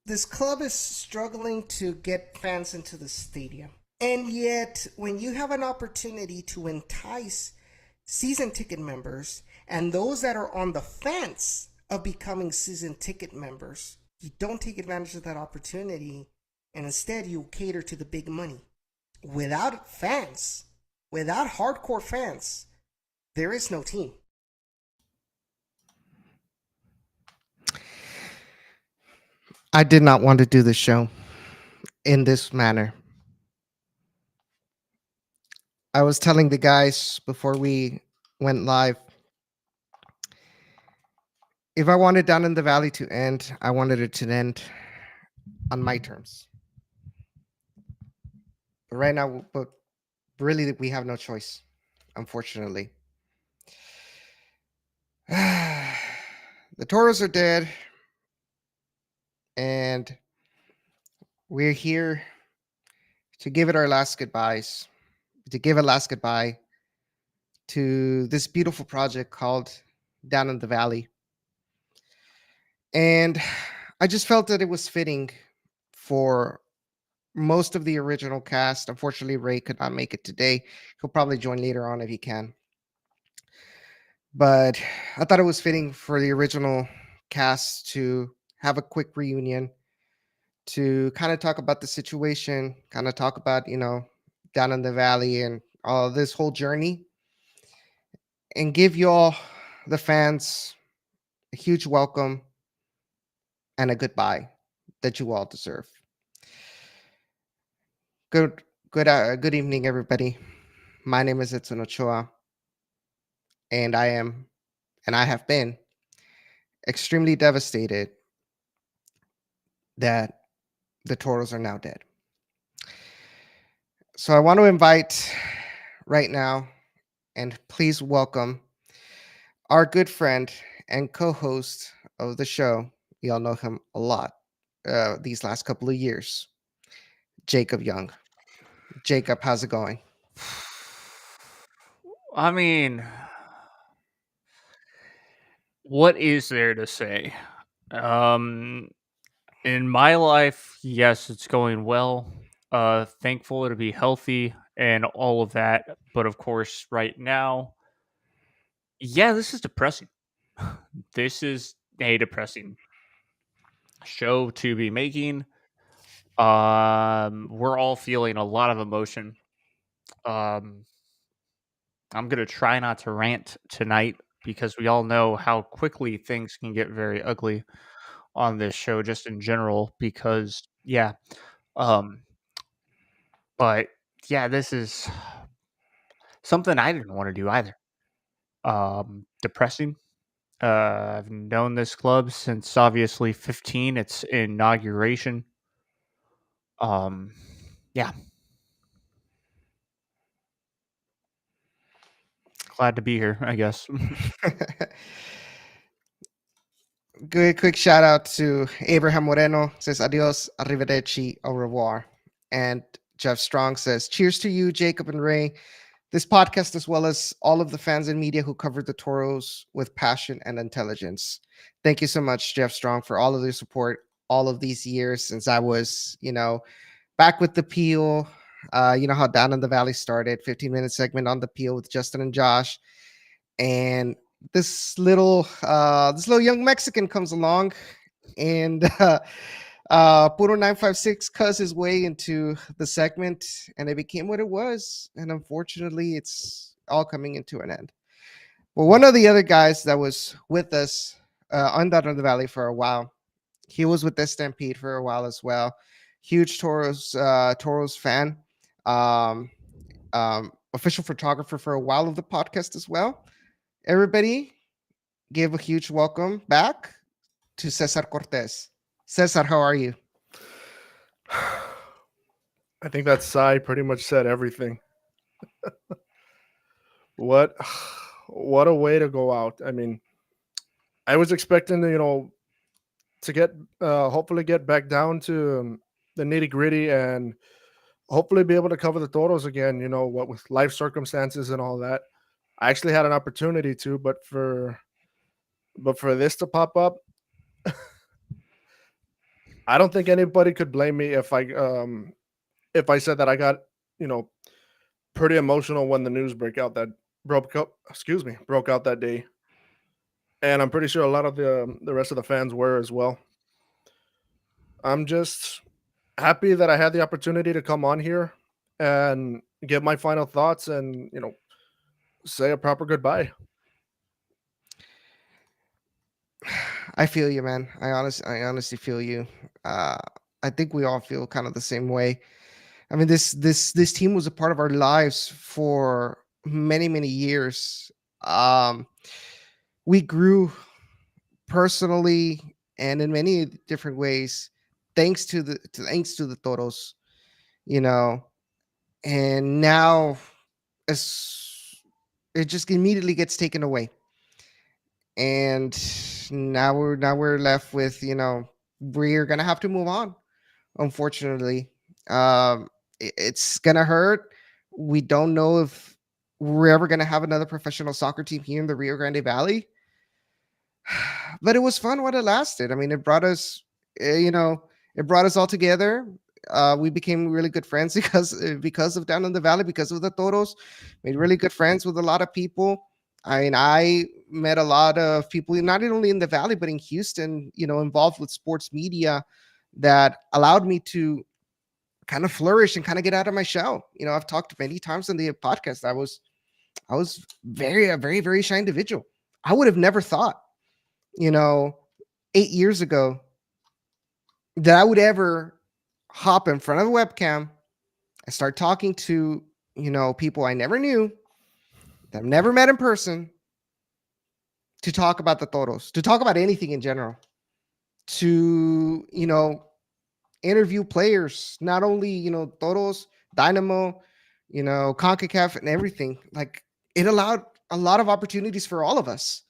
this club is struggling to get fans into the stadium. And yet, when you have an opportunity to entice season ticket members and those that are on the fence of becoming season ticket members, you don't take advantage of that opportunity and instead you cater to the big money. Without fans, without hardcore fans, there is no team. I did not want to do the show in this manner. I was telling the guys before we went live, if I wanted Down in the Valley to end, I wanted it to end on my terms. But right now, but really, we have no choice, unfortunately. The Toros are dead, and we're here to give it our last goodbyes, to give a last goodbye to this beautiful project called Down in the Valley. And I just felt that it was fitting for most of the original cast. Unfortunately, Ray could not make it today. He'll probably join later on if he can. But I thought it was fitting for the original cast to have a quick reunion to kind of talk about the situation, kind of talk about, down in the valley and all this whole journey, and give you all, the fans, a huge welcome and a goodbye that you all deserve. Good evening, everybody. My name is Edson Ochoa, and I have been extremely devastated that the Toros are now dead. So I want to invite right now, and please welcome our good friend and co-host of the show. We all know him a lot these last couple of years, Jacob Young. Jacob, how's it going? I mean, what is there to say? Um, in my life, yes, it's going well. Thankful to be healthy and all of that. But of course, right now, yeah, this is depressing. This is a depressing show to be making. We're all feeling a lot of emotion. Um, I'm gonna try not to rant tonight because we all know how quickly things can get very ugly on this show just in general because yeah, um, but yeah, this is something I didn't want to do either. Depressing. I've known this club since obviously 15, its inauguration. Um, yeah, glad to be here, I guess. Good quick shout out to Abraham Moreno, says adios, arrivederci, au revoir. And Jeff Strong says, cheers to you, Jacob and Ray. This podcast, as well as all of the fans and media who covered the Toros with passion and intelligence. Thank you so much, Jeff Strong, for all of your support all of these years since I was, back with the Peel. You know how Down in the Valley started, 15-minute segment on the Peel with Justin and Josh. And this little young Mexican comes along and Puro 956 cuts his way into the segment and it became what it was. And unfortunately, it's all coming into an end. Well, one of the other guys that was with us on Down in the Valley for a while, he was with the Stampede for a while as well. Huge Toros fan. Um, Official photographer for a while of the podcast as well. Everybody, give a huge welcome back to Cesar Cortez. Cesar, how are you? I think that sigh pretty much said everything. What what a way to go out. I mean, I was expecting to get hopefully get back down to the nitty gritty and hopefully be able to cover the Toros again, what with life circumstances and all that. I actually had an opportunity to, but for this to pop up, I don't think anybody could blame me if I said that I got, pretty emotional when the news broke out that day. And I'm pretty sure a lot of the rest of the fans were as well. I'm just happy that I had the opportunity to come on here and give my final thoughts and, say a proper goodbye. I feel you, man. I honestly feel you. Uh, I think we all feel kind of the same way. I mean, this team was a part of our lives for many years. Um, we grew personally and in many different ways, thanks to the Toros, you know. And now, as it just immediately gets taken away, and now we're left with, we're gonna have to move on, unfortunately. It's gonna hurt. We don't know if we're ever gonna have another professional soccer team here in the Rio Grande Valley, but it was fun while it lasted. I mean, it brought us, it brought us all together. We became really good friends because of down in the valley, because of the Toros. Made really good friends with a lot of people. I mean, I met a lot of people, not only in the valley but in Houston, involved with sports media, that allowed me to kind of flourish and kind of get out of my shell. I've talked many times on the podcast. I was a very shy individual. I would have never thought, 8 years ago, that I would ever hop in front of a webcam and start talking to, people I never knew, that I've never met in person, to talk about the Toros, to talk about anything in general, to, interview players, not only, Toros, Dynamo, CONCACAF and everything. Like, it allowed a lot of opportunities for all of us.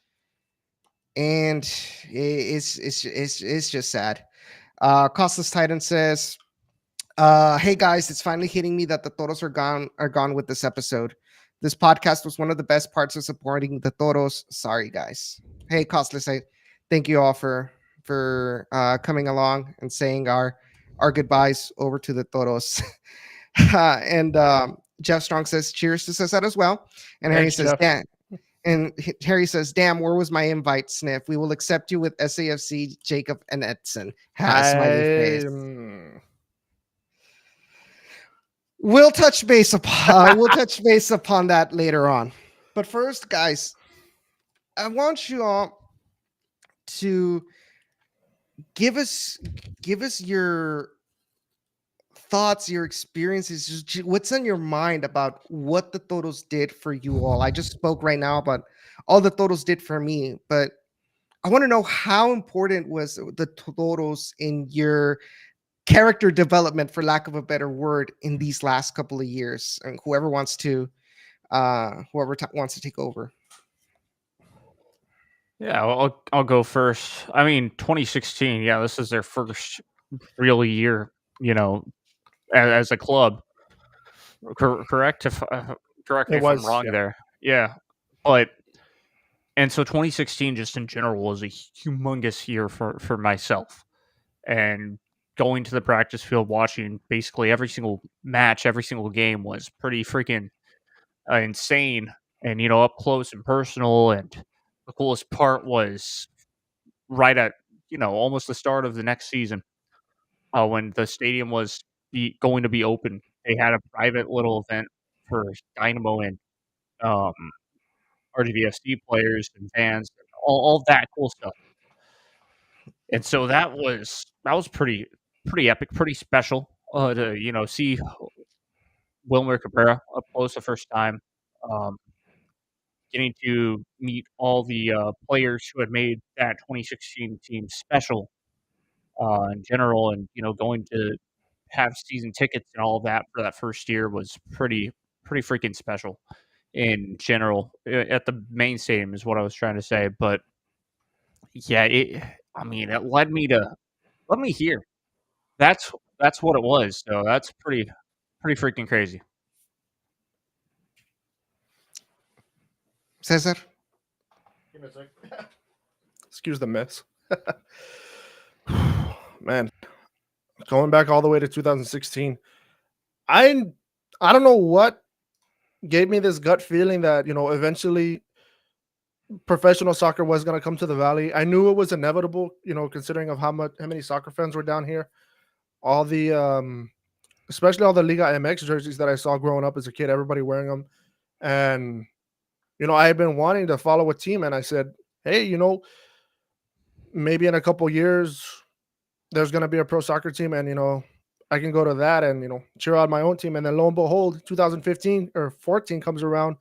And it's just sad. Costless Titan says, hey guys, it's finally hitting me that the Toros are gone with this episode. This podcast was one of the best parts of supporting the Toros. Sorry, guys. Hey, Costless, I thank you all for coming along and saying our goodbyes over to the Toros. And Jeff Strong says, cheers to Cesar as well. And Harry Thanks, says, Jeff. damn. And Harry says, damn, where was my invite, Sniff? We will accept you with SAFC, Jacob, and Edson. Smiley face. We'll touch base upon that later on. But first, guys, I want you all to give us your thoughts, your experiences, just what's on your mind about what the Toros did for you all. I just spoke right now about all the Toros did for me, but I want to know how important was the Toros in your character development, for lack of a better word, in these last couple of years. And whoever wants to take over. Yeah, I'll go first. I mean, 2016. Yeah, this is their first real year, as a club. Correct if correct me It if I'm was, wrong yeah. there. Yeah, but and so 2016 just in general was a humongous year for myself, and going to the practice field, watching basically every single match, every single game was pretty freaking insane, and up close and personal. And the coolest part was right at almost the start of the next season, when the stadium was going to be open. They had a private little event for Dynamo and um, RGVFC players and fans, and all that cool stuff. And so that was pretty epic, pretty special, to see Wilmer Cabrera up close the first time, um, getting to meet all the players who had made that 2016 team special, in general, and going to have season tickets and all of that for that first year was pretty freaking special in general, at the main stadium is what I was trying to say. But yeah, I mean, it led me here. That's that's what it was. So that's pretty freaking crazy. Cesar? Give me a sec. Excuse the mess. Man, going back all the way to 2016. I don't know what gave me this gut feeling that, eventually professional soccer was going to come to the Valley. I knew it was inevitable, considering of how many soccer fans were down here. All the especially all the Liga MX jerseys that I saw growing up as a kid, everybody wearing them. And I had been wanting to follow a team, and I said, hey, maybe in a couple years there's going to be a pro soccer team, and I can go to that and cheer on my own team. And then lo and behold, 2015 or 14 comes around,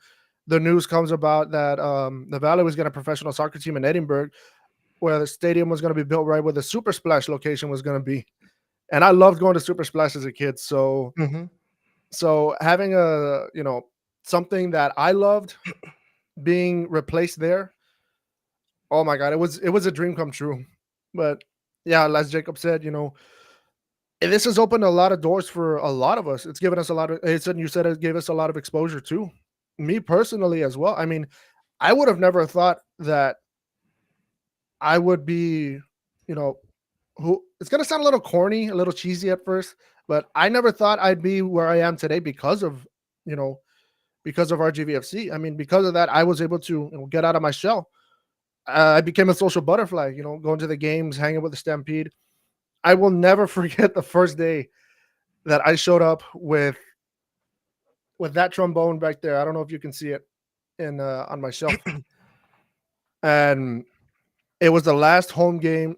the news comes about that the Valley was getting a professional soccer team in Edinburgh, where the stadium was going to be built right where the Super Splash location was going to be. And I loved going to Super Splash as a kid. So so having something that I loved being replaced there, oh my God, it was a dream come true. But yeah, as Jacob said, this has opened a lot of doors for a lot of us. It's given us a lot of, you said it gave us a lot of exposure too. Me personally as well. I mean, I would have never thought that I would be, who it's going to sound a little corny, a little cheesy at first, but I never thought I'd be where I am today because of RGVFC. I mean, because of that, I was able to get out of my shell. I became a social butterfly, going to the games, hanging with the Stampede. I will never forget the first day that I showed up with that trombone back there. I don't know if you can see it on my shelf. And it was the last home game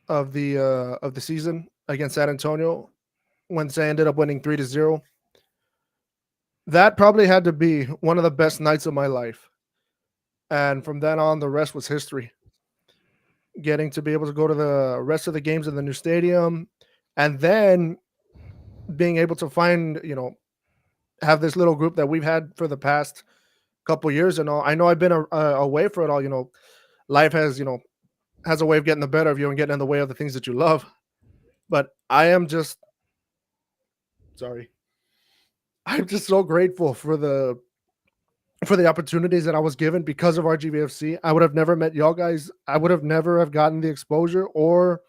of the season against San Antonio when they ended up winning 3-0. That probably had to be one of the best nights of my life. And from then on, the rest was history. Getting to be able to go to the rest of the games in the new stadium, and then being able to find, have this little group that we've had for the past couple years and all. I know I've been away for it all. Life has, has a way of getting the better of you and getting in the way of the things that you love. But I'm just so grateful for the opportunities that I was given because of RGVFC. I would have never met y'all guys. I would have never have gotten the exposure or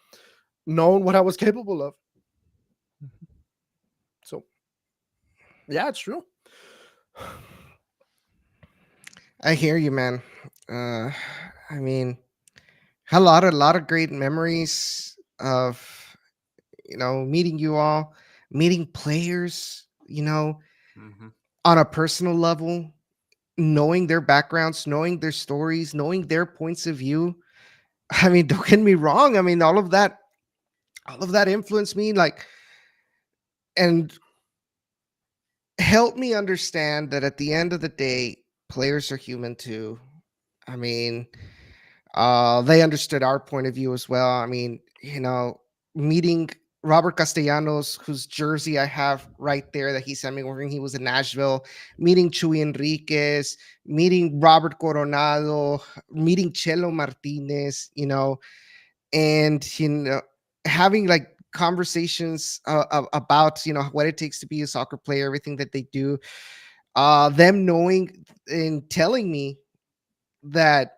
known what I was capable of. So, yeah, it's true. I hear you, man. I mean, a lot of great memories of meeting you all, meeting players, on a personal level, knowing their backgrounds, knowing their stories, knowing their points of view. I mean, don't get me wrong. I mean, all of that influenced me, and helped me understand that at the end of the day, players are human too. I mean, they understood our point of view as well. I mean, meeting Robert Castellanos, whose jersey I have right there that he sent me when he was in Nashville, meeting Chuy Enriquez, meeting Robert Coronado, meeting Chelo Martinez, and having conversations about what it takes to be a soccer player, everything that they do. Them knowing and telling me that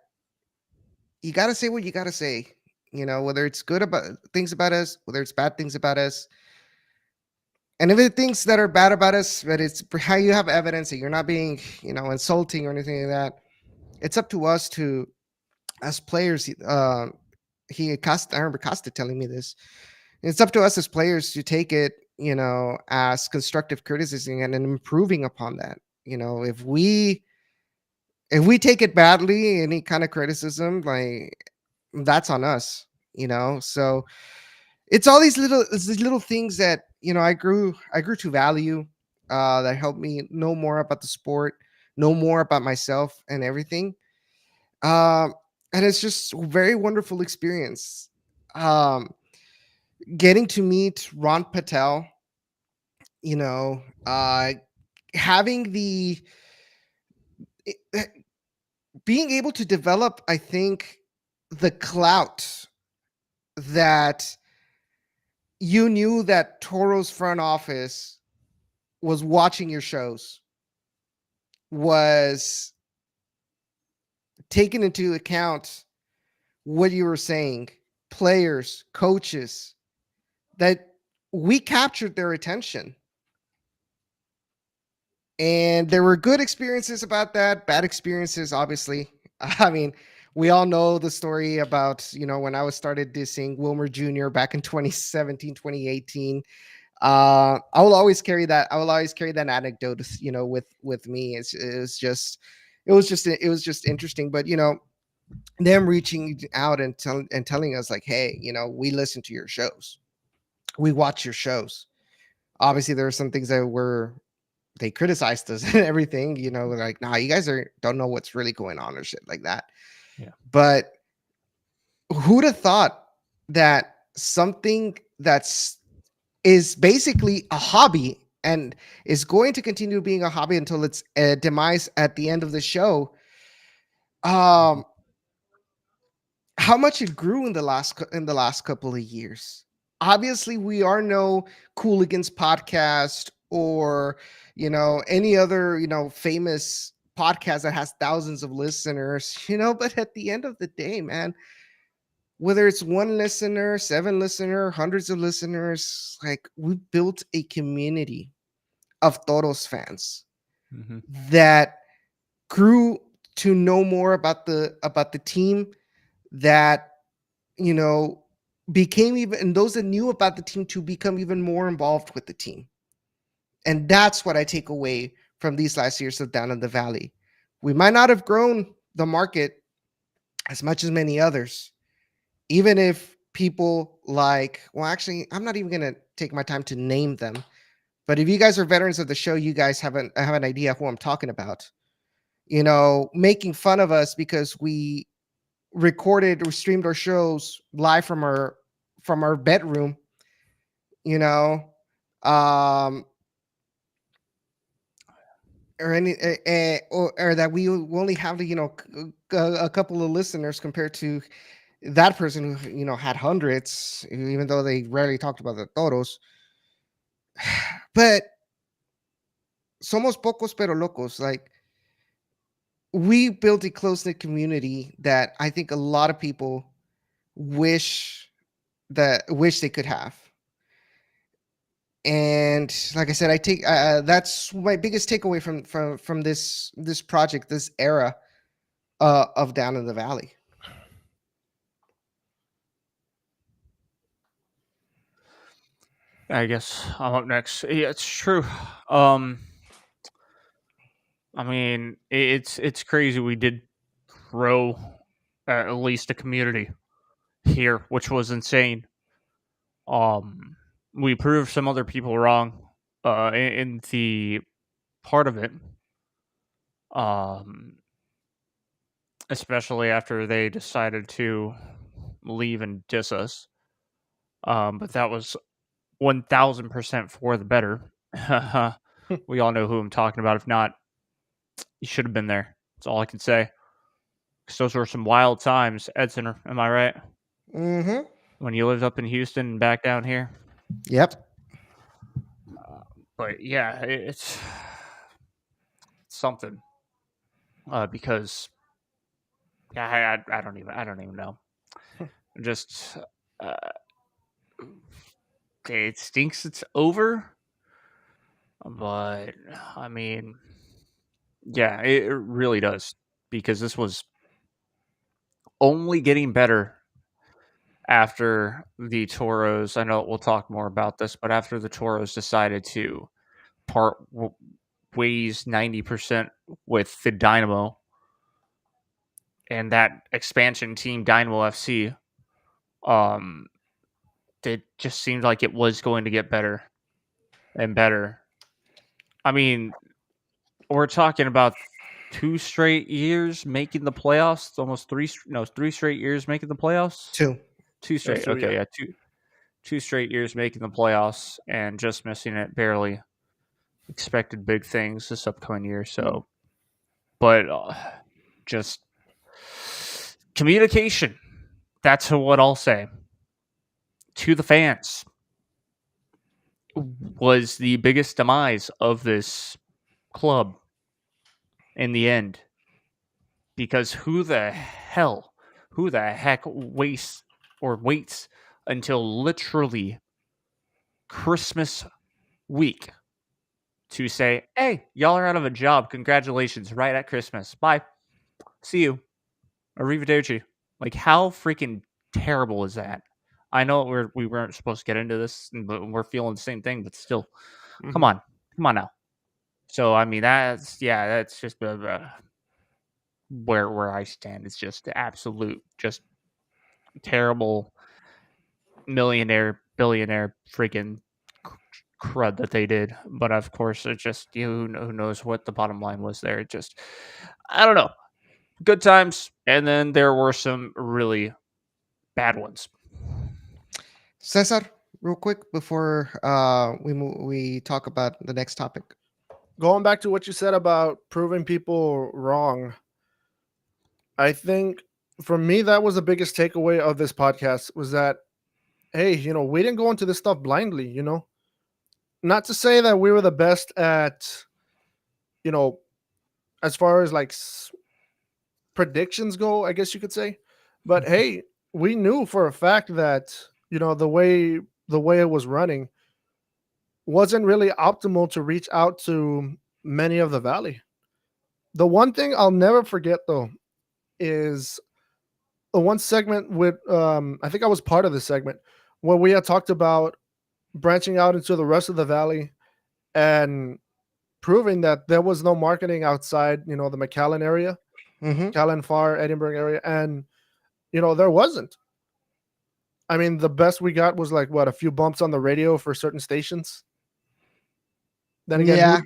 you got to say what you got to say, whether it's good about things about us, whether it's bad things about us. And if it's things that are bad about us, but it's how you have evidence that you're not being, insulting or anything like that, it's up to us to, as players, I remember Costa telling me this. It's up to us as players to take it, as constructive criticism and improving upon that. If we take it badly, any kind of criticism, that's on us, so it's all these little things that I grew to value, that helped me know more about the sport, know more about myself and everything. And it's just a very wonderful experience, getting to meet Ron Patel, having being able to develop, I think, the clout that you knew that Toro's front office was watching your shows, was taking into account what you were saying, players, coaches, that we captured their attention. And there were good experiences about that, bad experiences, obviously. I mean, we all know the story about, when I was started dissing Wilmer Jr. back in 2017, 2018. I will always carry that. I will always carry that anecdote, with me. It was just interesting. But, them reaching out and telling us like, hey, we listen to your shows. We watch your shows. Obviously, there are some things that they criticized us and everything, like, nah, you guys don't know what's really going on or shit like that. Yeah. But who'd have thought that something is basically a hobby and is going to continue being a hobby until its demise at the end of the show, how much it grew in the last couple of years. Obviously, we are no Cooligans podcast or any other famous podcast that has thousands of listeners, but at the end of the day, man, whether it's one listener, 7 listener, hundreds of listeners, like, we built a community of Toros fans Mm-hmm. that grew to know more about the team, that became even, and those that knew about the team to become even more involved with the team. And that's what I take away from these last years of Down in the Valley. We might not have grown the market as much as many others, even if people like, well, actually, I'm not even going to take my time to name them. But if you guys are veterans of the show, you guys have an idea who I'm talking about. Making fun of us because we recorded or streamed our shows live from our bedroom, or or that we only have a couple of listeners compared to that person who had hundreds, even though they rarely talked about the Toros. But somos pocos pero locos. Like, we built a close-knit community that I think a lot of people wish they could have. And like I said, I take that's my biggest takeaway from this project, this era of Down in the Valley. I guess I'm up next. Yeah, it's true. I mean, it's crazy. We did grow at least a community here, which was insane. We proved some other people wrong. In the part of it, especially after they decided to leave and diss us. But that was 1000% for the better. We all know who I'm talking about. If not, you should have been there. That's all I can say. Because those were some wild times, Edson. Am I right? Mm-hmm. When you lived up in Houston and back down here. Yep. But yeah, it's something. Because I don't even know. Just okay, it stinks. It's over. But I mean, yeah, it really does, because this was only getting better after the Toros. I know we'll talk more about this, but after the Toros decided to part ways 90% with the Dynamo and that expansion team, Dynamo FC, it just seemed like it was going to get better and better. I mean, we're talking about 2 straight years making the playoffs. Almost 3 straight years making the playoffs. 2 straight. Two, Okay, yeah. yeah, 2 straight years making the playoffs and just missing it barely. Expected big things this upcoming year. So, but just communication. That's what I'll say. To the fans was the biggest demise of this club in the end. Because who the heck waits until literally Christmas week to say, hey, y'all are out of a job. Congratulations, right at Christmas. Bye. See you. Arrivederci. Like, how freaking terrible is that? I know we weren't supposed to get into this, but we're feeling the same thing, but still. Come on. Come on now. So, I mean, that's just where I stand. It's just absolute, just terrible millionaire, billionaire freaking crud that they did. But of course, it just who knows what the bottom line was there. It just, I don't know. Good times, and then there were some really bad ones. Cesar, real quick before we talk about the next topic. Going back to what you said about proving people wrong, I think for me that was the biggest takeaway of this podcast was that, hey, we didn't go into this stuff blindly. Not to say that we were the best at, as far as like predictions go, I guess you could say, but hey, we knew for a fact that the way it was running wasn't really optimal to reach out to many of the Valley. The one thing I'll never forget though is the one segment with I think I was part of this segment where we had talked about branching out into the rest of the Valley and proving that there was no marketing outside the McAllen area, McAllen, Far, Edinburgh area, and there wasn't. I mean, the best we got was like a few bumps on the radio for certain stations. Then again,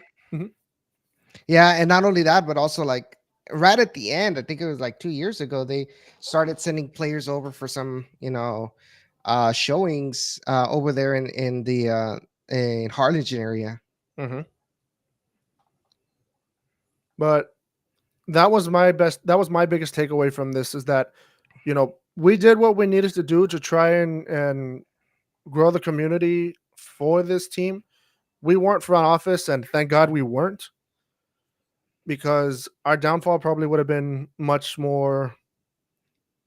yeah, and not only that, but also like right at the end, I think it was like 2 years ago, they started sending players over for some showings over there in the in Harlingen area. But that was my biggest takeaway from this is that we did what we needed to do to try and grow the community for this team. We weren't front office, and thank God we weren't, because our downfall probably would have been much more,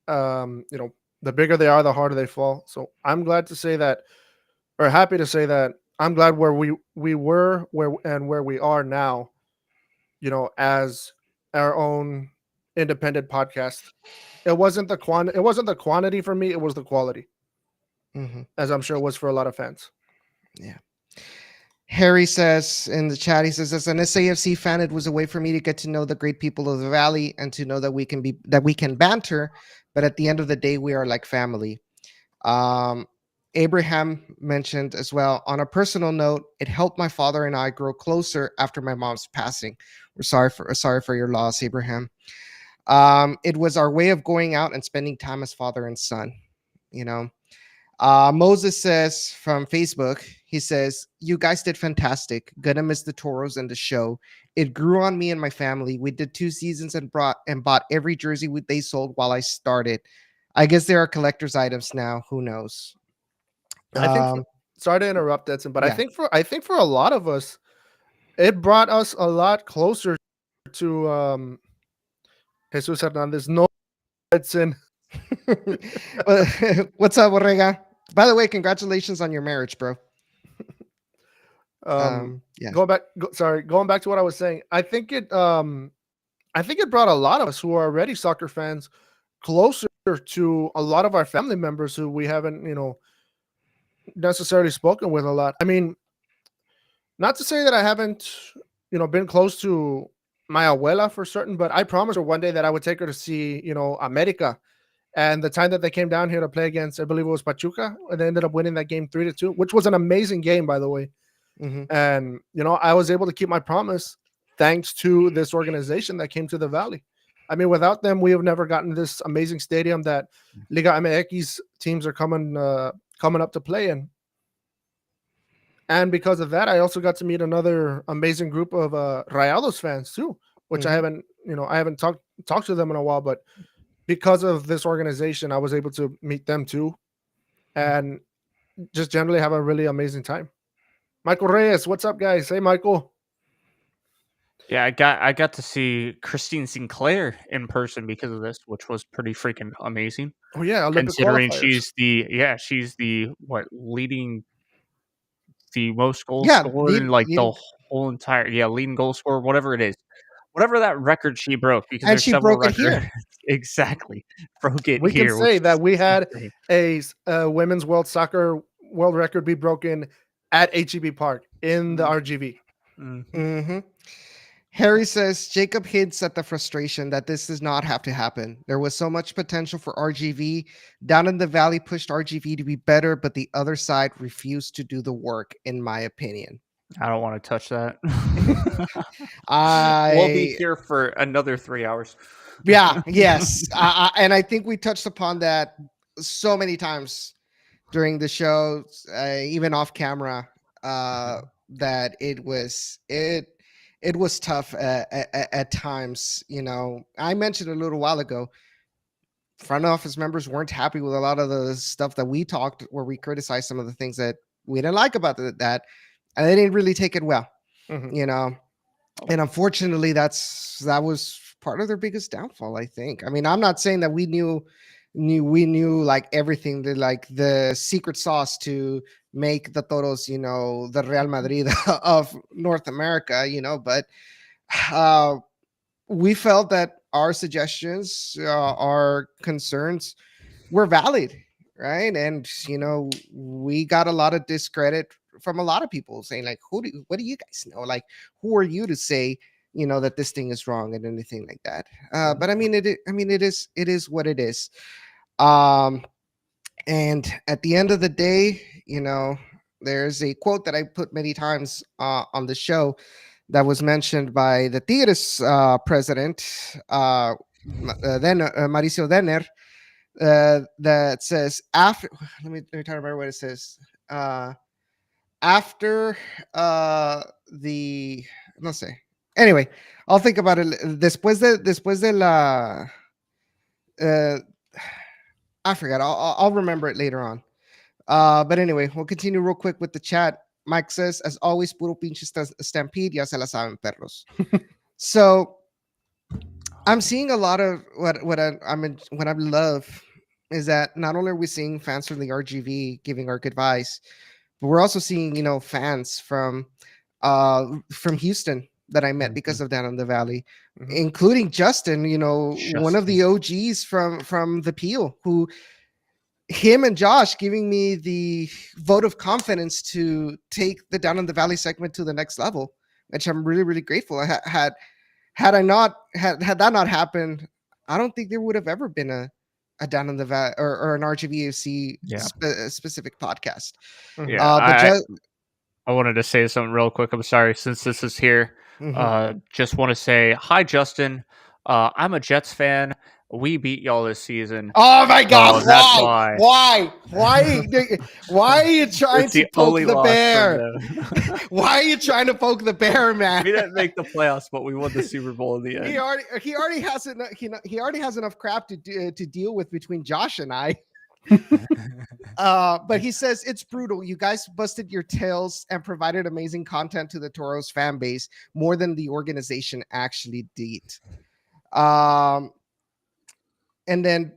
the bigger they are, the harder they fall. So I'm glad to say that, or happy to say that I'm glad where we were where we are now, as our own independent podcast. It wasn't the quantity for me, it was the quality. As I'm sure it was for a lot of fans. Yeah. Harry says in the chat, he says, as an SAFC fan, it was a way for me to get to know the great people of the Valley and to know that we can banter, but at the end of the day, we are like family. Abraham mentioned as well, on a personal note, it helped my father and I grow closer after my mom's passing. We're sorry for your loss, Abraham. It was our way of going out and spending time as father and son. Moses says from Facebook, he says, you guys did fantastic. Gonna miss the Toros and the show. It grew on me and my family. We did 2 seasons and bought every jersey they sold while I started. I guess there are collector's items now. Who knows? I think sorry to interrupt, Edson, but yeah. I think for a lot of us, it brought us a lot closer to Jesus Hernandez. No, Edson. What's up, Borrega? By the way, congratulations on your marriage, bro. Yeah. Going back to what I was saying. I think it brought a lot of us who are already soccer fans closer to a lot of our family members who we haven't, necessarily spoken with a lot. I mean, not to say that I haven't, been close to my abuela for certain, but I promised her one day that I would take her to see, America. And the time that they came down here to play against, I believe it was Pachuca, and they ended up winning that game 3-2, which was an amazing game, by the way. And, I was able to keep my promise thanks to this organization that came to the Valley. I mean, without them, we have never gotten this amazing stadium that Liga MX teams are coming up to play in. And because of that, I also got to meet another amazing group of Rayados fans too, which I haven't talked to them in a while, but because of this organization, I was able to meet them too, and just generally have a really amazing time. Michael Reyes, what's up, guys? Hey, Michael. Yeah, I got to see Christine Sinclair in person because of this, which was pretty freaking amazing. Oh yeah, Olympic considering qualifiers. she's the leading the most goals Yeah, scored in like the whole entire leading goal scorer, whatever it is. Whatever that record she broke, because and there's she several broke it records. here. Exactly. Broke it We can here, which say that is we had insane. a women's world soccer world record be broken at HEB Park in the RGV. Mhm. Mm-hmm. Harry says Jacob hints at the frustration that this does not have to happen. There was so much potential for RGV. Down in the Valley pushed RGV to be better, but the other side refused to do the work, in my opinion. I don't want to touch that. I We'll be here for another 3 hours. Yeah, yes. And I think we touched upon that so many times during the show, even off camera, that it was tough at times. You know, I mentioned a little while ago, front office members weren't happy with a lot of the stuff that we talked, where we criticized some of the things that we didn't like about that, and they didn't really take it well. Mhm. You know, and unfortunately, that was part of their biggest downfall, I think. I mean, I'm not saying that we knew like everything, like the secret sauce to make the Toros, you know, the Real Madrid of North America, you know, but we felt that our suggestions, our concerns were valid, right? And you know, we got a lot of discredit from a lot of people saying like, what do you guys know? Like, who are you to say, you know, that this thing is wrong and anything like that? But I mean, it is what it is. And at the end of the day, you know, there's a quote that I put many times on the show that was mentioned by the Tigres president, then Mauricio Denner, that says, after, let me try to remember what it says. After the, no sé. Anyway, I'll think about it después de la, I forgot. I'll remember it later on. But anyway, we'll continue real quick with the chat. Mike says, as always, puro pinche stampede, ya se la saben, perros. So I'm seeing a lot of what I love is that not only are we seeing fans from the RGV giving our goodbyes, but we're also seeing, you know, fans from Houston that I met because of Down in the Valley, including Justin, you know, one of the OGs from the Peel, who him and Josh giving me the vote of confidence to take the Down in the Valley segment to the next level, which I'm really, really grateful. I had that not happened, I don't think there would have ever been a Down in the Valley or an RGVFC specific podcast. Yeah, But I wanted to say something real quick. I'm sorry, since this is here. Just want to say hi, Justin. I'm a Jets fan. We beat y'all this season. Oh my God! That's why? Why are you trying to poke the bear? Why are you trying to poke the bear, man? We didn't make the playoffs, but we won the Super Bowl in the end. He already has enough crap to deal with between Josh and I. But he says it's brutal. You guys busted your tails and provided amazing content to the Toros fan base, more than the organization actually did. And then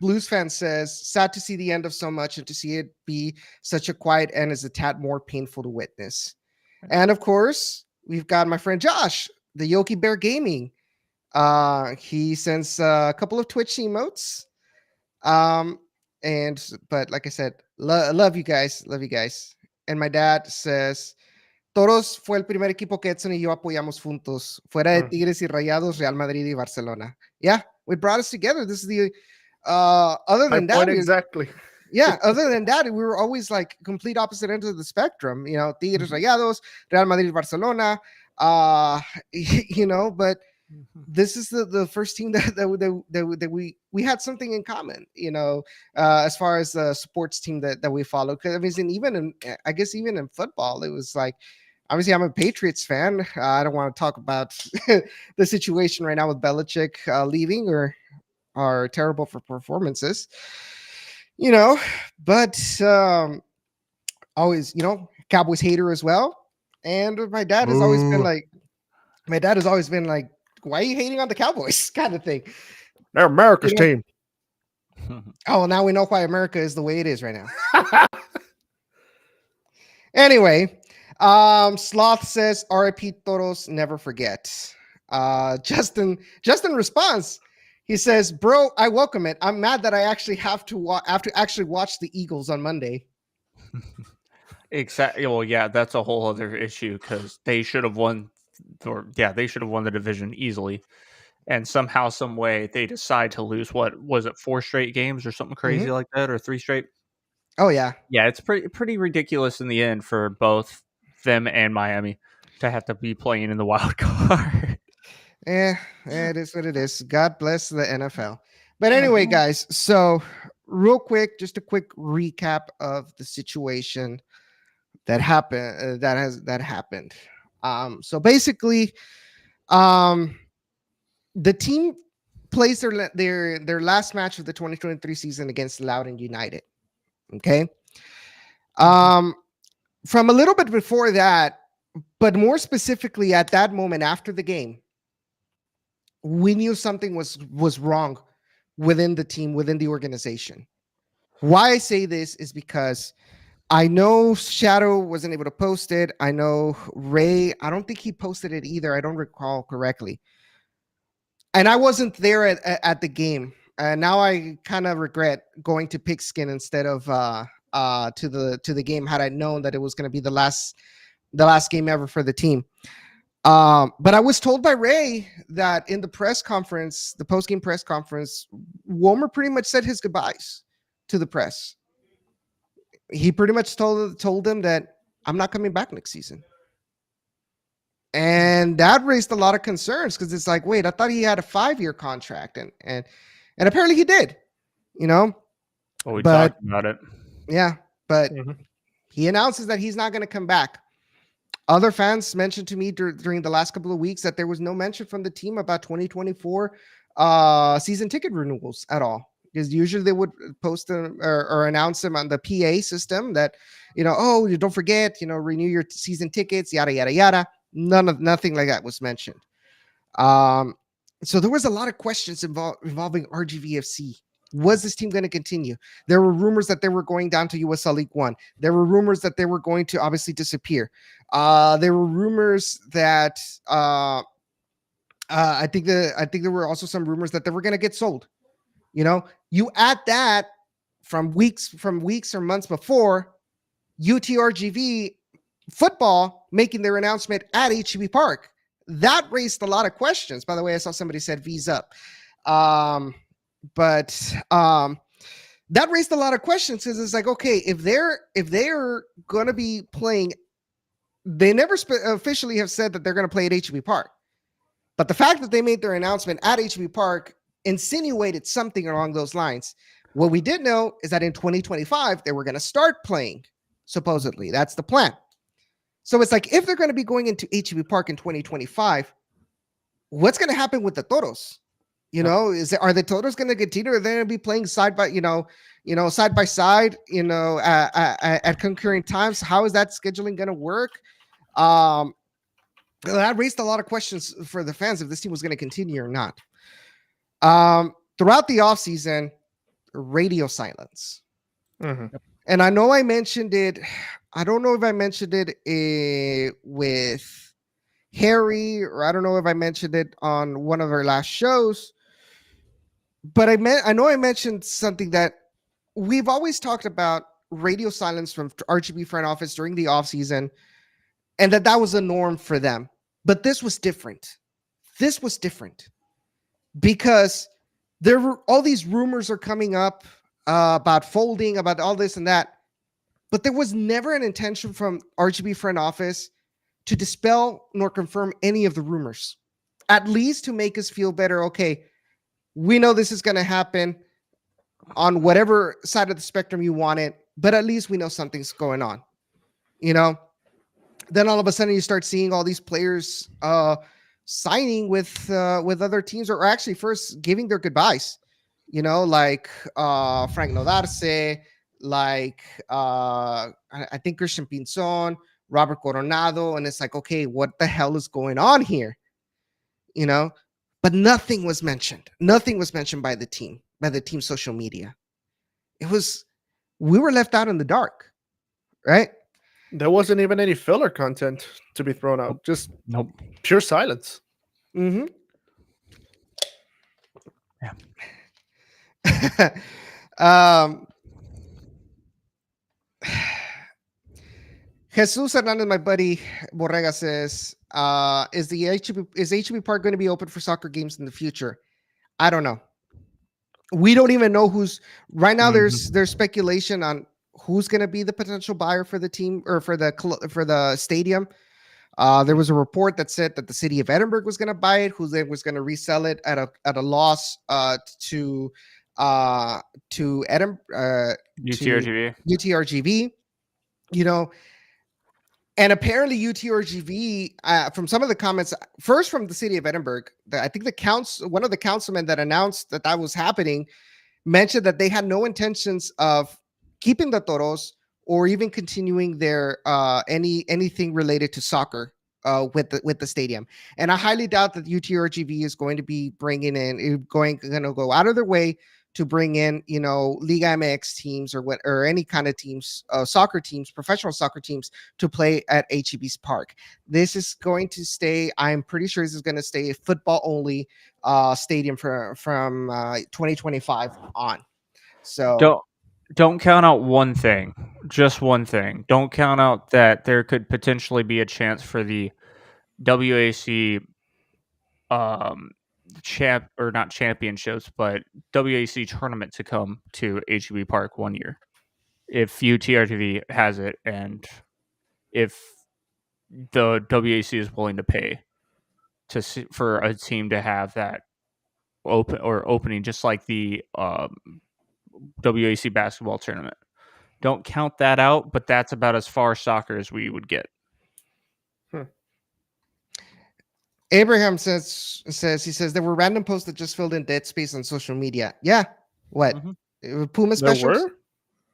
Blues fan says, sad to see the end of so much, and to see it be such a quiet end is a tad more painful to witness. And of course, we've got my friend Josh, the Yoki Bear Gaming. He sends a couple of Twitch emotes. But like I said, love you guys. And my dad says, Toros fue el primer equipo que Edson y yo apoyamos juntos, fuera de Tigres y Rayados, Real Madrid y Barcelona. Yeah, it brought us together. This is the other than that, exactly. Yeah, other than that, we were always like complete opposite ends of the spectrum. You know, Tigres, Rayados, Real Madrid, Barcelona. You know, but this is the first team that we had something in common, you know, as far as the sports team that we followed. Because I mean, even in football, it was like, obviously I'm a Patriots fan. I don't want to talk about the situation right now with Belichick leaving or terrible for performances, you know, but always, you know, Cowboys hater as well. And my dad has always been like, why are you hating on the Cowboys kind of thing? They're America's team. Oh, now we know why America is the way it is right now. Anyway, Sloth says RIP Toros, never forget. Justin responds. He says, "Bro, I welcome it. I'm mad that I actually have to actually watch the Eagles on Monday." Exactly. Well, yeah, that's a whole other issue because they should have won, they should have won the division easily, and somehow, some way, they decide to lose. What was it? 4 straight games or something crazy like that, or 3 straight? Oh yeah. Yeah, it's pretty ridiculous in the end for both them and Miami to have to be playing in the wild card. It is what it is. God bless the NFL. But anyway, guys, so real quick, just a quick recap of the situation that happened. That happened. So basically, the team plays their last match of the 2023 season against Loudoun United. Okay. From a little bit before that, but more specifically at that moment after the game, we knew something was wrong within the team, within the organization. Why I say this is because I know Shadow wasn't able to post it. I know Ray, I don't think he posted it either. I don't recall correctly. And I wasn't there at the game. And now I kind of regret going to Pigskin instead of to the game had I known that it was going to be the last game ever for the team. But I was told by Ray that in the press conference, the post-game press conference, Wilmer pretty much said his goodbyes to the press. He pretty much told them that I'm not coming back next season. And that raised a lot of concerns because it's like, wait, I thought he had a 5-year contract, and apparently he did, Well, we talked about it. Yeah, but he announces that he's not going to come back. Other fans mentioned to me during the last couple of weeks that there was no mention from the team about 2024 season ticket renewals at all. Because usually they would post them or announce them on the PA system that, oh, you don't forget, renew your season tickets, yada, yada, yada. Nothing like that was mentioned. So there was a lot of questions involving RGVFC. Was this team going to continue? There were rumors that they were going down to USL League One. There were rumors that they were going to obviously disappear. There were rumors that I think there were also some rumors that they were going to get sold. You add that from weeks or months before, UTRGV football making their announcement at HEB Park. That raised a lot of questions. By the way, I saw somebody said V's up. But that raised a lot of questions because it's like, okay, if they're going to be playing, they never officially have said that they're going to play at HEB Park. But the fact that they made their announcement at HEB Park insinuated something along those lines. What we did know is that in 2025, they were going to start playing, supposedly. That's the plan. So it's like, if they're going to be going into HEB Park in 2025, what's going to happen with the Toros? Are the Toros going to continue, or are they going to be playing side by side, at concurrent times? How is that scheduling going to work? That raised a lot of questions for the fans if this team was going to continue or not. Throughout the offseason, radio silence. And I know I mentioned it. I don't know if I mentioned it with Harry, or I don't know if I mentioned it on one of our last shows. But I know I mentioned something that we've always talked about: radio silence from RGB front office during the offseason, and that was a norm for them. But this was different. This was different because there were all these rumors are coming up about folding, about all this and that. But there was never an intention from RGB front office to dispel nor confirm any of the rumors, at least to make us feel better. Okay, we know this is going to happen on whatever side of the spectrum you want it, but at least we know something's going on. Then all of a sudden you start seeing all these players signing with other teams, or actually first giving their goodbyes. Like Frank Nodarse, like I think Christian Pinzon, Robert Coronado, and it's like, okay, what the hell is going on here? But nothing was mentioned. Nothing was mentioned by the team social media. We were left out in the dark, right? There wasn't even any filler content to be thrown out. Just Nope. pure silence. Mm-hmm. um, Jesus Hernandez, my buddy Borrega says, is HB Park going to be open for soccer games in the future? I don't know. We don't even know who's right now. Mhm. There's speculation on who's going to be the potential buyer for the team or for the stadium. There was a report that said that the city of Edinburgh was going to buy it, who then was going to resell it at a loss to Edinburgh UTRGV. UTRGV. You know, and apparently UTRGV, from some of the comments, first from the city of Edinburgh, I think one of the councilmen that announced that was happening mentioned that they had no intentions of keeping the Toros or even continuing their anything related to soccer with the stadium. And I highly doubt that UTRGV is going to be going to go out of their way to bring in, Liga MX teams or any kind of teams, soccer teams, professional soccer teams to play at HEB's Park. This is going to stay. I'm pretty sure this is going to stay a football only stadium from 2025 on. So Don't count out one thing. Just one thing. Don't count out that there could potentially be a chance for the WAC not championships, but WAC tournament to come to HEB Park one year. If UTRTV has it and if the WAC is willing to pay for a team to have that opening, just like the WAC basketball tournament. Don't count that out, but that's about as far soccer as we would get. Abraham says there were random posts that just filled in dead space on social media. Yeah. What? Mhm. Puma specials? There were?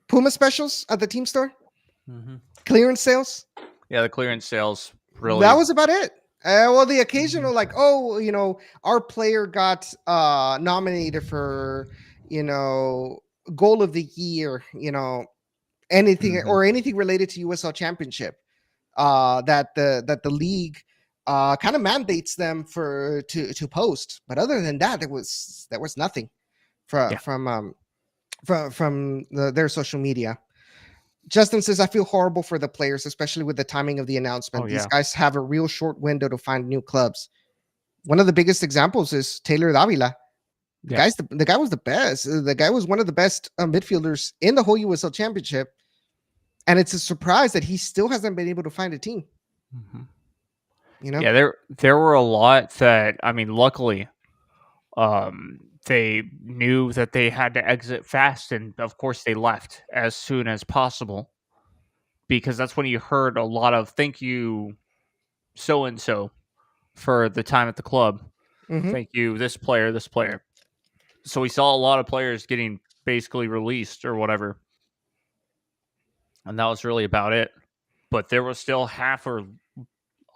Puma specials at the team store? Mm-hmm. Clearance sales? Yeah, the clearance sales really. That was about it. Well, the occasional our player got nominated for, goal of the year, anything Mhm. or anything related to USL Championship. That the league kind of mandates them to post, but other than that, there was nothing from their social media. Justin says, I feel horrible for the players, especially with the timing of the announcement. These guys have a real short window to find new clubs. One of the biggest examples is Taylor Davila. The guy was the best. The guy was one of the best midfielders in the whole USL Championship. And it's a surprise that he still hasn't been able to find a team. Mm-hmm. Yeah, there were a lot that, luckily, they knew that they had to exit fast, and of course they left as soon as possible, because that's when you heard a lot of thank you so and so for the time at the club. Mm-hmm. Thank you this player. So we saw a lot of players getting basically released or whatever, and that was really about it. But there was still half or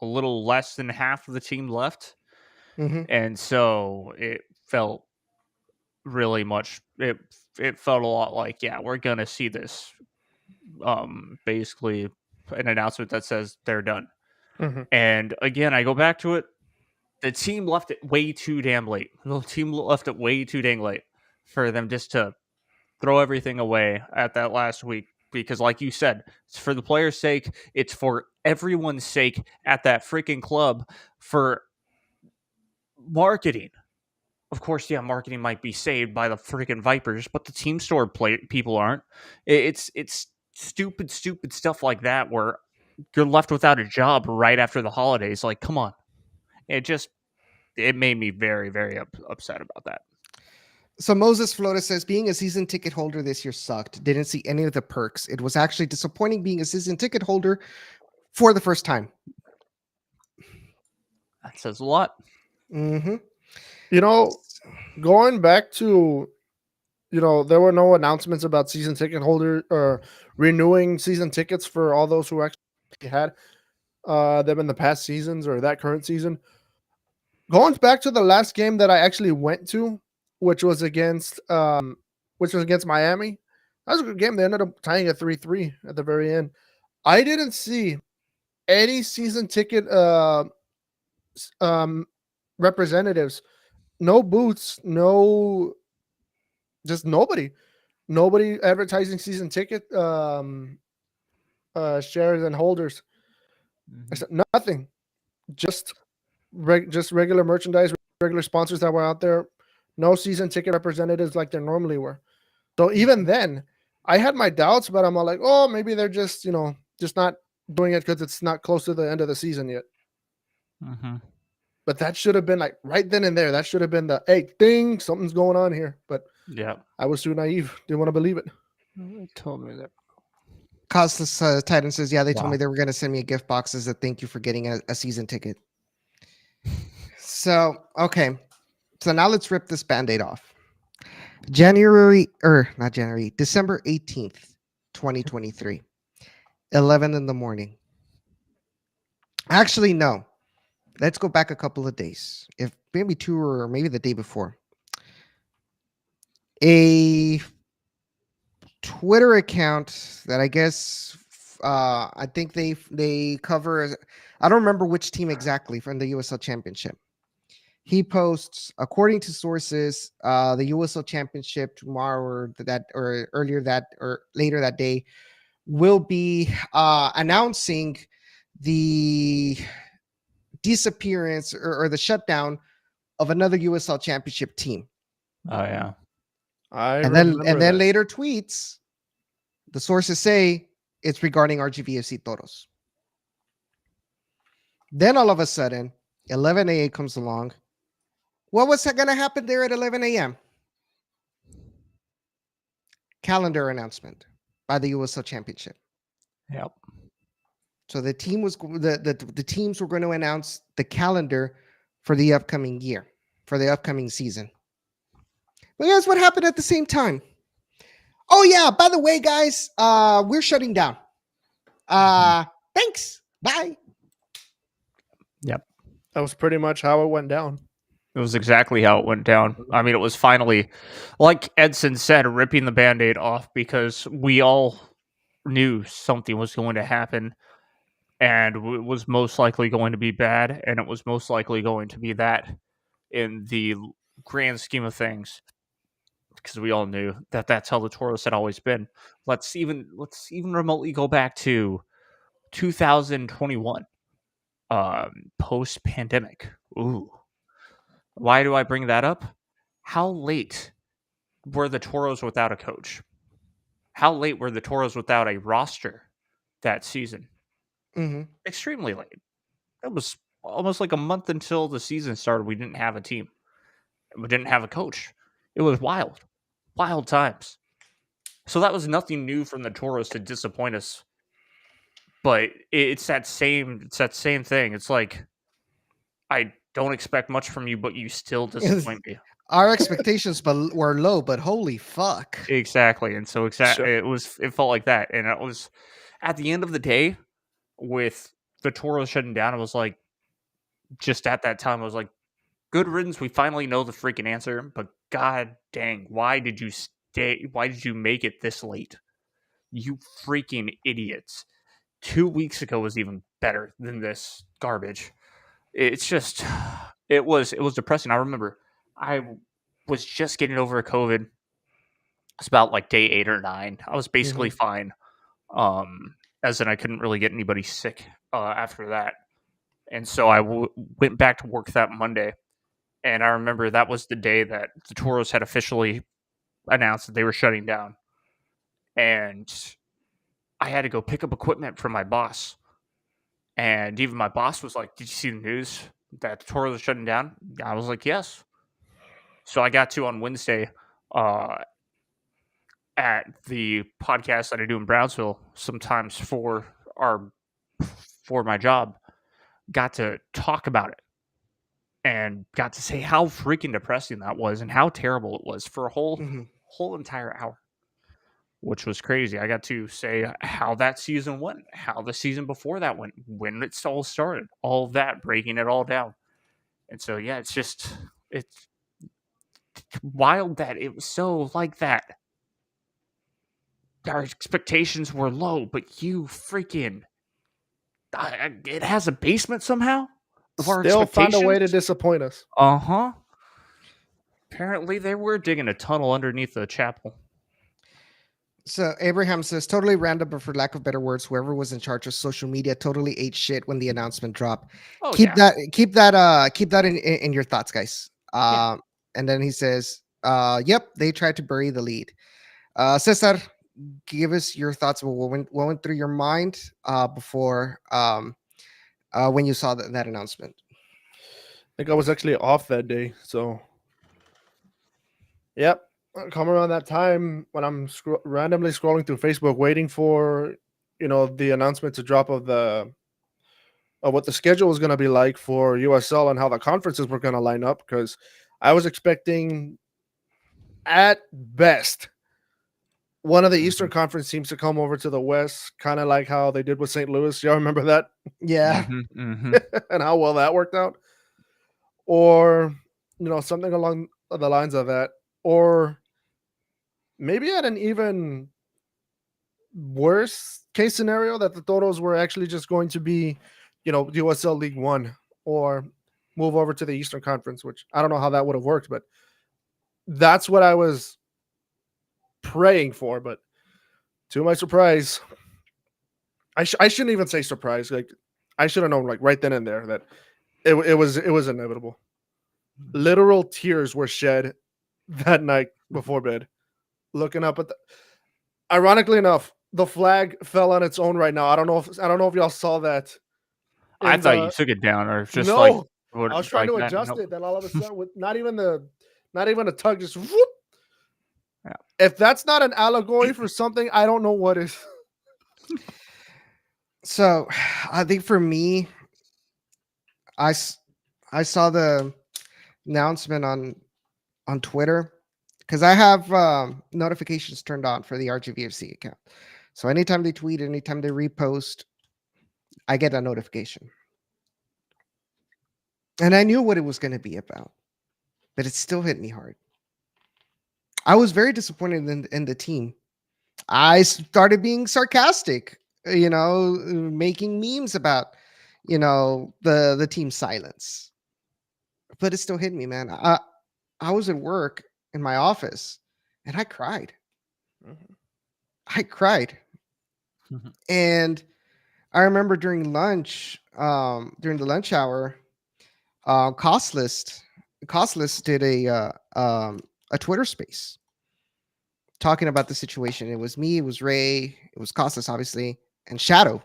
a little less than half of the team left. Mm-hmm. And so it felt really much, it felt a lot like, we're going to see this, basically an announcement that says they're done. Mm-hmm. And again, I go back to it. The team left it way too damn late. The team left it way too dang late for them just to throw everything away at that last week. Because like you said, it's for the players' sake. It's for everyone's sake at that freaking club, for marketing. Of course, marketing might be saved by the freaking Vipers, but the team store people aren't. It's stupid stuff like that where you're left without a job right after the holidays. Like, come on. It made me very, very upset about that. So Moses Flores says, being a season ticket holder this year sucked. Didn't see any of the perks. It was actually disappointing being a season ticket holder for the first time. That says a lot. Mm-hmm. Going back to, there were no announcements about season ticket holder or renewing season tickets for all those who actually had them in the past seasons or that current season. Going back to the last game that I actually went to, which was against Miami. That was a good game. They ended up tying at 3-3 at the very end. I didn't see any season ticket representatives, no booths, no, just nobody advertising season ticket shares and holders. I said nothing, just just regular merchandise, regular sponsors that were out there. No season ticket representatives like there normally were. So even then, I had my doubts, but I'm all like, oh, maybe they're just just not doing it because it's not close to the end of the season yet. Mm-hmm. But that should have been like right then and there. That should have been the hey, ding, something's going on here. But Yeah. I was too naive. Didn't want to believe it. They told me that. Costless Titan says, yeah, they told Wow. me they were going to send me a gift box as a thank you for getting a season ticket. So, okay. So now let's rip this Band-Aid off. December 18th, 2023, 11 in the morning. Actually, no. Let's go back a couple of days. If maybe 2 or maybe the day before. A Twitter account that I guess I think they cover. I don't remember which team exactly from the USL Championship. He posts, according to sources, the USL Championship tomorrow or earlier that or later that day will be announcing the disappearance or the shutdown of another USL Championship team. Oh yeah. And then later tweets, the sources say it's regarding RGVFC Toros. Then all of a sudden, 11 a.m. comes along. What was going to happen there at 11 a.m.? Calendar announcement by the USL Championship. Yep. So the teams were going to announce the calendar for the upcoming year, for the upcoming season. But guess what happened at the same time? Oh yeah, by the way, guys, we're shutting down. Thanks. Bye. Yep. That was pretty much how it went down. It was exactly how it went down. I mean, it was finally, like Edson said, ripping the Band-Aid off because we all knew something was going to happen and it was most likely going to be bad, and it was most likely going to be that in the grand scheme of things, because we all knew that that's how the Toros had always been. Let's even remotely go back to 2021, post-pandemic. Ooh. Why do I bring that up? How late were the Toros without a coach? How late were the Toros without a roster that season? Mm-hmm. Extremely late. It was almost like a month until the season started. We didn't have a team. We didn't have a coach. It was wild. Wild times. So that was nothing new from the Toros to disappoint us. But it's that same thing. It's like, I don't expect much from you, but you still disappoint me. Our expectations were low, but holy fuck. Exactly. And so it felt like that. And it was at the end of the day, with the Toros shutting down, I was like, just at that time, I was like, good riddance. We finally know the freaking answer, but god dang, why did you stay? Why did you make it this late? You freaking idiots. 2 weeks ago was even better than this garbage. It's just, it was depressing. I remember I was just getting over COVID. It's about like day 8 or 9. I was basically fine. As in I couldn't really get anybody sick after that. And so I went back to work that Monday. And I remember that was the day that the Toros had officially announced that they were shutting down. And I had to go pick up equipment from my boss. And even my boss was like, did you see the news that the Toros are shutting down? I was like, yes. So I got to on Wednesday at the podcast that I do in Brownsville sometimes for my job, got to talk about it and got to say how freaking depressing that was and how terrible it was for a whole entire hour, which was crazy. I got to say how that season went, how the season before that went, when it all started, all of that, breaking it all down. And so, yeah, it's wild that it was so like that. our expectations were low, but you freaking it has a basement somehow of our Still find a way to expectations. disappoint us. Uh-huh. Apparently they were digging a tunnel underneath the chapel. So Abraham says, totally random, but for lack of better words, whoever was in charge of social media totally ate shit when the announcement dropped. Oh keep yeah. keep that in your thoughts, guys. Yeah. And then he says, yep, they tried to bury the lead. Cesar, give us your thoughts about what went through your mind before when you saw that announcement. I think I was actually off that day, so yep. Come around that time when I'm randomly scrolling through Facebook, waiting for the announcement to drop of what the schedule was going to be like for USL and how the conferences were going to line up, because I was expecting at best one of the Eastern Conference teams to come over to the West, kind of like how they did with St. Louis. Y'all remember that? Yeah. And how well that worked out? Or, something along the lines of that. Or maybe at an even worse case scenario that the Toros were actually just going to be, USL League One or move over to the Eastern Conference, which I don't know how that would have worked, but that's what I was praying for. But to my surprise, I shouldn't even say surprise. Like, I should have known, like, right then and there that it was inevitable. Literal tears were shed that night before bed, looking up at ironically enough, the flag fell on its own right now. I don't know if y'all saw that. I thought you took it down, or just no, like I was trying to adjust it. Then all of a sudden, with not even a tug, just whoop. Yeah. If that's not an allegory for something, I don't know what is. So I think for me, I saw the announcement on Twitter because I have notifications turned on for the RGVFC account. So anytime they tweet, anytime they repost, I get a notification. And I knew what it was going to be about, but it still hit me hard. I was very disappointed in the team. I started being sarcastic, making memes about, the team's silence. But it still hit me, man. I was at work in my office and I cried. Mm-hmm. I cried. Mm-hmm. And I remember during the lunch hour, Costless did a Twitter space talking about the situation. It was me, it was Ray, it was Costless, obviously, and Shadow.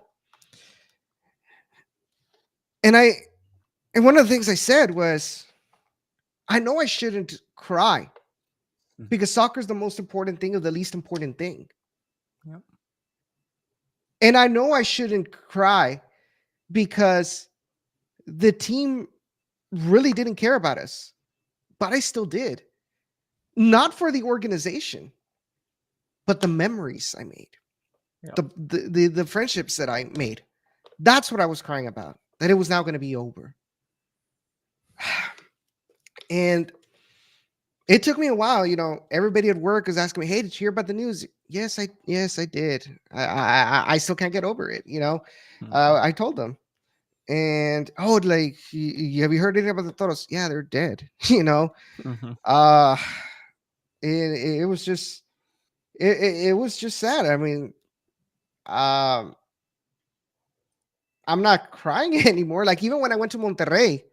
And one of the things I said was, I know I shouldn't cry because soccer is the most important thing of the least important thing. Yep. And I know I shouldn't cry because the team really didn't care about us, but I still did. Not for the organization, but the memories I made, Yep. the friendships that I made. That's what I was crying about, that it was now going to be over. And it took me a while. Everybody at work was asking me, "Hey, did you hear about the news?" Yes, I did. I still can't get over it. I told them, and like, have you heard anything about the Toros? Yeah, they're dead. Mm-hmm. It was just, it was just sad. I mean, I'm not crying anymore. Like, even when I went to Monterrey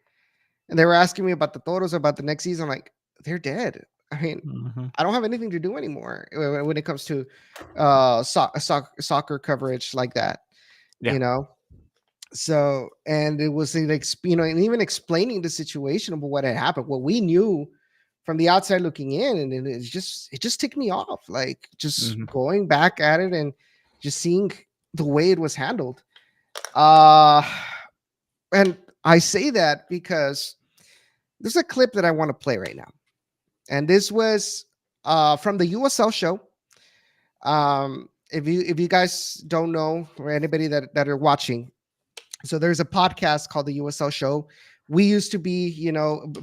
and they were asking me about the Toros, about the next season, I'm like, they're dead. I mean, Mm-hmm. I don't have anything to do anymore when it comes to soccer coverage like that. Yeah. So, and it was like, and even explaining the situation of what had happened, what we knew from the outside looking in, and it just ticked me off. Like, just going back at it and just seeing the way it was handled. And I say that because there's a clip that I want to play right now. And this was from the USL show. If you guys don't know, or anybody that are watching, so there's a podcast called the USL Show. We used to be,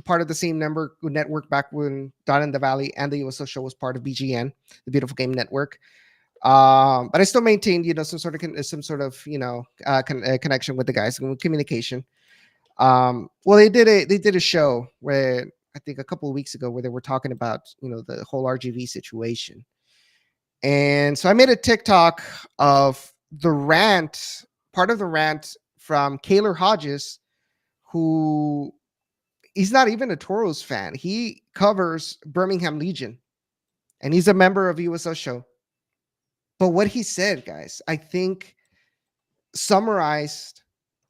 part of the same network back when Don in the Valley and the USL Show was part of BGN, the Beautiful Game Network. But I still maintained, some sort of connection with the guys and communication. Well, they did a show where I think a couple of weeks ago where they were talking about the whole RGV situation, and so I made a TikTok of the rant, part of the rant from Kaylor Hodges, who he's not even a Toros fan. He covers Birmingham Legion, and he's a member of USO Show. But what he said, guys, I think summarized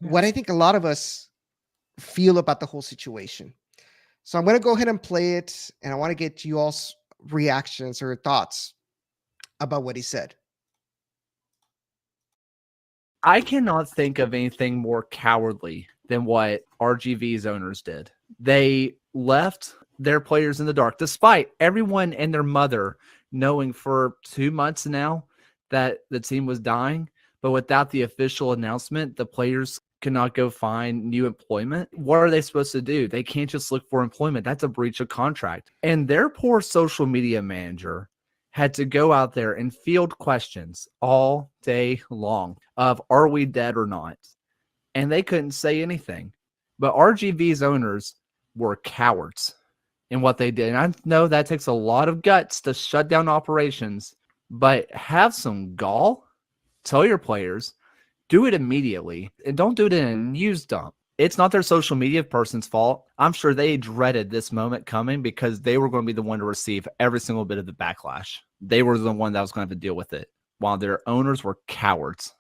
what I think a lot of us feel about the whole situation. So I'm going to go ahead and play it, and I want to get you all's reactions or thoughts about what he said. I cannot think of anything more cowardly than what RGV's owners did. They left their players in the dark, despite everyone and their mother knowing for 2 months now that the team was dying. But without the official announcement, the players cannot go find new employment. What are they supposed to do? They can't just look for employment. That's a breach of contract. And their poor social media manager had to go out there and field questions all day long of, are we dead or not? And they couldn't say anything. But RGV's owners were cowards in what they did. And I know that takes a lot of guts to shut down operations, but have some gall. Tell your players, do it immediately, and don't do it in a news dump. It's not their social media person's fault. I'm sure they dreaded this moment coming because they were going to be the one to receive every single bit of the backlash. They were the one that was going to have to deal with it, while their owners were cowards.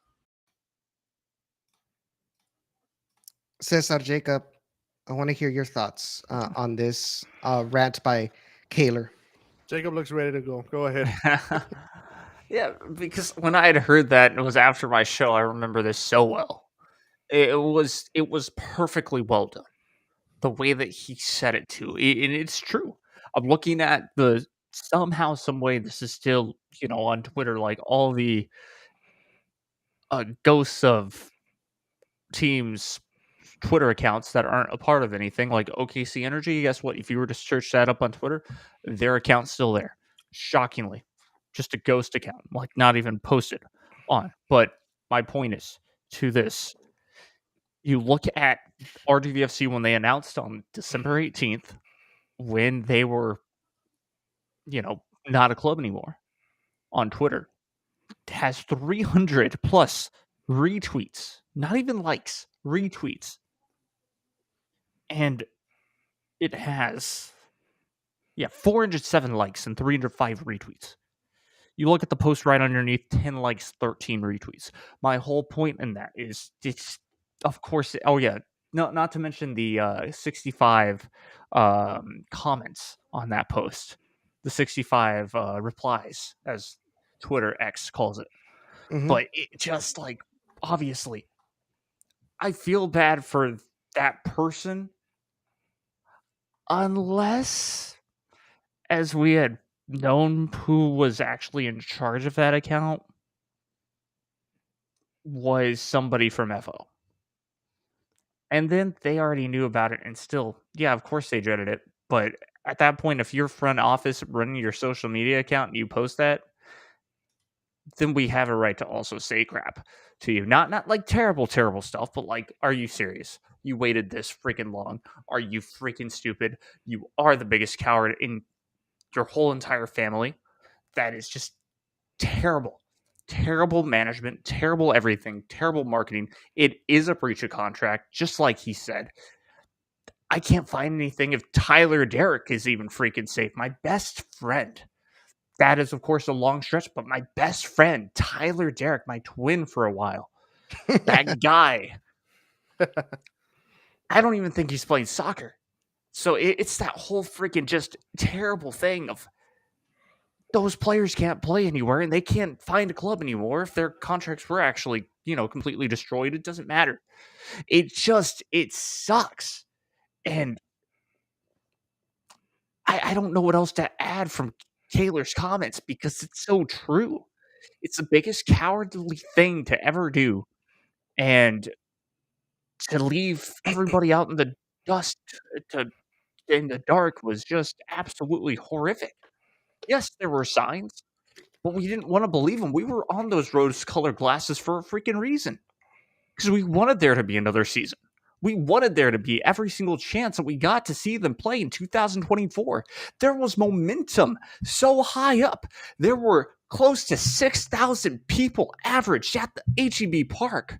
Cesar, Jacob, I want to hear your thoughts on this rant by Kaylor. Jacob looks ready to go. Go ahead. Yeah, because when I had heard that, and it was after my show, I remember this so well. It was perfectly well done. The way that he said it too, and it's true. I'm looking at the somehow, some way, this is still on Twitter, like all the ghosts of teams' Twitter accounts that aren't a part of anything, like OKC Energy. Guess what? If you were to search that up on Twitter, their account's still there. Shockingly, just a ghost account, like not even posted on. But my point is to this. You look at RGVFC when they announced on December 18th when they were, not a club anymore on Twitter. It has 300 plus retweets, not even likes, retweets. And it has, 407 likes and 305 retweets. You look at the post right underneath, 10 likes, 13 retweets. My whole point in that is, it's, of course, not to mention the 65 comments on that post, the 65 replies, as Twitter X calls it. Mhm. But it just, obviously, I feel bad for that person, unless, as we had known who was actually in charge of that account, was somebody from FO. And then they already knew about it, and still, of course they dreaded it. But at that point, if you're front office running your social media account and you post that, then we have a right to also say crap to you. Not like terrible stuff, but like, are you serious? You waited this freaking long. Are you freaking stupid? You are the biggest coward in your whole entire family. That is just terrible. Terrible management, terrible everything, terrible marketing. It is a breach of contract, just like he said. I can't find anything if Tyler Derrick is even freaking safe. My best friend. That is, of course, a long stretch, but my best friend, Tyler Derrick, my twin for a while. That guy. I don't even think he's playing soccer. So it's that whole freaking just terrible thing of those players can't play anywhere and they can't find a club anymore if their contracts were actually, completely destroyed. It doesn't matter. It sucks. And I don't know what else to add from Taylor's comments because it's so true. It's the biggest cowardly thing to ever do. And to leave everybody out in the dust, in the dark, was just absolutely horrific. Yes, there were signs. but we didn't want to believe them. We were on those rose-colored glasses for a freaking reason, because we wanted there to be another season. We wanted there to be every single chance that we got to see them play in 2024. There was momentum so high up. There were close to 6,000 people averaged at the HEB Park.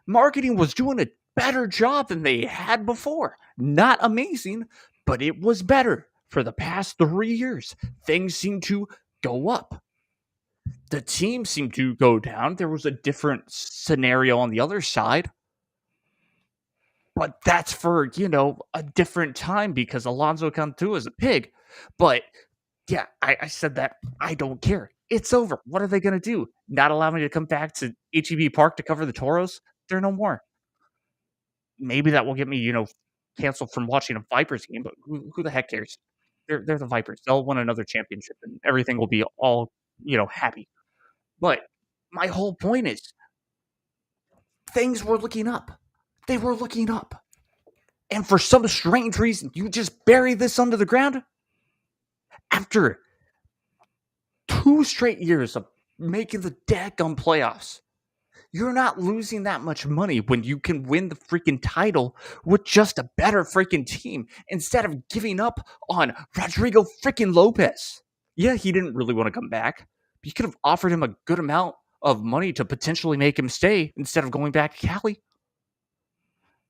Marketing was doing a better job than they had before. Not amazing, but it was better. For the past 3 years, things seemed to go up. The team seemed to go down. There was a different scenario on the other side. But that's for, a different time because Alonso Cantu is a pig. But yeah, I said that. I don't care. It's over. What are they going to do? Not allow me to come back to HEB Park to cover the Toros? They're no more. Maybe that will get me, canceled from watching a Vipers game, but who the heck cares? They're the Vipers. They'll win another championship and everything will be all, happy. But my whole point is things were looking up. They were looking up. And for some strange reason, you just bury this under the ground? After 2 straight years of making the daggum playoffs, you're not losing that much money when you can win the freaking title with just a better freaking team instead of giving up on Rodrigo freaking Lopez. Yeah, he didn't really want to come back, but you could have offered him a good amount of money to potentially make him stay instead of going back to Cali.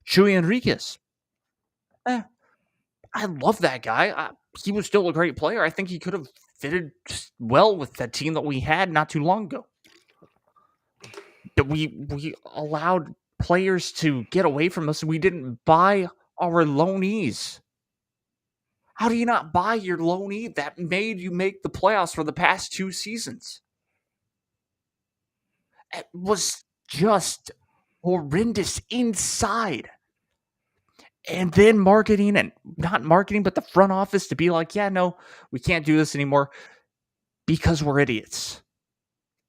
Chuy Enriquez. I love that guy. He was still a great player. I think he could have fitted well with that team that we had not too long ago. That we allowed players to get away from us. We didn't buy our loanees. How do you not buy your loanee that made you make the playoffs for the past 2 seasons? It was just horrendous inside. And then marketing, and not marketing, but the front office to be like, yeah, no, we can't do this anymore because we're idiots.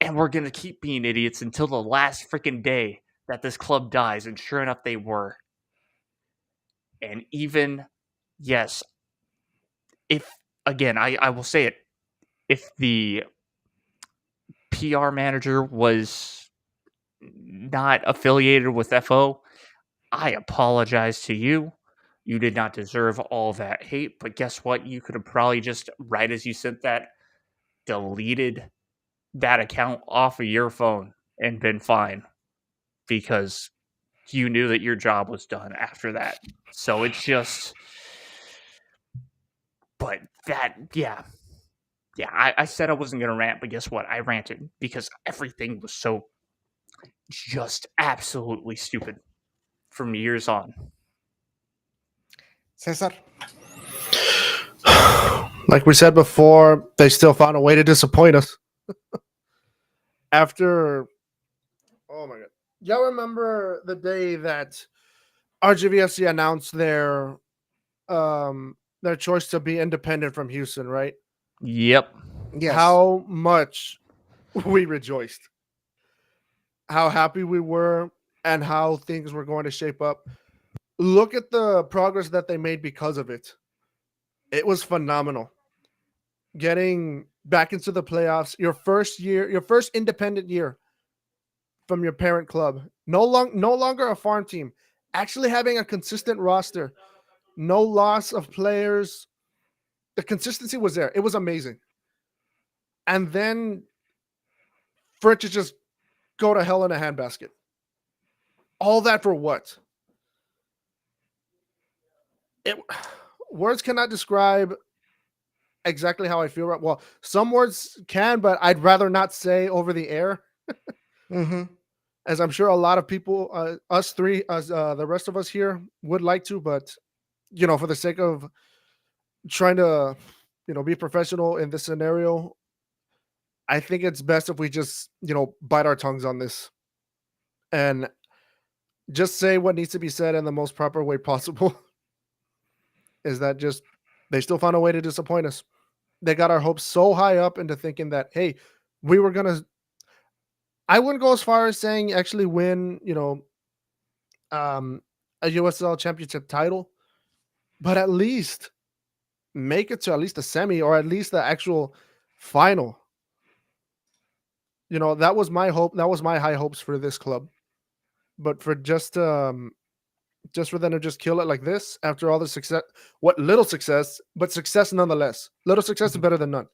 And we're going to keep being idiots until the last freaking day that this club dies. And sure enough, they were. And even, yes, if, again, I will say it, if the PR manager was not affiliated with FO, I apologize to you. You did not deserve all that hate. But guess what? You could have probably just, right as you sent that, deleted that account off of your phone and been fine because you knew that your job was done after that. So it's just, but that, yeah, I said I wasn't going to rant, but guess what? I ranted because everything was so just absolutely stupid from years on. Cesar. Like we said before, they still found a way to disappoint us. After, oh my God. Y'all remember the day that RGVFC announced their choice to be independent from Houston, right? Yep. Yes. How much we rejoiced. How happy we were and how things were going to shape up. Look at the progress that they made because of it. It was phenomenal. Getting back into the playoffs, your first independent year from your parent club. No longer a farm team. Actually having a consistent roster. No loss of players. The consistency was there. It was amazing. And then for it to just go to hell in a handbasket. All that for what? Words cannot describe exactly how I feel. Well, some words can, but I'd rather not say over the air. Mm-hmm. As I'm sure a lot of people, us three, the rest of us here would like to, but for the sake of trying to, be professional in this scenario, I think it's best if we just, bite our tongues on this and just say what needs to be said in the most proper way possible. Is that just they still found a way to disappoint us. They got our hopes so high up into thinking that, hey, we were going to, I wouldn't go as far as saying actually win, a USL championship title, but at least make it to at least the semi or at least the actual final. you know, that was my hope. That was my high hopes for this club. But for just for them to just kill it like this after all the success, what little success, but success nonetheless. Little success is better than none.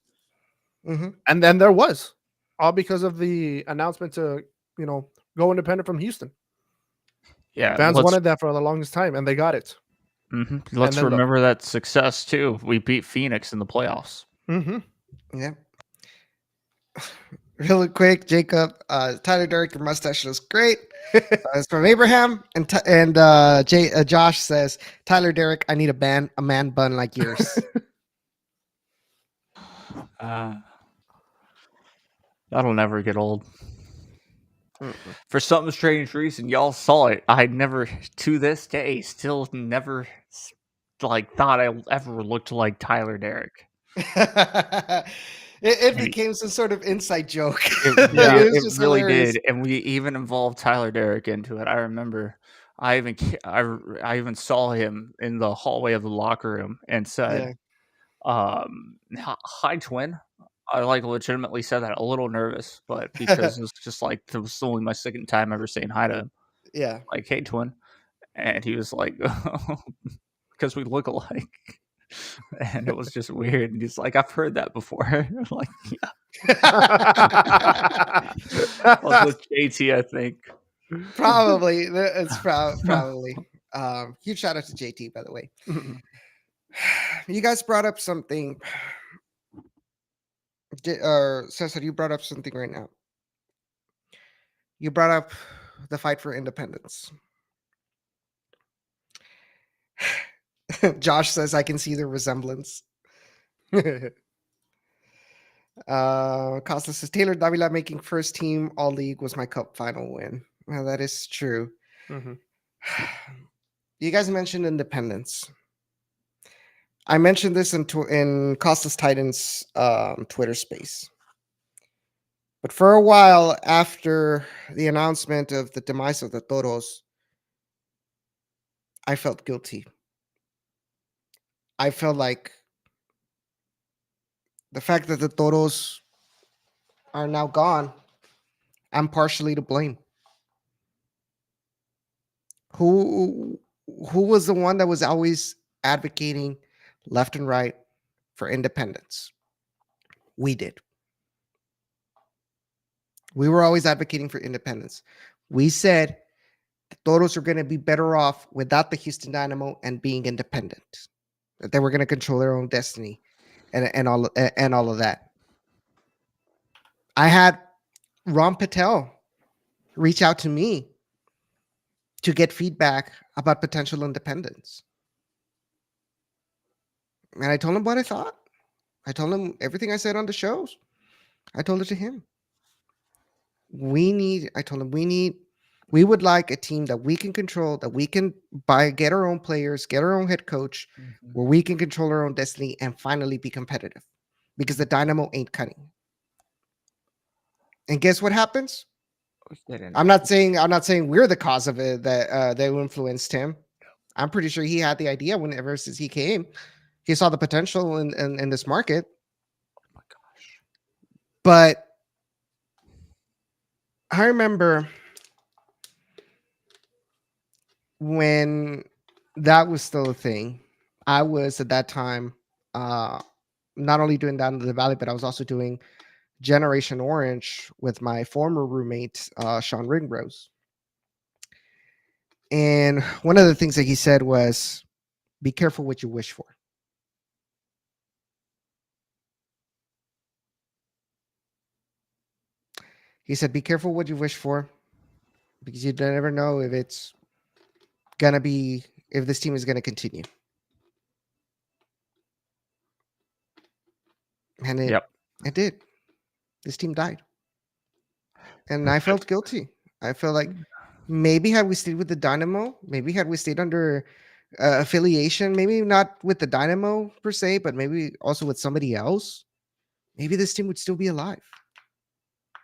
Mm-hmm. And then there was, all because of the announcement to, you know, go independent from Houston. Yeah, Fans let's wanted that for the longest time, and they got it. let's then look. remember that success too. We beat Phoenix in the playoffs. Mm-hmm. Yeah. Really quick, Jacob. Tyler Derrick, your mustache looks great. It's from Abraham, and Josh says, Tyler Derrick, I need a man bun like yours. That'll never get old. For some strange reason, y'all saw it. I never, to this day, still never like thought I ever looked like Tyler Derrick. It became some sort of inside joke. It was it just really hilarious. did, and we even involved Tyler Derrick into it. I remember, I even saw him in the hallway of the locker room and said, "Hi, twin." I like legitimately said that, a little nervous, but because it was just like it was only my second time ever saying hi to him. Yeah. Like, "Hey, twin," and he was like, "Because we look alike." And it was just weird. And he's like, "I've heard that before." I'm like, yeah. I was with JT, I think. Probably. It's probably. Huge shout out to JT, by the way. You guys brought up something. Cesar, you brought up something right now. You brought up the fight for independence. Josh says, I can see the resemblance. Costa says, Taylor Davila making first team all league was my cup final win. Well, that is true. Mm-hmm. You guys mentioned independence. I mentioned this in Costas Titans Twitter space. But for a while after the announcement of the demise of the Toros, I felt guilty. I felt like the fact that the Toros are now gone, I'm partially to blame. Who was the one that was always advocating left and right for independence? We did. We were always advocating for independence. We said the Toros are going to be better off without the Houston Dynamo and being independent. That they were going to control their own destiny and all of that. I had Ron Patel reach out to me to get feedback about potential independence. And I told him what I thought. I told him everything I said on the shows. I told it to him. We would like a team that we can control, that we can get our own players, get our own head coach, where we can control our own destiny and finally be competitive, because the Dynamo ain't cutting. And guess what happens? I'm not saying we're the cause of it, that influenced him. I'm pretty sure he had the idea since he came. He saw the potential in this market. Oh my gosh. But I remember when that was still a thing. I was at that time not only doing Down to the Valley, but I was also doing Generation Orange with my former roommate, Sean Ringrose. And one of the things that he said was, be careful what you wish for. He said, be careful what you wish for, because you never know if it's going to be, if this team is going to continue. And it did. This team died. And I felt guilty. I felt like maybe had we stayed with the Dynamo, maybe had we stayed under affiliation, maybe not with the Dynamo per se, but maybe also with somebody else, maybe this team would still be alive.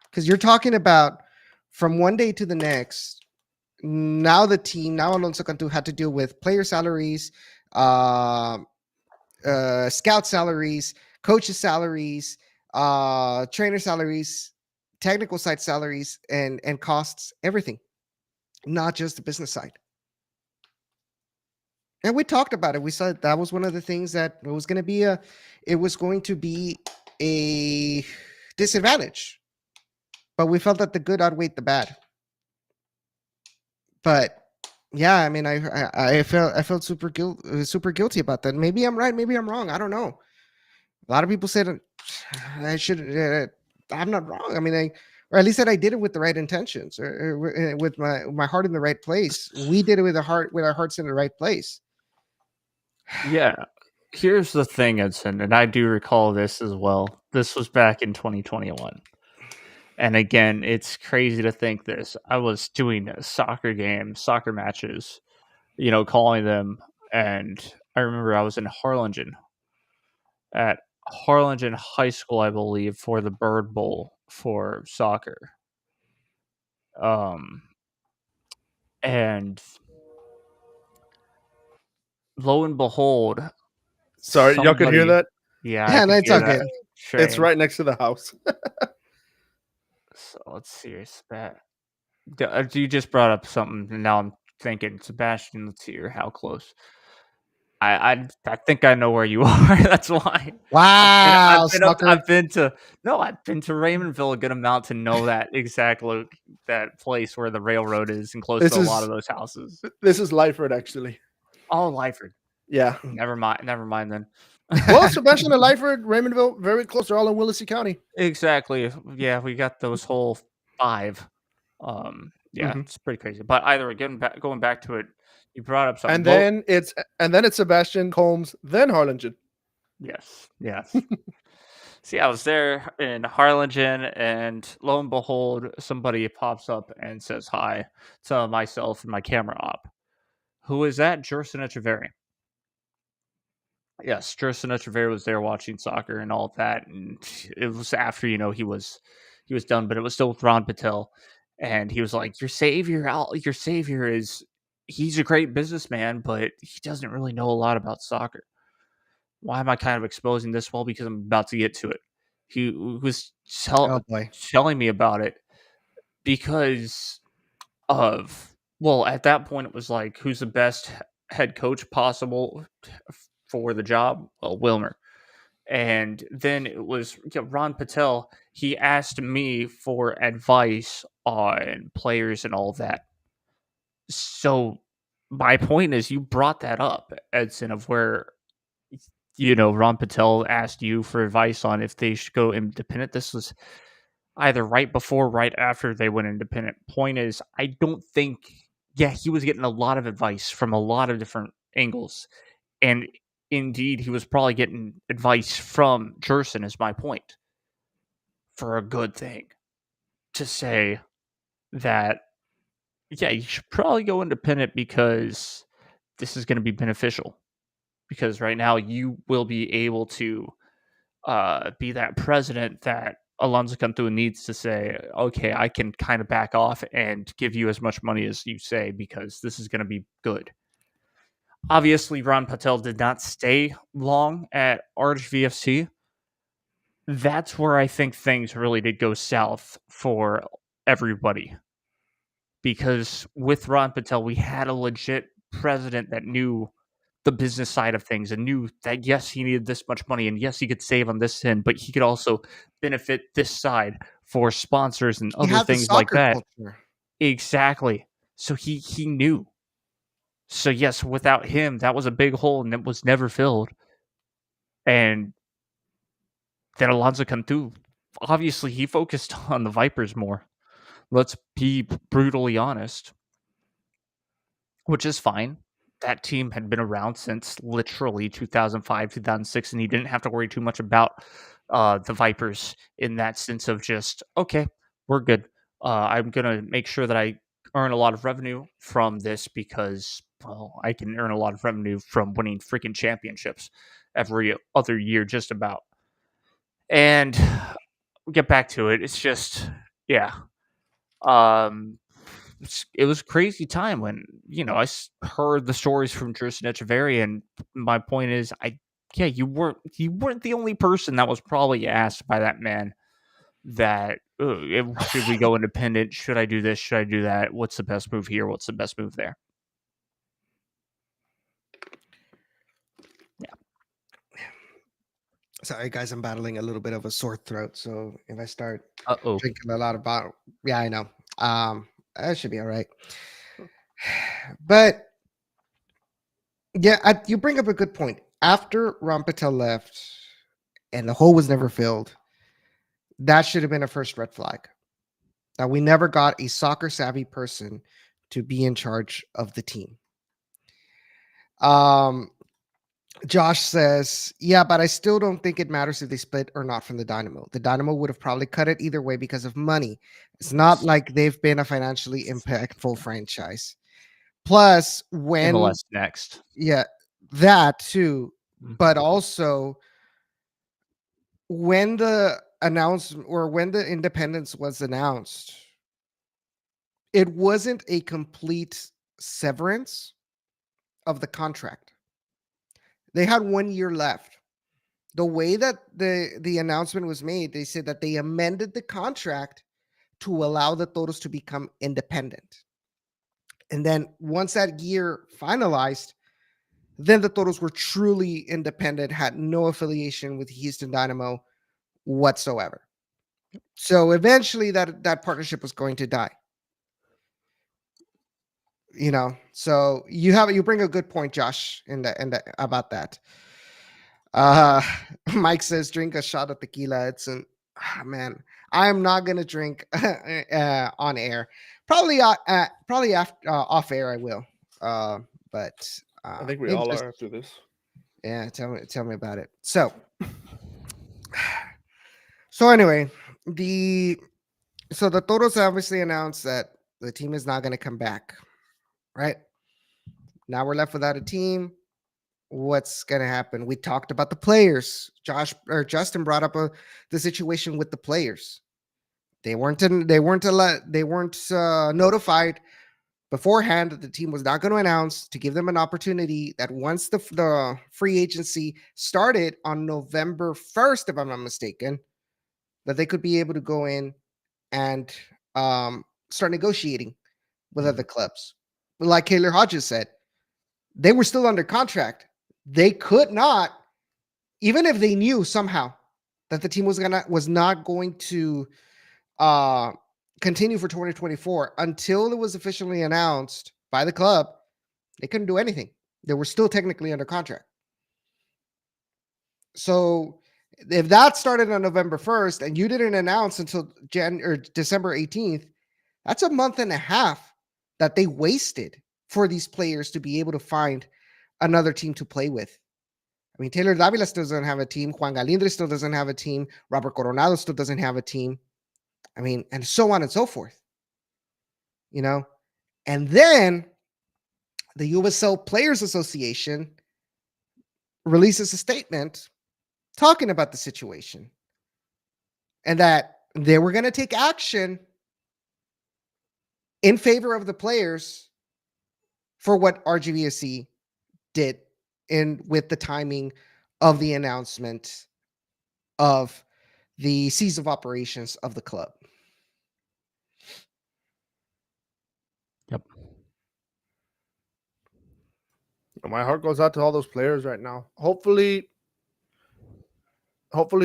Because you're talking about from one day to the next, now Alonso Cantu had to deal with player salaries, scout salaries, coaches salaries, trainer salaries, technical side salaries and costs, everything, not just the business side. And we talked about it. We said that was one of the things that it was going to be a disadvantage, but we felt that the good outweighed the bad. But yeah, I mean, I felt super guilty about that. Maybe I'm right, maybe I'm wrong. I don't know. A lot of people said I should. I'm not wrong. I mean, or at least that I did it with the right intentions, or with my heart in the right place. We did it with our hearts in the right place. Yeah. Here's the thing, Edson, and I do recall this as well. This was back in 2021. And again, it's crazy to think this. I was doing soccer matches, calling them. And I remember I was in Harlingen at Harlingen High School, I believe, for the Bird Bowl for soccer. And lo and behold, Sorry, y'all could hear that? Yeah, no, it's okay. It's right next to the house. So let's see. You just brought up something, and now I'm thinking, Sebastian. Let's see here. How close? I think I know where you are. That's why. Wow, I've been to Raymondville a good amount to know that exactly that place where the railroad is and close to a lot of those houses. This is Lyford, actually. Oh, Lyford. Yeah. Never mind then. Well, Sebastian and Lyford, Raymondville, very close. They're all in Willacy County. Exactly. Yeah, we got those whole 5. It's pretty crazy. But either going back to it, you brought up something. And then it's Sebastian, Combs, then Harlingen. Yes. See, I was there in Harlingen, and lo and behold, somebody pops up and says hi to myself and my camera op. Who is that? Jerson Echeverry. Yes, Jerson Echeverry was there watching soccer and all of that, and it was after he was done, but it was still with Ron Patel, and he was like, "Your savior is he's a great businessman, but he doesn't really know a lot about soccer." Why am I kind of exposing this? Well, because I'm about to get to it. He was telling me about it because of, at that point it was like, who's the best head coach possible for the job? Well, Wilmer. And then it was Ron Patel. He asked me for advice on players and all that. So my point is, you brought that up, Edson, of where Ron Patel asked you for advice on if they should go independent. This was either right before, right after they went independent. Point is, I don't think, he was getting a lot of advice from a lot of different angles. And indeed, he was probably getting advice from Jerson, is my point, for a good thing. To say that, you should probably go independent because this is going to be beneficial. Because right now you will be able to be that president that Alonso Cantu needs to say, okay, I can kind of back off and give you as much money as you say because this is going to be good. Obviously, Ron Patel did not stay long at RHVFC. That's where I think things really did go south for everybody. Because with Ron Patel, we had a legit president that knew the business side of things and knew that, yes, he needed this much money and yes, he could save on this end, but he could also benefit this side for sponsors and other things like that. Culture. Exactly. So he knew. So yes, without him, that was a big hole and it was never filled. And then Alonso Cantu, obviously he focused on the Vipers more. Let's be brutally honest. Which is fine. That team had been around since literally 2005, 2006, and he didn't have to worry too much about the Vipers in that sense of just, okay, we're good. I'm going to make sure that I earn a lot of revenue from this because, I can earn a lot of revenue from winning freaking championships every other year, just about. And we'll get back to it. It's just, it was a crazy time when, I heard the stories from Jerson Echeverry, and my point is, you weren't the only person that was probably asked by that man that should we go independent? Should I do this? Should I do that? What's the best move here? What's the best move there? Sorry, guys, I'm battling a little bit of a sore throat, so if I start Uh-oh. drinking a lot of bottle, yeah, I know. That should be all right. But yeah, you bring up a good point. After Ron Patel left and the hole was never filled, that should have been a first red flag. That we never got a soccer savvy person to be in charge of the team. Josh says, yeah, but I still don't think it matters if they split or not from the Dynamo. The Dynamo would have probably cut it either way because of money. It's not like they've been a financially impactful franchise. Plus, when MLS next. yeah, that too, Mhm. but also when the announcement or when the independence was announced, it wasn't a complete severance of the contract. They had 1 year left. The way that the announcement was made, they said that they amended the contract to allow the Toros to become independent. And then once that year finalized, then the Toros were truly independent, had no affiliation with Houston Dynamo whatsoever. So eventually that partnership was going to die. You know, so you bring a good point, Josh, in the about that. Mike says drink a shot of tequila. It's man, I'm not gonna drink on air. Probably after off air I will. But I think we maybe all just- are after this. yeah, tell me about it. So anyway, the Toros obviously announced that the team is not going to come back. Right now, we're left without a team. What's going to happen? We talked about the players. Justin brought up the situation with the players. They weren't notified beforehand that the team was not going to announce, to give them an opportunity that once the free agency started on November 1st, if I'm not mistaken, that they could be able to go in and start negotiating with other clubs. But like Kaylor Hodges said, they were still under contract. They could not, even if they knew somehow that the team was not going to continue for 2024 until it was officially announced by the club, they couldn't do anything. They were still technically under contract. So if that started on November 1st and you didn't announce until December 18th, that's a month and a half that they wasted for these players to be able to find another team to play with. I mean, Taylor Davila still doesn't have a team. Juan Galindre still doesn't have a team. Robert Coronado still doesn't have a team. I mean, and so on and so forth. You know? And then the USL Players Association releases a statement talking about the situation and that they were going to take action in favor of the players for what RGVSC did with the timing of the announcement of the cease of operations of the club. Yep. My heart goes out to all those players right now. Hopefully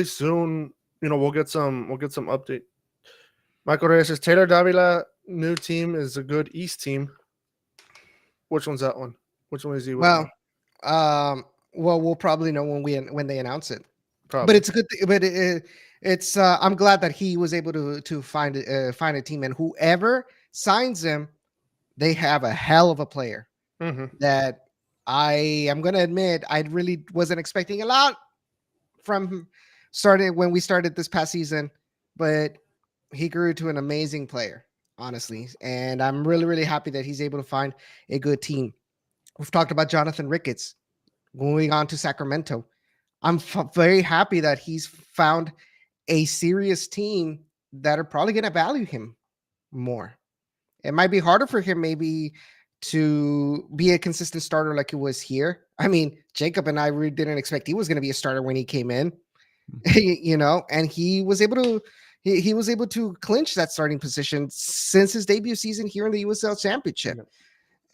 soon, we'll get some update. Michael Reyes says Taylor Davila new team is a good East team. Which one's that one? Which one is he with? Well, we'll probably know when they announce it. Probably. But it's a good thing. But it's I'm glad that he was able to find a team, and whoever signs him, they have a hell of a player. Mm-hmm. That I am going to admit I really wasn't expecting a lot from when we started this past season, but he grew to an amazing player, honestly. And I'm really, really happy that he's able to find a good team. We've talked about Jonathan Ricketts going on to Sacramento. I'm very happy that he's found a serious team that are probably going to value him more. It might be harder for him maybe to be a consistent starter like he was here. I mean, Jacob and I really didn't expect he was going to be a starter when he came in, and he was able to he was able to clinch that starting position since his debut season here in the USL Championship.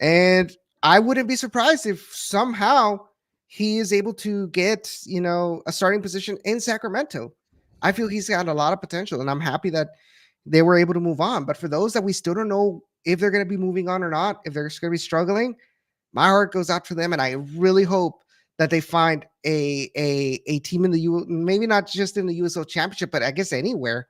And I wouldn't be surprised if somehow he is able to get, a starting position in Sacramento. I feel he's got a lot of potential, and I'm happy that they were able to move on. But for those that we still don't know if they're going to be moving on or not, if they're going to be struggling, my heart goes out for them, and I really hope that they find a team in the maybe not just in the USL Championship, but I guess anywhere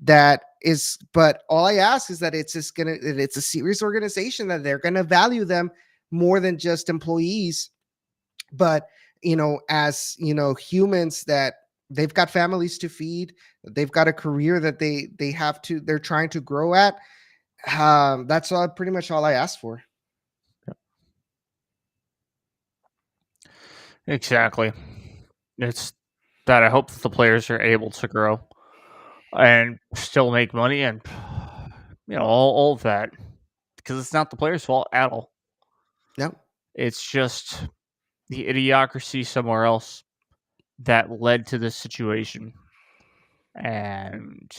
that is. But all I ask is that it's a serious organization, that they're gonna value them more than just employees, but as humans, that they've got families to feed, they've got a career that they're trying to grow at. That's pretty much all I ask for. Exactly. It's that I hope the players are able to grow and still make money, and all of that, because it's not the players' fault at all. No, it's just the idiocracy somewhere else that led to this situation. And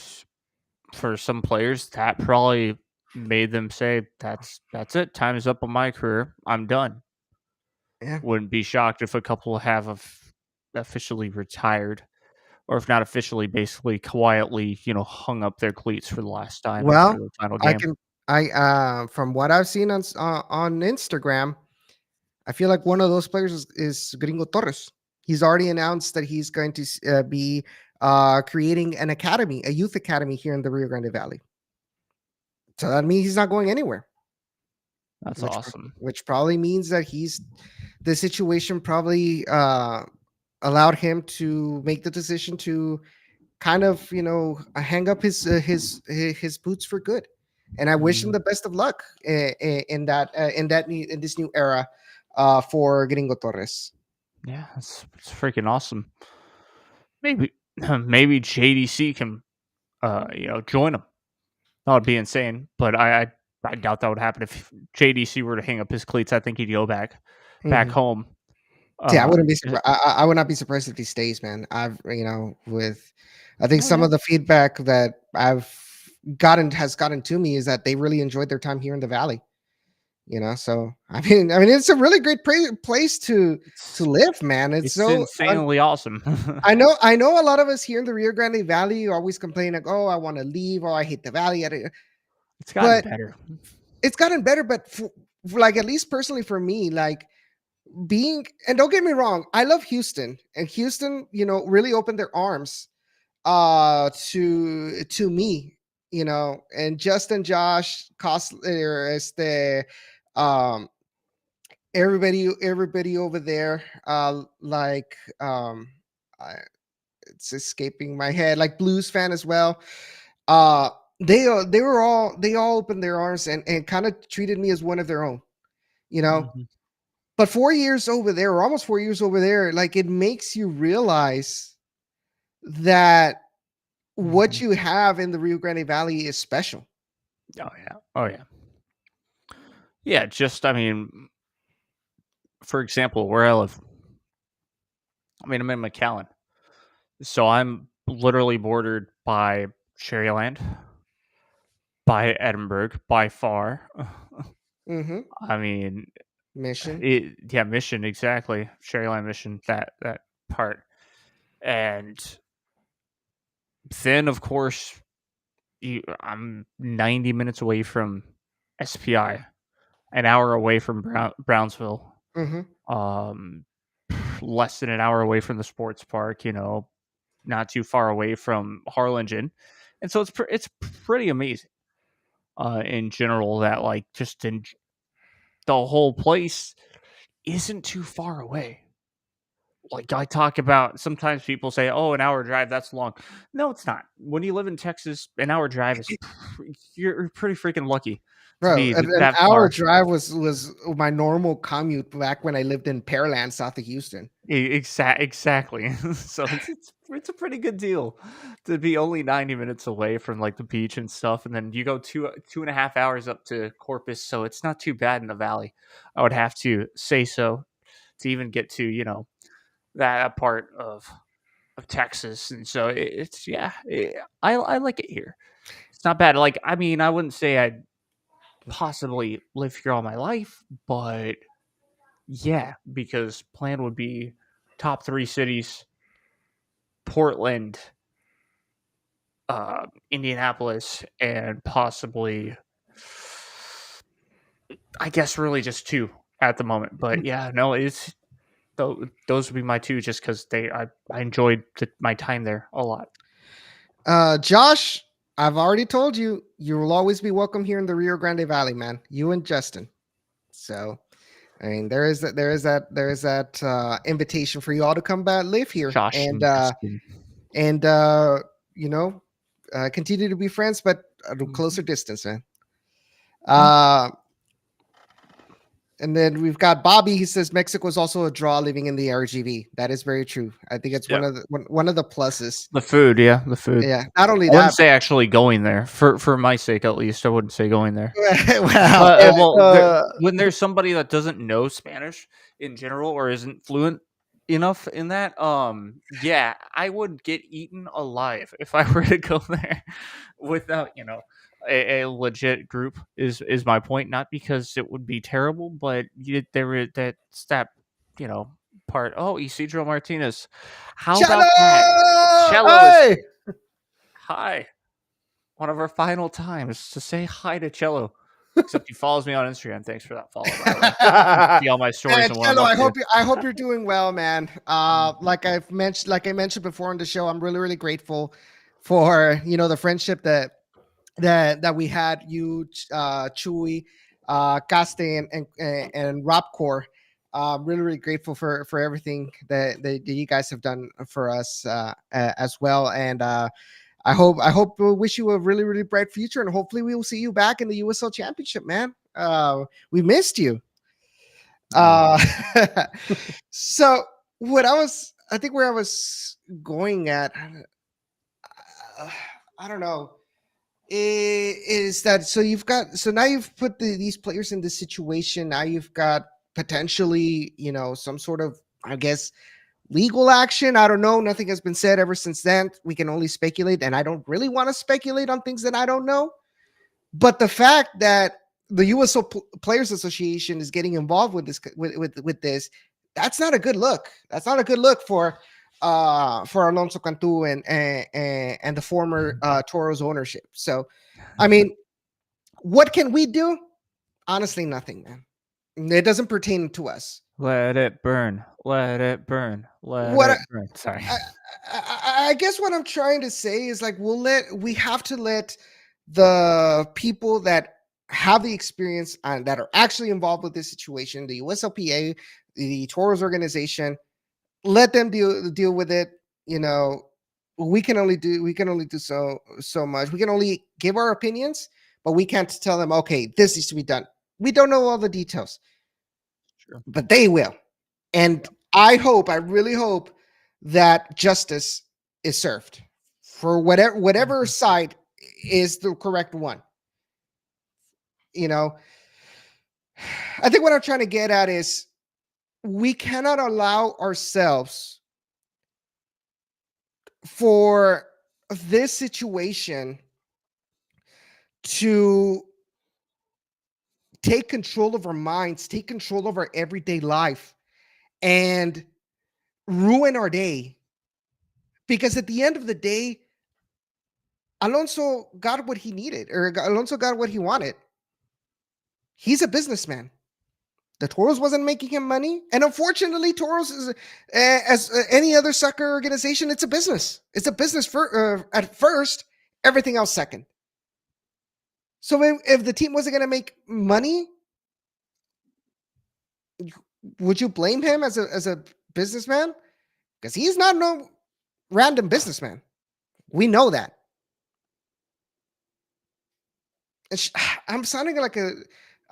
for some players, that probably made them say, "That's it. Time is up on my career. I'm done." Yeah. Wouldn't be shocked if a couple have officially retired, or if not officially, basically quietly, hung up their cleats for the last time well, after the final game. From what I've seen on Instagram, I feel like one of those players is Gringo Torres. He's already announced that he's going to be creating an academy, a youth academy here in the Rio Grande Valley. So that means he's not going anywhere. That's awesome. Which probably means that the situation probably allowed him to make the decision to kind of, hang up his boots for good. And I wish him the best of luck in this new era for Gringo Torres. Yeah, it's freaking awesome. Maybe JDC can join him. That would be insane, but I doubt that would happen. If JDC were to hang up his cleats, I think he'd go back home. Yeah, I wouldn't be. I would not be surprised if he stays, man. I think some of the feedback that I've has gotten to me is that they really enjoyed their time here in the Valley. So I mean, it's a really great place to live, man. It's so insanely awesome. I know a lot of us here in the Rio Grande Valley always complain like, "Oh, I want to leave," or "I hate the Valley." It's gotten better. It's gotten better, but for, like, at least personally for me, like, and don't get me wrong, I love Houston, and Houston, really opened their arms to me, and Justin, Josh, everybody over there, it's escaping my head, like Blues fan as well. They all opened their arms and kind of treated me as one of their own, Mm-hmm. But 4 years over there, or almost 4 years over there, like, it makes you realize that what you have in the Rio Grande Valley is special. Oh yeah. Yeah, just, I mean, for example, where I live, I'm in McAllen. So I'm literally bordered by Cherryland, by Edinburgh, by far. Mm-hmm. I mean, Mission. Mission, exactly. Cherryland, Mission, that part. And then, of course, I'm 90 minutes away from SPI, an hour away from Brownsville, less than an hour away from the sports park, not too far away from Harlingen. And so it's pretty amazing in general that, like, just in the whole place isn't too far away. Like, I talk about, sometimes people say, "Oh, an hour drive, that's long." No, it's not. When you live in Texas, an hour drive is you're pretty freaking lucky. Bro, an hour drive was my normal commute back when I lived in Pearland, south of Houston. Exactly. So it's a pretty good deal to be only 90 minutes away from, like, the beach and stuff, and then you go 2.5 hours up to Corpus, so it's not too bad in the valley. I would have to say so, to even get to that part of of Texas, and so it's I like it here. It's not bad. Like, I mean, I wouldn't say I'd possibly live here all my life, but yeah, because plan would be top 3 cities: Portland, Indianapolis, and possibly, I guess, really just 2 at the moment. But yeah, no, it's those would be my 2, just because I enjoyed my time there a lot. Josh, I've already told you, you will always be welcome here in the Rio Grande Valley, man. You and Justin. So, I mean, there is that invitation for you all to come back, live here, Josh and Justin. you know, continue to be friends, but at a closer distance, man. And then we've got Bobby. He says Mexico is also a draw living in the RGV. That is very true. I think it's one of the pluses. The food, yeah, the food. Yeah, not only I wouldn't that. say actually going there for my sake, at least. I wouldn't say going there. When there's somebody that doesn't know Spanish in general or isn't fluent enough in that, yeah, I would get eaten alive if I were to go there without, a legit group. Is my point? Not because it would be terrible, but that's that, part. Oh, Isidro Martinez, how about that? Cello. Hey! Hi. One of our final times to say hi to Cello. Except he follows me on Instagram. Thanks for that follow. By the way. See all my stories. And Cello, I hope you're doing well, man. Like I mentioned before on the show, I'm really, really grateful for the friendship that we had, you, Chewy, Caste, and Robcore. Really, really grateful for everything that you guys have done for us as well. And we wish you a really, really bright future, and hopefully we will see you back in the USL Championship, man. We missed you. So where I was going at, I don't know, is that now you've put these players in this situation. Now you've got potentially, some sort of, I guess, legal action. I don't know. Nothing has been said ever since then. We can only speculate, and I don't really want to speculate on things that I don't know. But the fact that the USL Players Association is getting involved with this, that's not a good look. That's not a good look for Alonso Cantu and the former Toros ownership. So, I mean, what can we do? Honestly, nothing, man. It doesn't pertain to us. Let it burn. Let it burn. Let it burn. Sorry. I guess what I'm trying to say is, like, we have to let the people that have the experience and that are actually involved with this situation, the USLPA, the Toros organization, let them deal with it. We can only do so much. We can only give our opinions, but we can't tell them, okay, this needs to be done. We don't know all the details. Sure. But they will. And I really hope that justice is served for whatever side is the correct one. I think what I'm trying to get at is, we cannot allow ourselves for this situation to take control of our minds, take control of our everyday life, and ruin our day. Because at the end of the day, Alonso got what he needed, or Alonso got what he wanted. He's a businessman. The Toros wasn't making him money. And unfortunately, Toros is, as any other soccer organization, it's a business. It's a business at first, everything else second. So if the team wasn't going to make money, would you blame him as a businessman? Because he's not no random businessman. We know that. I'm sounding like a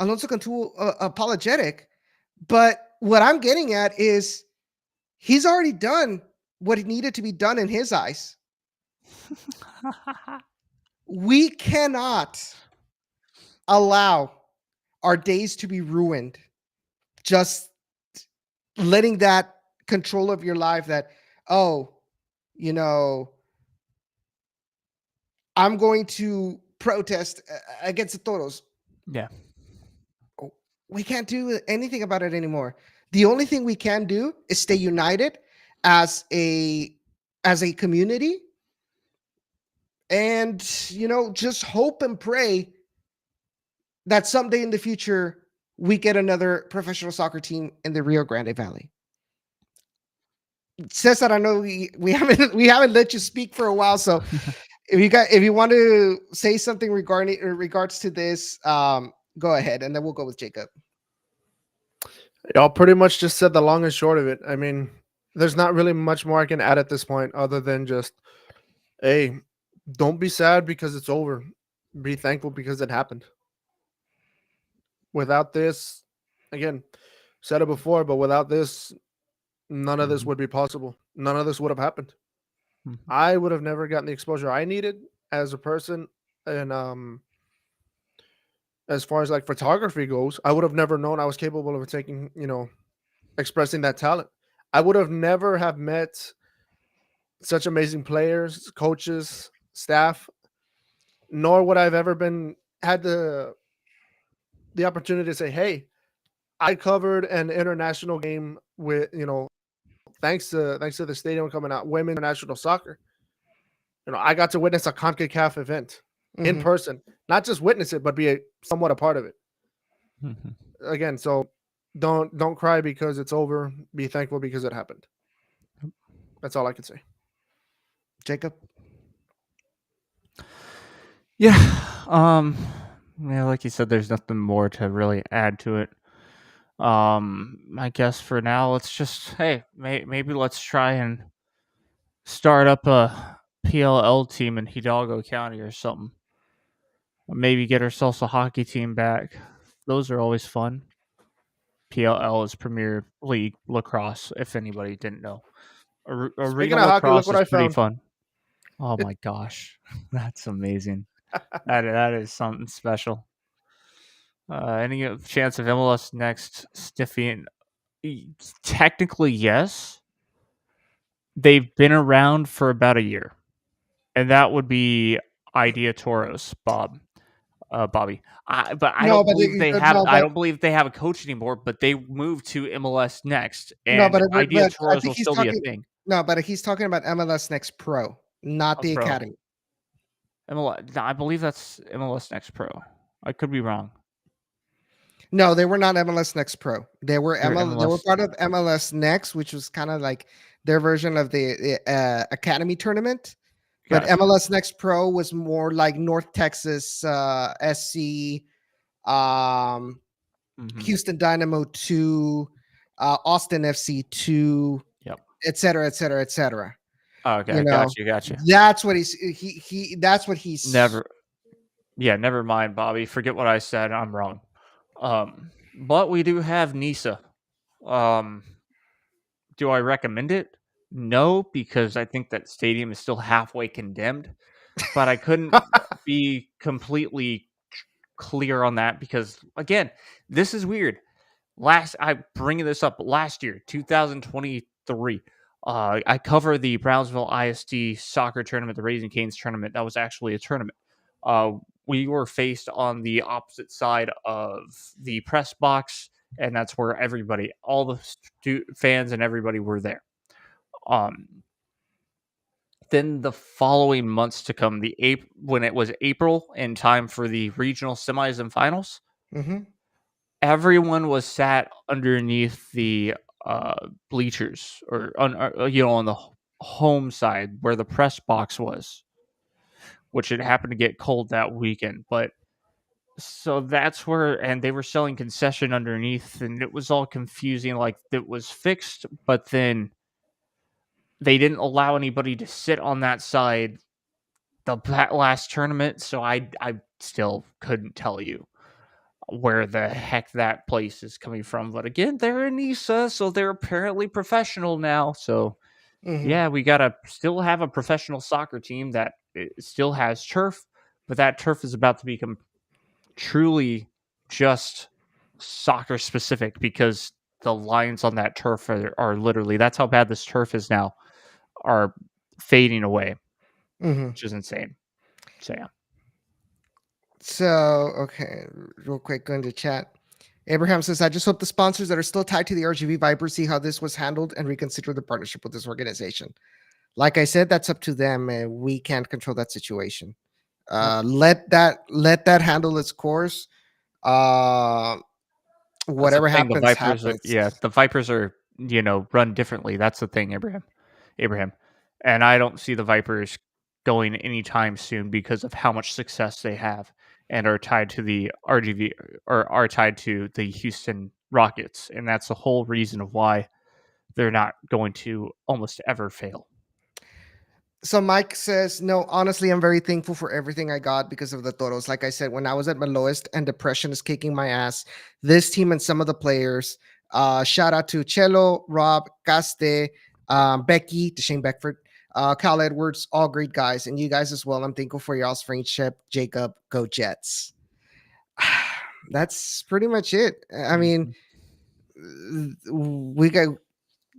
Alonso Cantu apologetic, but what I'm getting at is, he's already done what needed to be done in his eyes. We cannot allow our days to be ruined just letting that control of your life, that, oh, you know, I'm going to protest against the toros. Yeah. We can't do anything about it anymore. The only thing we can do is stay united as a community, and just hope and pray that someday in the future we get another professional soccer team in the Rio Grande Valley. Cesar, I know we haven't let you speak for a while, so if you want to say something regards to this, go ahead, and then we'll go with Jacob. Y'all pretty much just said the long and short of it. I mean, there's not really much more I can add at this point other than just, hey, don't be sad because it's over. Be thankful because it happened. Without this, again, said it before, but without this, none of this would be possible. None of this would have happened. I would have never gotten the exposure I needed as a person. And as far as like photography goes, I would have never known I was capable of taking, expressing that talent. I would have never have met such amazing players, coaches, staff, nor would I've ever had the opportunity to say, hey, I covered an international game with, thanks to the stadium coming out, women international soccer. I got to witness a CONCACAF event in person, not just witness it, but be somewhat a part of it. Again, so don't cry because it's over. Be thankful because it happened. That's all I can say. Jacob? Yeah. Yeah, like you said, there's nothing more to really add to it. I guess for now, let's just, hey, maybe let's try and start up a PLL team in Hidalgo County or something. Or maybe get ourselves a hockey team back. Those are always fun. PLL is Premier League Lacrosse, if anybody didn't know. Arena of hockey, look lacrosse what is I pretty found. fun. Oh my gosh, that's amazing. that is something special. Any chance of MLS next, Stiffy? Technically, yes. They've been around for about a year, and that would be Idea Toros, Bobby. But I don't believe they have. I don't believe they have a coach anymore. But they moved to MLS Next, and Idea I Toros think will still be a thing. No, but he's talking about MLS Next Pro, not the Pro. Academy. MLS, I believe that's MLS Next Pro. I could be wrong. No, they were not MLS Next Pro. They were They were part of MLS Next, which was kind of like their version of the Academy tournament. But MLS Next Pro was more like North Texas SC, Houston Dynamo 2, Austin FC 2, et cetera, et cetera, et cetera. Okay, gotcha. That's what that's what he's never. Yeah, never mind, Bobby. Forget what I said. I'm wrong. But we do have NISA. Do I recommend it? No, because I think that stadium is still halfway condemned. But I couldn't be completely clear on that because, again, this is weird. I bring this up last year, 2023. I cover the Brownsville ISD soccer tournament, the Raising Cane's tournament. That was actually a tournament. We were faced on the opposite side of the press box, and that's where everybody, all the fans and everybody were there. Then the following months to come, when it was April in time for the regional semis and finals, everyone was sat underneath the bleachers or on the home side where the press box was, which it happened to get cold that weekend. But so that's where, and they were selling concession underneath, and it was all confusing. Like it was fixed, but then they didn't allow anybody to sit on that side the last tournament. So I still couldn't tell you where the heck that place is coming from. But again, they're in NISA, so they're apparently professional now. So yeah, we gotta still have a professional soccer team that still has turf, but that turf is about to become truly just soccer specific because the lines on that turf are literally, that's how bad this turf is now, are fading away, Mhm. which is insane. So yeah. So, okay, real quick, go into chat. Abraham says, I just hope the sponsors that are still tied to the RGV Vipers see how this was handled and reconsider the partnership with this organization. Like I said, that's up to them, and we can't control that situation. Let that handle its course. That's the Whatever thing. The happens, Vipers are, happens. the Vipers are, run differently. That's the thing, Abraham. And I don't see the Vipers going anytime soon because of how much success they have and are tied to the RGV or are tied to the Houston Rockets. And that's the whole reason of why they're not going to almost ever fail. So Mike says, no, honestly, I'm very thankful for everything I got because of the Toros. Like I said, when I was at my lowest and depression is kicking my ass, this team and some of the players, shout out to Cello, Rob, Caste, Becky, to Shane Beckford, Kyle Edwards, all great guys. And you guys as well. I'm thankful for y'all's friendship. Jacob, go Jets. That's pretty much it. I mean, we got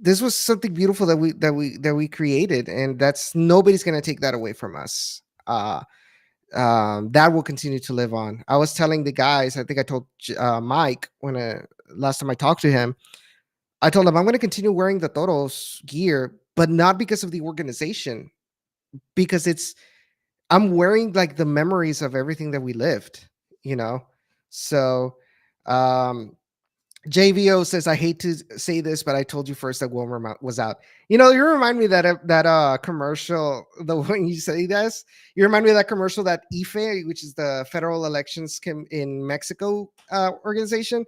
this was something beautiful that we created, and that's nobody's gonna take that away from us. That will continue to live on. I was telling the guys, I think I told Mike when last time I talked to him, I told him I'm gonna continue wearing the Toros gear, but not because of the organization, because I'm wearing like the memories of everything that we lived, you know. So JVO says, I hate to say this, but I told you first that Wilmer was out. You remind me that commercial, the when you say this, you remind me of that commercial that IFE, which is the Federal Elections in Mexico organization.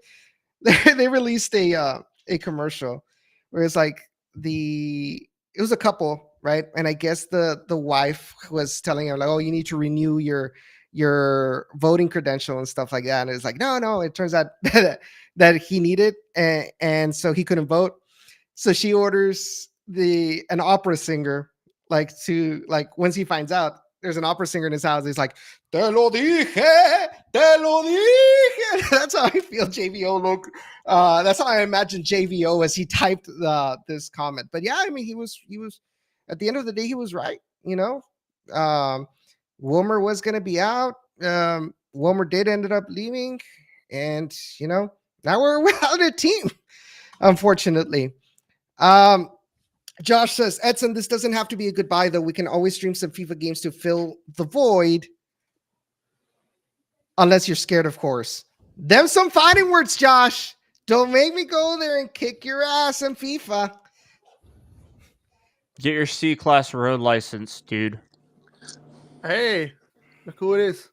They released a commercial where it's like it was a couple, right? And I guess the wife was telling him like, oh, you need to renew your voting credential and stuff like that. And it's like, no, it turns out that he needed, and so he couldn't vote. So she orders an opera singer, like once he finds out there's an opera singer in his house, he's like, te lo dije, te lo dije. That's how I feel JVO look. That's how I imagine JVO as he typed this comment. But yeah, I mean, he was at the end of the day, he was right. Wilmer was going to be out. Wilmer did ended up leaving, and now we're without a team, unfortunately. Josh says, Edson, this doesn't have to be a goodbye, though. We can always stream some FIFA games to fill the void. Unless you're scared, of course. Them some fighting words, Josh. Don't make me go there and kick your ass in FIFA. Get your C-Class road license, dude. Hey, look who it is.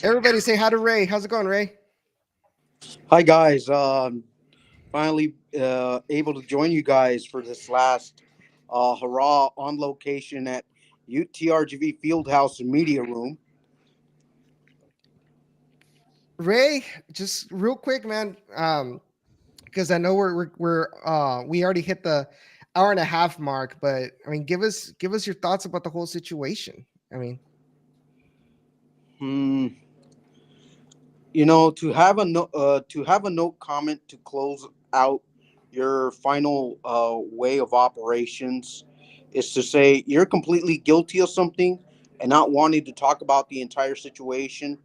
Everybody say hi to Ray. How's it going, Ray? Hi, guys. Finally able to join you guys for this last hurrah on location at UTRGV Fieldhouse and Media Room. Ray, just real quick, man, because I know we already hit the hour and a half mark, but I mean, give us your thoughts about the whole situation. I mean, to have a note comment to close out your final way of operations is to say you're completely guilty of something, and not wanting to talk about the entire situation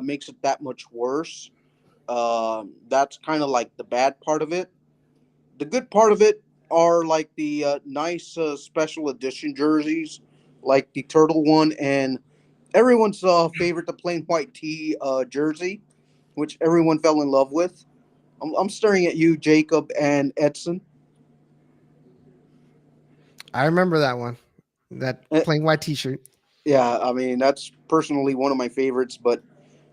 makes it that much worse. That's kind of like the bad part of it. The good part of it are like the nice special edition jerseys, like the turtle one and everyone's favorite, the plain white tee jersey, which everyone fell in love with. I'm staring at you, Jacob and Edson. I remember that one, that plain white T-shirt. Yeah, I mean that's personally one of my favorites, but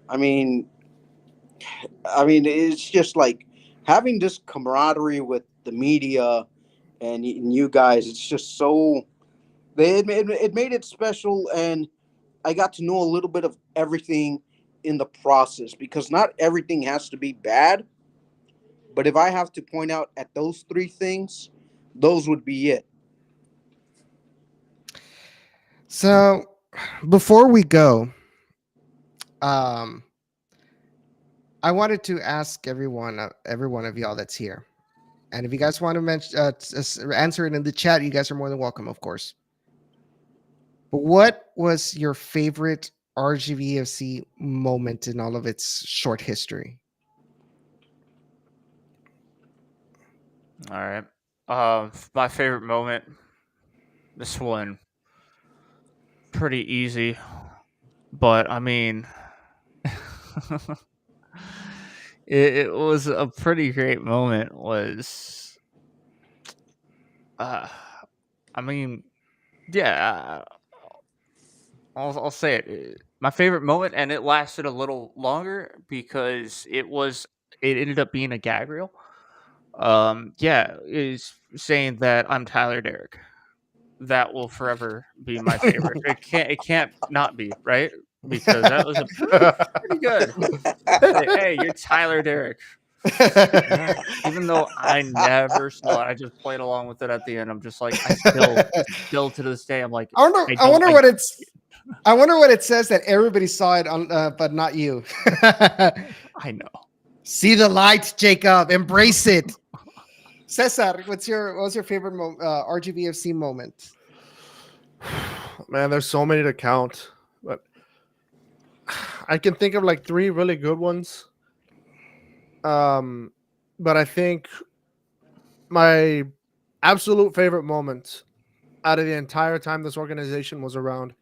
I mean it's just like having this camaraderie with the media and you guys. It's just so it made it special, and I got to know a little bit of everything in the process, because not everything has to be bad. But if I have to point out at those three things, those would be it. So, before we go, I wanted to ask every one of y'all that's here, And if you guys want to mention answer it in the chat, you guys are more than welcome, of course. But what was your favorite RGVFC moment in all of its short history? All right. My favorite moment. This one, pretty easy, but I mean, it was a pretty great moment. I mean, yeah. I'll say it. My favorite moment, and it lasted a little longer because it ended up being a gag reel. Yeah, is saying that I'm Tyler Derrick. That will forever be my favorite. It can't not be, right? Because that was a pretty good. Hey, you're Tyler Derrick. Yeah, even though I never saw it, I just played along with it at the end. I'm just like, I still to this day, I'm like, I wonder what it says that everybody saw it on, but not you. I know. See the light, Jacob. Embrace it. Cesar, what was your favorite RGVFC moment? Man, there's so many to count, but I can think of like 3 really good ones. But I think my absolute favorite moment out of the entire time this organization was around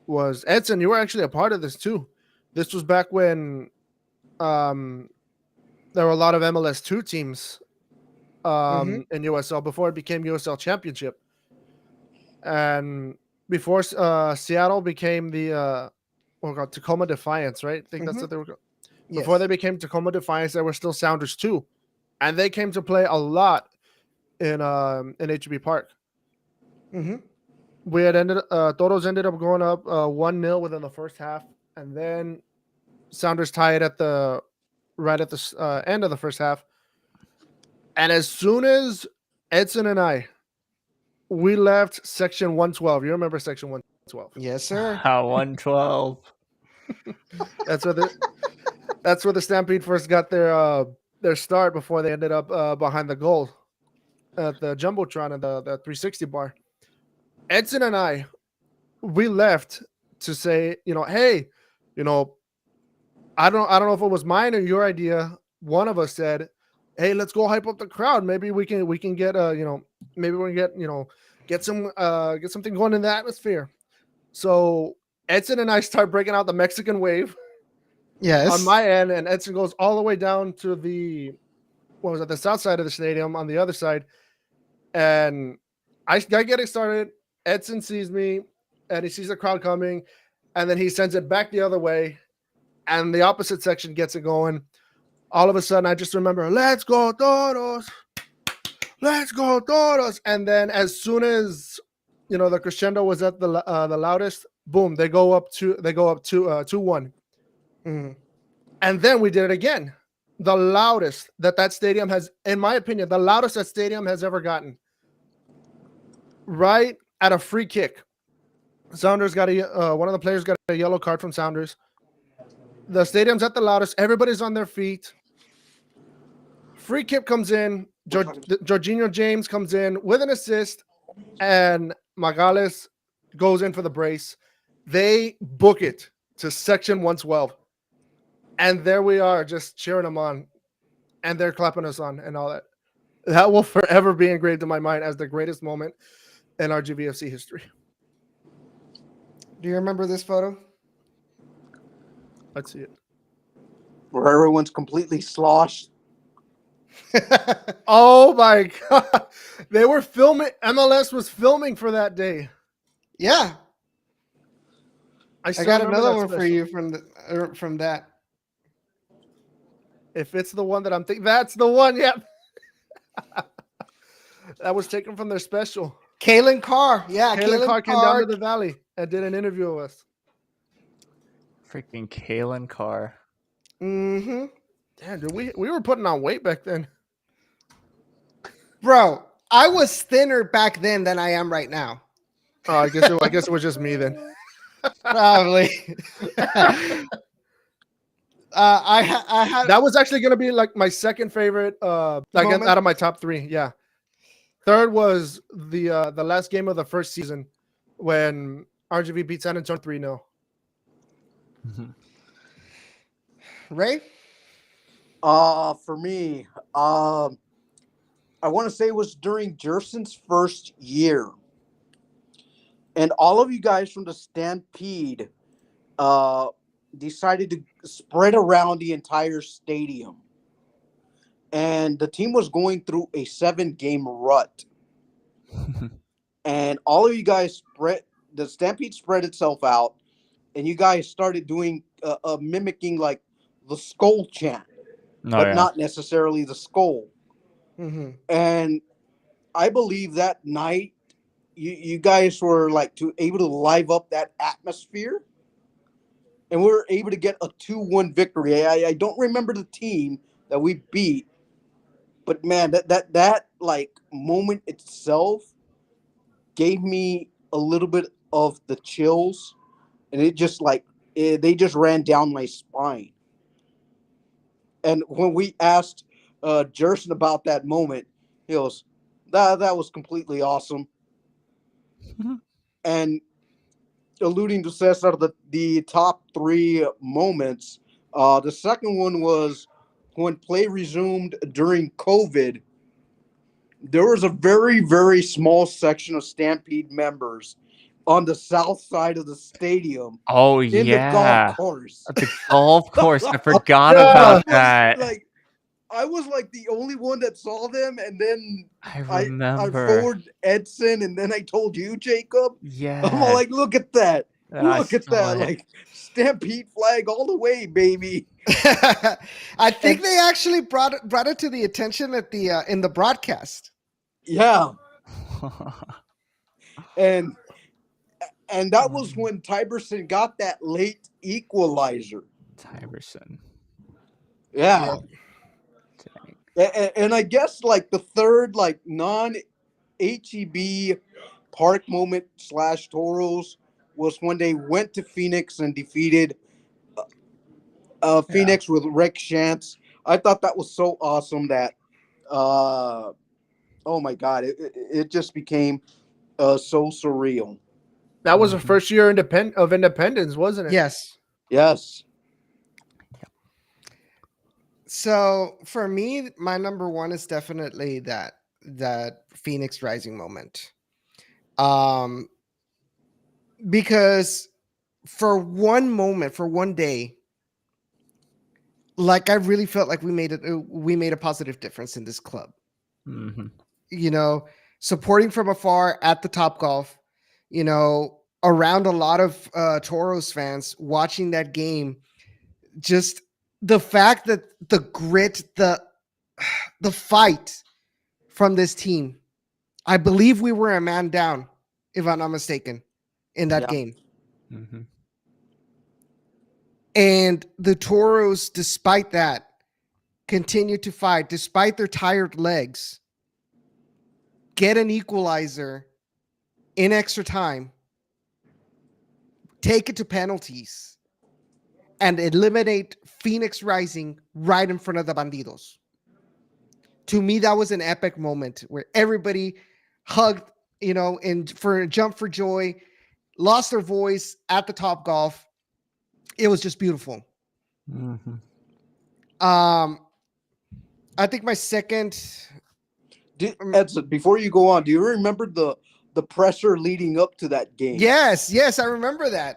was Edson. You were actually a part of this too. This was back when there were a lot of MLS2 teams in USL before it became USL Championship, and before Seattle became the Tacoma Defiance, right? I think that's what they were called. Yes. Before they became Tacoma Defiance, there were still Sounders too, and they came to play a lot in HB Park. We had Toros ended up going up 1-0 within the first half, and then Sounders tied at the end of the first half. And as soon as Edson and we left section 112. You remember section 112? Yes, sir. 112. That's where the Stampede first got their start before they ended up behind the goal at the Jumbotron and the 360 bar. Edson and we left to say, hey, I don't know if it was mine or your idea. One of us said, hey, let's go hype up the crowd. Maybe we can get maybe we can get something going in the atmosphere. So Edson and I start breaking out the Mexican wave. Yes. On my end, and Edson goes all the way down to the south side of the stadium on the other side. And I get it started. Edson sees me and he sees the crowd coming, and then he sends it back the other way, and the opposite section gets it going. All of a sudden, I just remember, let's go Toros. Let's go Toros. And then as soon as the crescendo was at the loudest, boom, they go up 2-1. And then we did it again. The loudest that stadium has, in my opinion, the loudest that stadium has ever gotten. Right at a free kick. Sounders got one of the players got a yellow card from Sounders. The stadium's at the loudest. Everybody's on their feet. Free kick comes in. Jorginho James comes in with an assist, and Magales goes in for the brace. They book it to section 112. And there we are, just cheering them on, and they're clapping us on and all that. That will forever be engraved in my mind as the greatest moment in our GVFC history. Do you remember this photo? Let's see it. Where everyone's completely sloshed. Oh my God. They were filming. MLS was filming for that day. Yeah. I got another one for you from that. If it's the one that I'm thinking, that's the one. Yep. That was taken from their special. Kalen Carr. Yeah. Kalen Carr came down to the valley and did an interview with us. Freaking Kalen Carr. Damn, dude, we were putting on weight back then. Bro, I was thinner back then than I am right now. Oh, I guess it was just me then. Probably. I had That was actually gonna be like my second favorite, like Moment? out of my top three. Yeah. Third was the last game of the first season when RGV beat San Antonio 3-0. Ray. For me, I want to say it was during Jerson's first year, and all of you guys from the Stampede decided to spread around the entire stadium, and the team was going through a 7-game rut, and all of you guys the Stampede spread itself out, and you guys started doing mimicking like the skull chant, but not necessarily the skull. Mm-hmm. And I believe that night you guys were like able to live up that atmosphere, and we were able to get a 2-1 victory. I don't remember the team that we beat, but man, that like moment itself gave me a little bit of the chills, and it just they just ran down my spine. And when we asked Jerson about that moment, he goes, that was completely awesome. And alluding to Cesar, the top three moments, the second one was when play resumed during COVID. There was a very, very small section of Stampede members on the south side of the stadium Oh in the golf course. the golf course. I forgot Yeah. about I that. was like the only one that saw them, and then I I remember. forwarded Edson, and then I told you, Jacob. Yeah. I'm all like, look at that. I Look at saw that. it. Like, Stampede flag all the way, baby. I think they actually brought it to the attention at the in the broadcast. Yeah. And that was when Tyberson got that late equalizer. Tyberson. Yeah. And I guess like the third like non-HEB park moment / Toros was when they went to Phoenix and defeated Phoenix with Rick Shantz. I thought that was so awesome that oh my God, it just became so surreal. That was the first year of independence, wasn't it? Yes. Yes. So for me, my number one is definitely that Phoenix Rising moment. Because for one moment, for one day, like I really felt like we made a positive difference in this club. Mm-hmm. You know, supporting from afar at the Top Golf, you know, around a lot of Toros fans watching that game, just the fact that the grit, the fight from this team. I believe we were a man down, if I'm not mistaken, in that game. Mm-hmm. And the Toros, despite that, continued to fight, despite their tired legs, get an equalizer in extra time, take it to penalties, and eliminate Phoenix Rising right in front of the Bandidos. To me, that was an epic moment where everybody hugged, you know, and for a jump for joy, lost their voice at the Top Golf. It was just beautiful. Mm-hmm. I think my second. Edson, before you go on, do you remember the pressure leading up to that game? Yes, I remember that.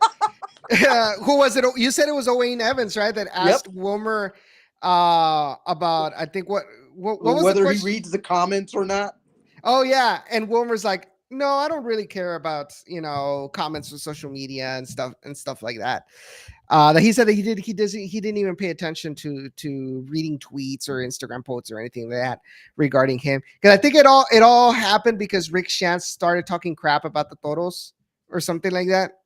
Who was it? You said it was Owain Evans, right? That asked Wilmer about, I think what was whether the he reads the comments or not. Oh yeah, and Wilmer's like, no, I don't really care about, you know, comments on social media and stuff like that. That he said that he didn't even pay attention to reading tweets or Instagram posts or anything like that regarding him. Because I think it all happened because Rick Shantz started talking crap about the Toros or something like that.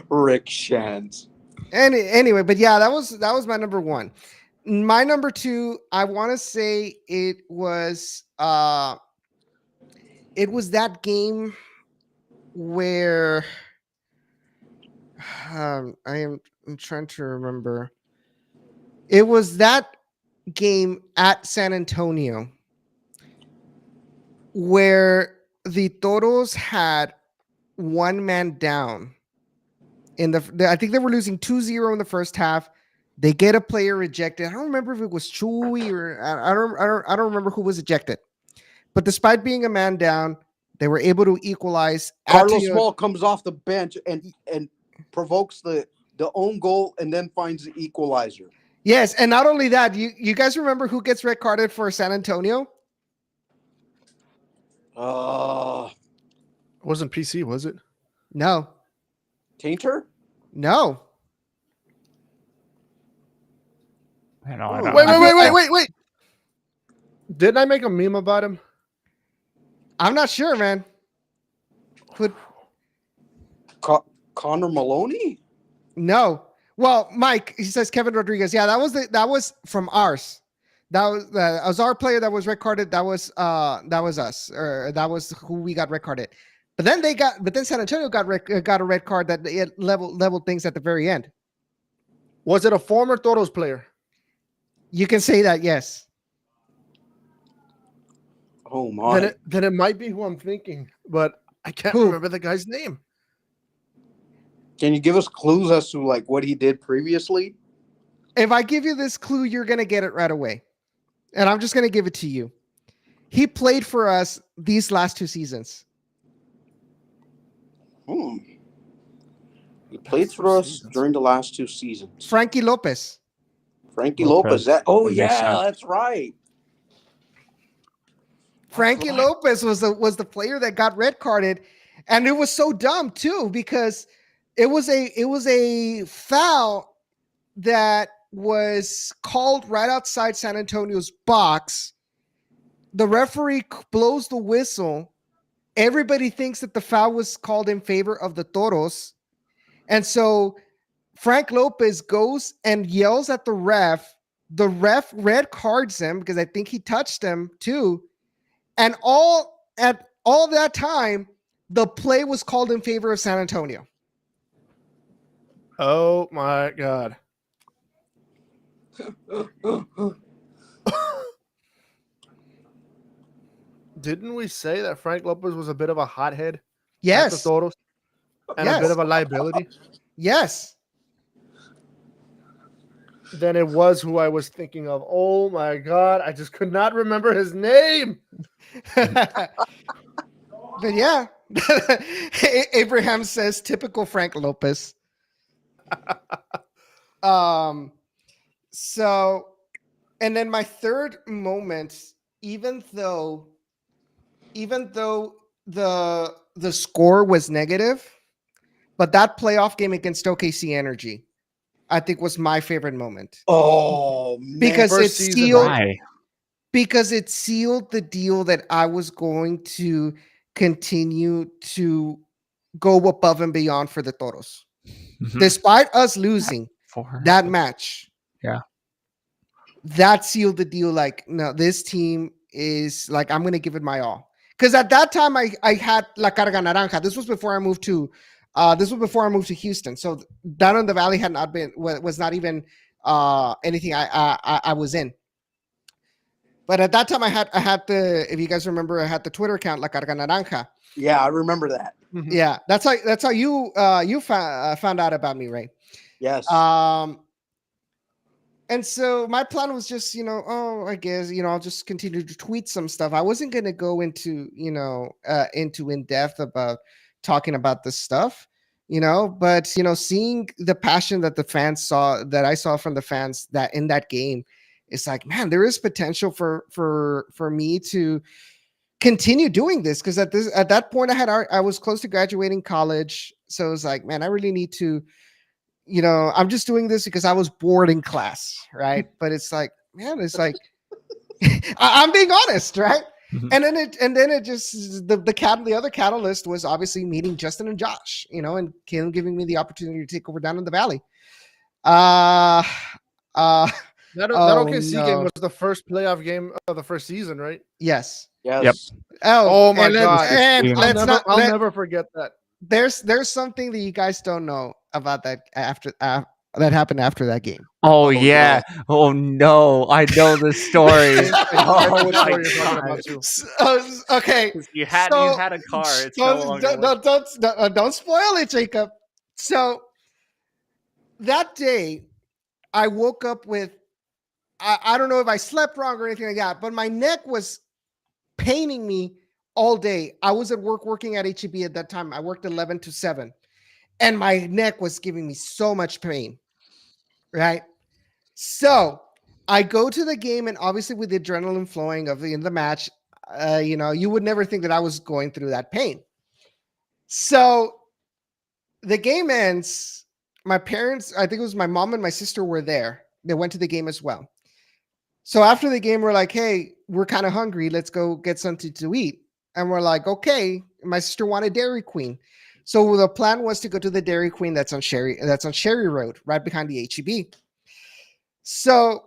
Rick Shantz. Anyway, but yeah, that was my number one. My number two, I want to say it was that game where I am I'm trying to remember. It was that game at San Antonio where the Toros had one man down I think they were losing 2-0 in the first half. They get a player ejected. I don't remember if it was Chewy or I don't remember who was ejected. But despite being a man down, they were able to equalize. Carlos Small comes off the bench and provokes the own goal and then finds the equalizer. Yes, and not only that, you guys remember who gets red carded for San Antonio? It wasn't PC, was it? No. Tainter? No. I know, Wait. Didn't I make a meme about him? I'm not sure, man. Connor Maloney? No. Well, Mike, he says Kevin Rodriguez. Yeah, that was from ours. That was our player that was red carded. That was us, or that was who we got red carded. But then San Antonio got a red card that it leveled things at the very end. Was it a former Toros player? You can say that, yes. Oh my! Then it might be who I'm thinking, but I can't Who? remember the guy's name. Can you give us clues as to like what he did previously? If I give you this clue, you're gonna get it right away, and I'm just gonna give it to you. He played for us these last 2 seasons. He played for us during the last 2 seasons. Frankie Lopez. Frankie Lopez. That That makes yeah, sense. that's right. Frankie Lopez was the player that got red carded, and it was so dumb too because it was a foul that was called right outside San Antonio's box. The referee blows the whistle. Everybody thinks that the foul was called in favor of the Toros, and so Frank Lopez goes and yells at the ref. The ref red cards him because I think he touched him too. And at all that time, the play was called in favor of San Antonio. Oh my God. Didn't we say that Frank Lopez was a bit of a hothead? At the Yes. Toros? And a bit of a liability? Yes. Then it was who I was thinking of. Oh my God. I just could not remember his name. But yeah. Abraham says typical Frank Lopez. So, and then my third moment, even though the score was negative, but that playoff game against OKC Energy, I think was my favorite moment. Oh man. Because it First season, sealed Why? because it sealed the deal that I was going to continue to go above and beyond for the Toros. Mhm. Despite us losing that match. Yeah. That sealed the deal. Like, no, this team is like, I'm going to give it my all. Because at that time I had La Carga Naranja. This was before I moved to Houston. So down in the Valley had not been, was not even anything I was in. But at that time I had the, if you guys remember, I had the Twitter account La Carga Naranja. Yeah, I remember that. Yeah, that's how you found out about me, Ray. Yes. And so my plan was just, I guess, I'll just continue to tweet some stuff. I wasn't going to go into in depth about talking about this stuff, but, seeing the passion that the fans saw, that I saw from the fans that in that game, it's like, man, there is potential for me to continue doing this. Cause at that point I was close to graduating college. So it was like, man, I really need to, I'm just doing this because I was bored in class, right? But it's like, man, it's like I'm being honest, right? Mhm. And then it just the other catalyst was obviously meeting Justin and Josh, and Kim giving me the opportunity to take over down in the Valley. That OKC no. game was the first playoff game of the first season, right? Yes. yes. Yep. Oh my and God. And I'll I'll never forget that. there's something that you guys don't know about that that happened after that game. Oh, Oh, yeah. Oh no, I know the story. I know Oh which my story you're talking god. about too. Okay, 'Cause you so had a car. It's no longer. don't spoil it, Jacob. So that day, I woke up with I don't know if I slept wrong or anything like that, but my neck was paining me all day. I was at work working at HEB at that time. I worked 11 to 7, and my neck was giving me so much pain. Right. So I go to the game, and obviously, with the adrenaline flowing of in the match, you would never think that I was going through that pain. So the game ends. My parents, I think it was my mom and my sister, were there. They went to the game as well. So after the game, we're like, hey, we're kind of hungry. Let's go get something to eat. And we're like, okay. My sister wanted Dairy Queen. So the plan was to go to the Dairy Queen that's on Sherry Road, right behind the HEB. So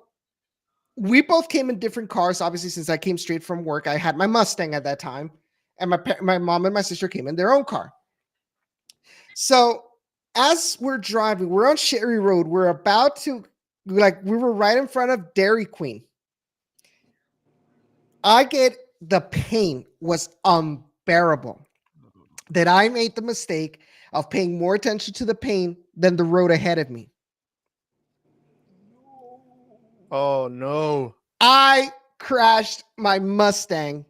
we both came in different cars. Obviously, since I came straight from work, I had my Mustang at that time, and my mom and my sister came in their own car. So as we're driving, we're on Sherry Road. We're about to, we were right in front of Dairy Queen. The pain was unbearable. That I made the mistake of paying more attention to the pain than the road ahead of me. Oh no. I crashed my Mustang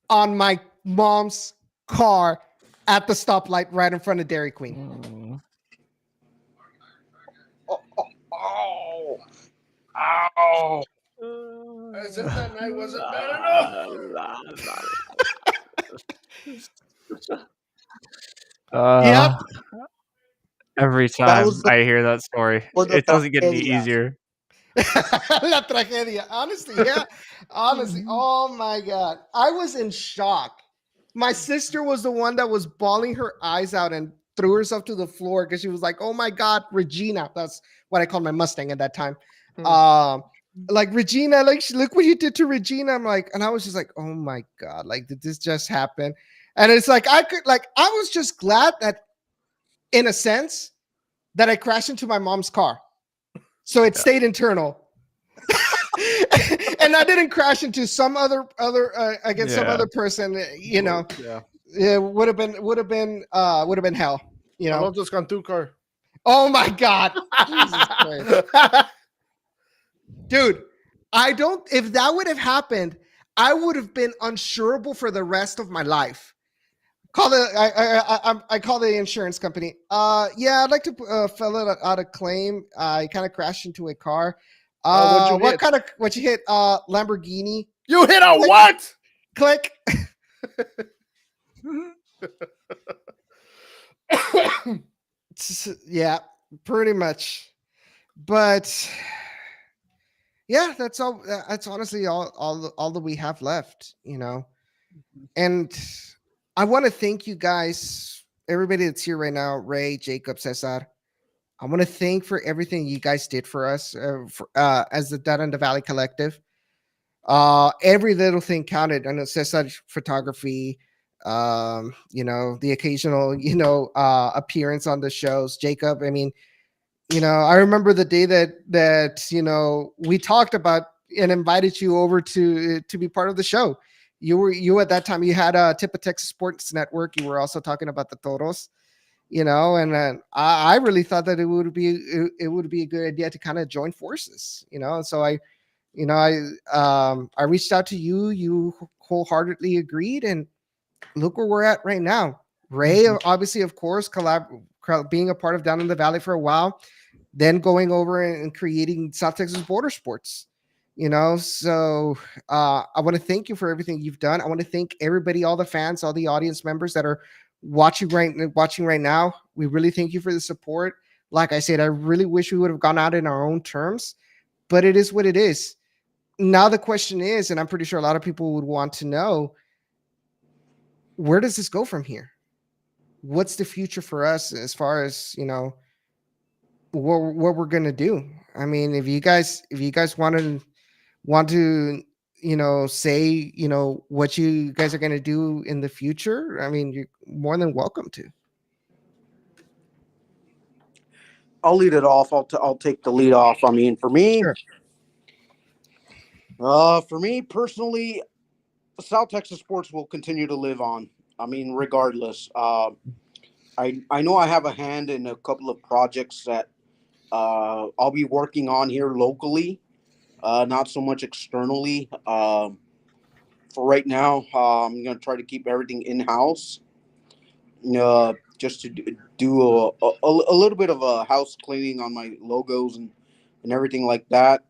on my mom's car at the stoplight right in front of Dairy Queen. Oh, ow. As if that night wasn't bad enough. Yep. Every time was the- I hear that story, for the it doesn't get any tragedia. easier. La tragedia. Honestly, yeah. Honestly. Oh my God. I was in shock. My sister was the one that was bawling her eyes out and threw herself to the floor because she was like, oh my God, Regina. That's what I called my Mustang at that time. Like Regina, like look what you did to Regina. I'm like, and I was just like, oh my God, like did this just happen? And it's like I was just glad that, in a sense, that I crashed into my mom's car, so it stayed internal, and I didn't crash into some other some other person. You know, Yeah. it would have been hell. You know. Alonso's Cantu car. Oh my God, Jesus Christ. Dude, if that would have happened, I would have been unsurable for the rest of my life. I call the insurance company. Yeah, I'd like to fill out a claim. I kind of crashed into a car. What you hit? Lamborghini. You hit a what? Click. Yeah, pretty much. But yeah, that's all. That's honestly all that we have left, you know. And I want to thank you guys, everybody that's here right now, Ray, Jacob, Cesar. I want to thank for everything you guys did for us as the Dead in the Valley Collective. Every little thing counted. I know Cesar photography, the occasional, appearance on the shows. Jacob, I mean, I remember the day that we talked about and invited you over to be part of the show. You at that time, you had a Tip of Texas Sports Network. You were also talking about the Toros, and I really thought that it would be a good idea to kind of join forces, So I reached out to you. You wholeheartedly agreed, and look where we're at right now. Ray, obviously, of course, being a part of Down in the Valley for a while, then going over and creating South Texas Border Sports. So I want to thank you for everything you've done. I want to thank everybody, all the fans, all the audience members that are watching right now. We really thank you for the support. Like I said, I really wish we would have gone out in our own terms, but it is what it is. Now the question is, and I'm pretty sure a lot of people would want to know, where does this go from here? What's the future for us as far as, what we're going to do? I mean, if you guys want to say what you guys are going to do in the future, I mean, you're more than welcome to. I'll lead it off. I'll take the lead off. I mean, for me, Sure. for me personally, South Texas sports will continue to live on. I mean, regardless. I know I have a hand in a couple of projects that I'll be working on here locally, not so much externally. For right now, I'm gonna try to keep everything in house. Just to do a little bit of a house cleaning on my logos and everything like that.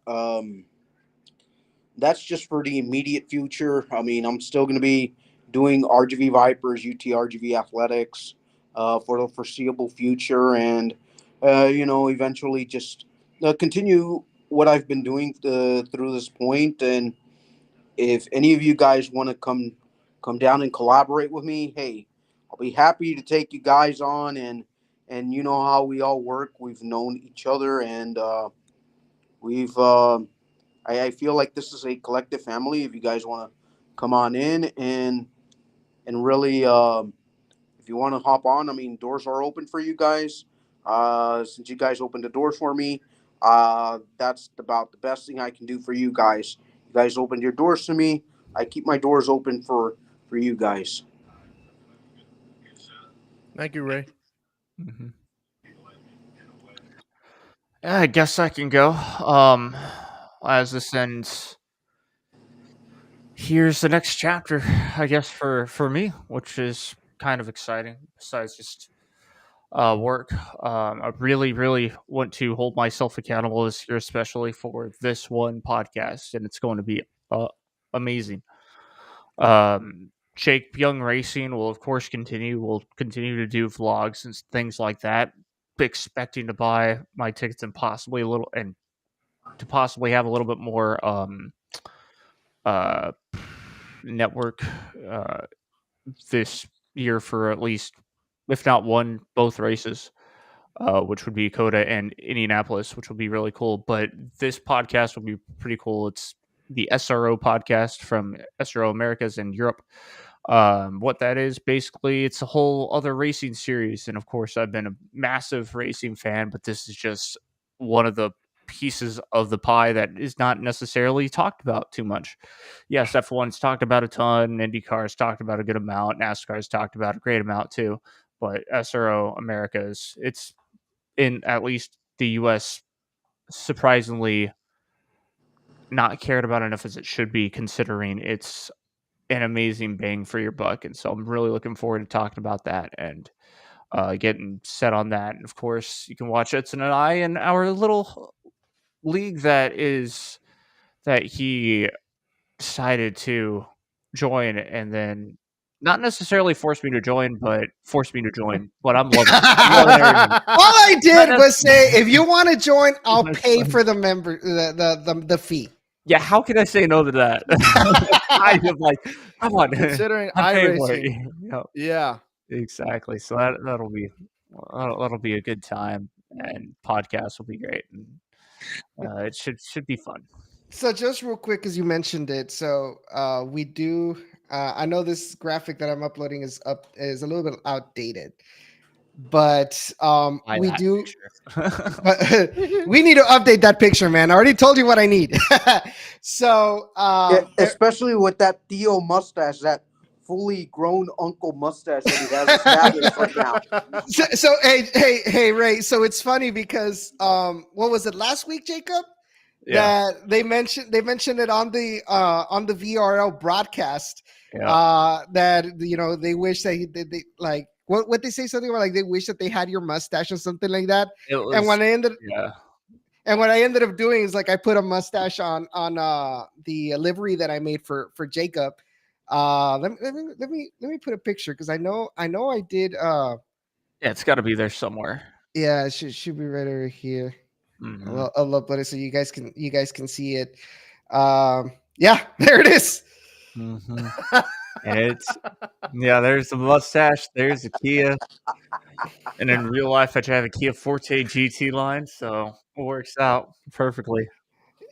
That's just for the immediate future. I mean, I'm still going to be doing RGV Vipers, UT RGV Athletics for the foreseeable future, and eventually just continue what I've been doing through this point. And if any of you guys want to come down and collaborate with me, hey, I'll be happy to take you guys on. And you know how we all work. We've known each other, and we've. I feel like this is a collective family. If you guys want to come on in and really, if you want to hop on, I mean, doors are open for you guys. Since you guys opened the doors for me, that's about the best thing I can do for you guys. You guys opened your doors to me. I keep my doors open for you guys. Thank you, Ray. Mhm. Yeah, I guess I can go. As this ends, here's the next chapter, I guess, for me, which is kind of exciting. Besides just work, I really, really want to hold myself accountable this year, especially for this one podcast, and it's going to be amazing. Jake Young Racing will, of course, continue. We'll continue to do vlogs and things like that. Expecting to buy my tickets and possibly a little, and to possibly have a little bit more uh, network this year for at least, if not one, both races, which would be Coda and Indianapolis, which will be really cool. But this podcast will be pretty cool. It's the SRO podcast from SRO Americas in Europe. What that is, basically, it's a whole other racing series. And of course, I've been a massive racing fan, but this is just one of the pieces of the pie that is not necessarily talked about too much. Yes, F1's talked about a ton, IndyCar's talked about a good amount, NASCAR's talked about a great amount too. But SRO Americas, it's in at least the US surprisingly not cared about enough as it should be, considering it's an amazing bang for your buck. And so I'm really looking forward to talking about that and getting set on that. And of course, you can watch Edson and I in our little league that he decided to join, and then not necessarily force me to join, but force me to join. But I'm loving it. I'm loving everything. All I did Not was say, if you want to join, I'll That's pay fine. for the member the fee. Yeah, how can I say no to that? Kind of like, come on, Considering I'm paying for it. iRacing, Yeah, yeah, exactly. So that'll be a good time, and podcast will be great, and it should be fun. So just real quick, because you mentioned it, so we do. I know this graphic that I'm uploading is a little bit outdated, but Buy we that do. picture. But we need to update that picture, man. I already told you what I need. So Yeah, especially with that Theo mustache, that fully grown uncle mustache that he has established right now. so hey Ray. So it's funny because what was it last week, Jacob? Yeah, That they mentioned it on the VRL broadcast. yeah. That they wish that they like what they say, something about like they wish that they had your mustache or something like that. It And was, what I ended up doing is like I put a mustache on the livery that I made for Jacob. Let me put a picture, because I know I did. yeah. It's got to be there somewhere. Yeah, it should be right over here. Mhm. I'll upload it so you guys can see it. Yeah, there it is. Mhm. And it's there's the mustache, there's the Kia, and in real life, I have a Kia Forte GT line, so it works out perfectly.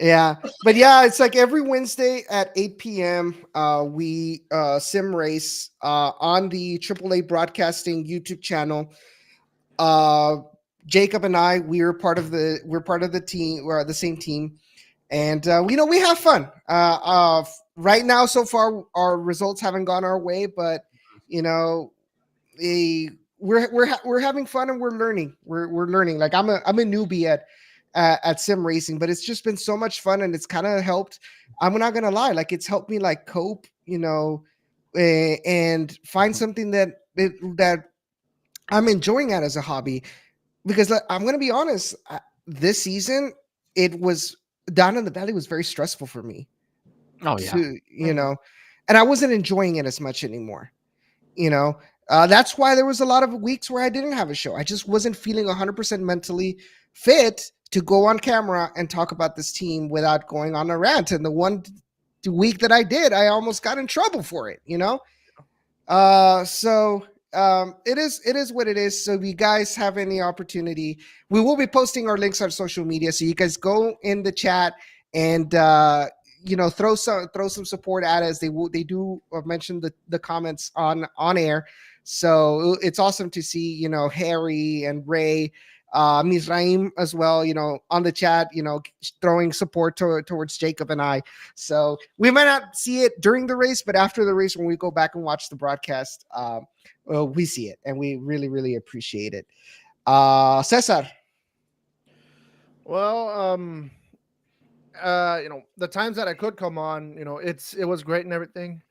Yeah, but yeah, it's like every Wednesday at 8 p.m. We sim race on the AAA Broadcasting YouTube channel. Jacob and I, we're part of the team. We're the same team, and we have fun. Right now, so far, our results haven't gone our way, but we're having fun and we're learning. We're learning. Like I'm a newbie at sim racing, but it's just been so much fun, and it's kind of helped. I'm not gonna lie, like it's helped me like cope, and find something that I'm enjoying at as a hobby. Because I'm gonna be honest, this season it was down in the valley was very stressful for me. Oh yeah. And I wasn't enjoying it as much anymore. That's why there was a lot of weeks where I didn't have a show. I just wasn't feeling 100% mentally fit to go on camera and talk about this team without going on a rant. And the week that I did, I almost got in trouble for it. So it is what it is. So if you guys have any opportunity, we will be posting our links on social media. So you guys go in the chat and throw some support at us. They do mention the comments on air. So it's awesome to see, Harry and Ray, Mizraim as well, on the chat, throwing support towards Jacob and I. So we might not see it during the race, but after the race, when we go back and watch the broadcast, we see it, and we really, really appreciate it. Cesar. Well, the times that I could come on, it was great and everything,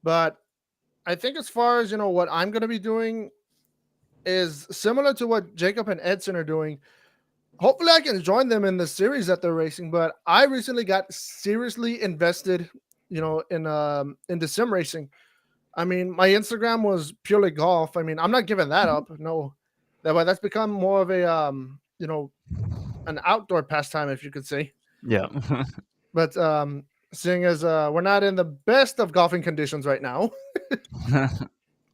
but I think as far as what I'm going to be doing is similar to what Jacob and Edson are doing. Hopefully I can join them in the series that they're racing, but I recently got seriously invested in the sim racing. I mean, my Instagram was purely golf. I mean, I'm not giving that up. No, that's become more of a an outdoor pastime, if you could say. Yeah. But seeing as we're not in the best of golfing conditions right now,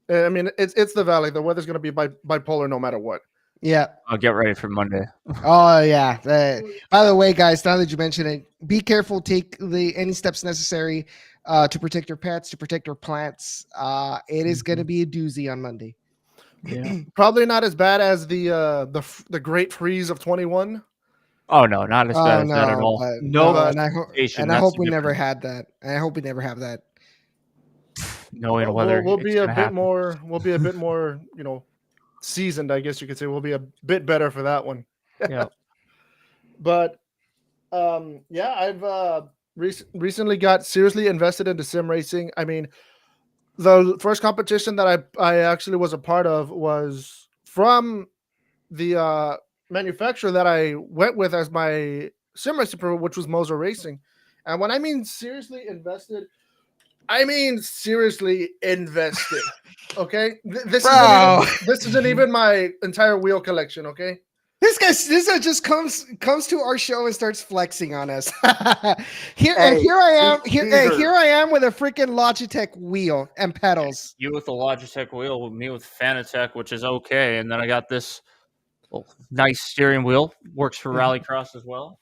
I mean, it's the valley. The weather's going to be bipolar no matter what. Yeah. I'll get ready for Monday. Oh yeah. By the way, guys, now that you mention it, be careful. Take any steps necessary to protect your pets, to protect your plants. It is going to be a doozy on Monday. Yeah. Probably not as bad as the great freeze of 21. Oh no, not as bad as that at all. And I hope we never had that. I hope we never have that. Knowing whether we'll be a bit more, seasoned, I guess you could say. We'll be a bit better for that one. Yeah. But I've recently got seriously invested into sim racing. I mean, the first competition that I actually was a part of was from the manufacturer that I went with as my sim racing pro, which was Moser Racing. And when I mean seriously invested, I mean seriously invested. Okay, this isn't even my entire wheel collection. Okay, this guy just comes to our show and starts flexing on us. Here I am with a freaking Logitech wheel and pedals. You with the Logitech wheel, with me with Fanatec, which is okay, and then I got this nice steering wheel. Works for Rallycross as well.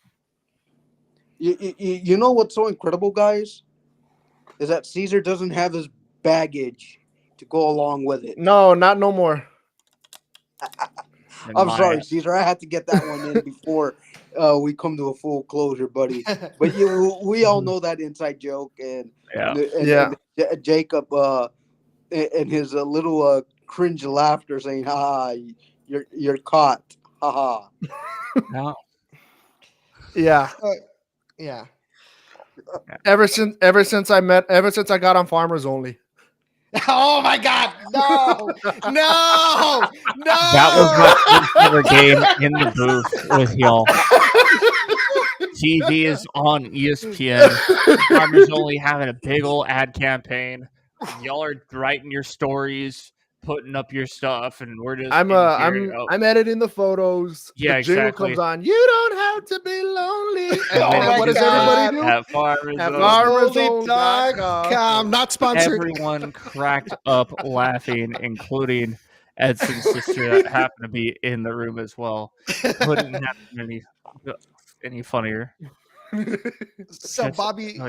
You know what's so incredible, guys, is that Caesar doesn't have his baggage to go along with it. No, not no more. I'm sorry, Caesar. I had to get that one in before we come to a full closure, buddy. But we all know that inside joke, and Jacob and his little cringe laughter, saying, "Ha, you're caught, ha." No. Yeah. Yeah. Ever since I got on Farmers Only. Oh my God! No! That was my first ever game in the booth with y'all. TV is on ESPN. Farmers Only having a big old ad campaign. Y'all are writing your stories, putting up your stuff, and we're just. I'm editing the photos. Yeah, the jingle exactly. comes on. You don't have to be lonely. And what does everybody do? At FarmersOnly.com. Not sponsored. Everyone cracked up laughing, including Edson's sister that happened to be in the room as well. Couldn't have been any funnier. So Bobby,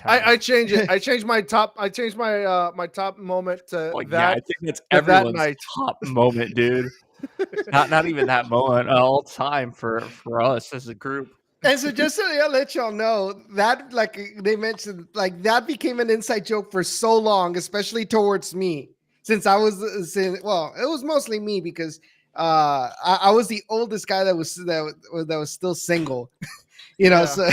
I changed it. I changed my top. I changed my my top moment to that. Yeah, I think that's everyone's night. top moment, dude. Not even that moment, all time for us as a group. And so just so I'll let y'all know that like they mentioned, like that became an inside joke for so long, especially towards me, since I was well, it was mostly me because I was the oldest guy that was still single. Yeah. So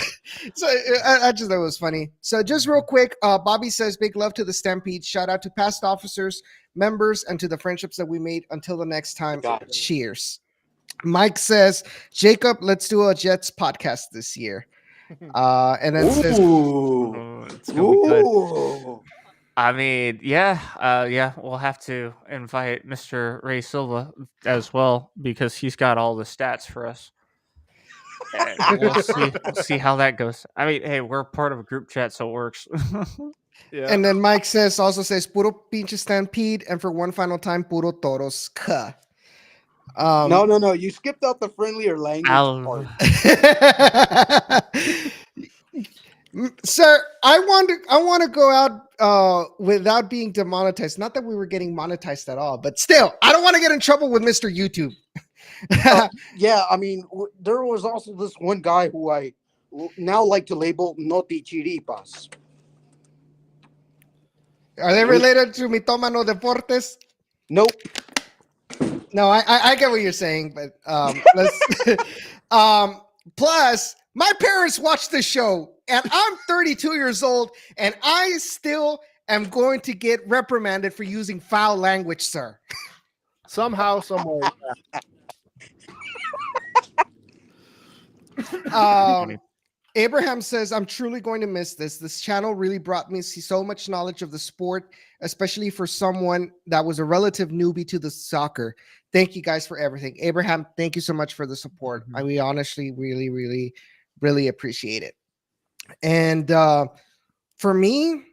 I just thought it was funny. So just real quick, Bobby says big love to the Stampede. Shout out to past officers, members, and to the friendships that we made. Until the next time, cheers. Mike says, Jacob, let's do a Jets podcast this year. And then says, Ooh. It's gonna be good. Ooh. I mean, yeah, we'll have to invite Mr. Ray Silva as well because he's got all the stats for us. And we'll see how that goes. I mean, hey, we're part of a group chat, so it works. Yeah. and then Mike also says, puro pinche Stampede, and for one final time, puro toros. Ka. No. You skipped out the friendlier language part. Sir, I want to go out without being demonetized. Not that we were getting monetized at all, but still, I don't want to get in trouble with Mr. YouTube. Yeah, I mean, there was also this one guy who I now like to label Noti Chiripas. Are they related to Mitomano Deportes? Nope. No, I get what you're saying, but let's plus my parents watch the show and I'm 32 years old and I still am going to get reprimanded for using foul language, sir. Somehow, somewhere. Abraham says, I'm truly going to miss this. This channel really brought me so much knowledge of the sport, especially for someone that was a relative newbie to the soccer. Thank you guys for everything. Abraham, thank you so much for the support. We honestly really, really, really appreciate it. And for me,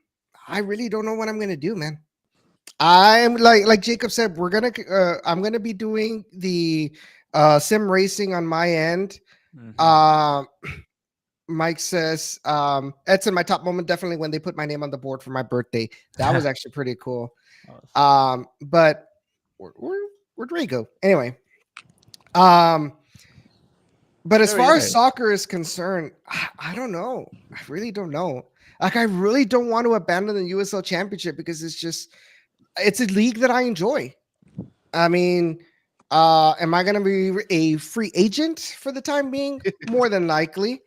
I really don't know what I'm going to do, man. I'm like Jacob said, I'm going to be doing the sim racing on my end. Mike says, Edson, my top moment definitely when they put my name on the board for my birthday. That was actually pretty cool. But where'd Ray go? Anyway, but as far as soccer is concerned, I don't know. I really don't know. Like, I really don't want to abandon the USL Championship because it's a league that I enjoy. I mean, am I going to be a free agent for the time being? More than likely.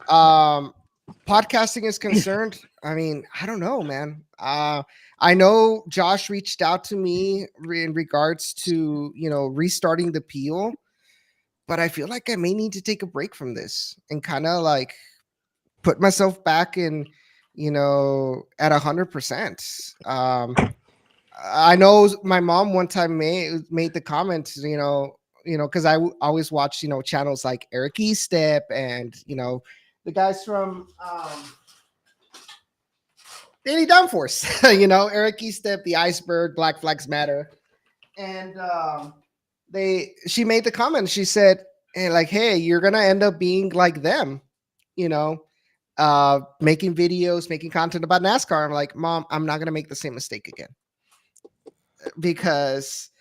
Podcasting is concerned, I mean, I don't know, man. I know Josh reached out to me in regards to, restarting the Peel, but I feel like I may need to take a break from this and kind of like put myself back in, at 100%. I know my mom one time made the comment, because I always watch, channels like Eric Estep and, the guys from Daily Downforce, Eric Estep, The Iceberg, Black Flags Matter. And she made the comment. She said, hey, you're going to end up being like them, making videos, making content about NASCAR. I'm like, Mom, I'm not going to make the same mistake again. Because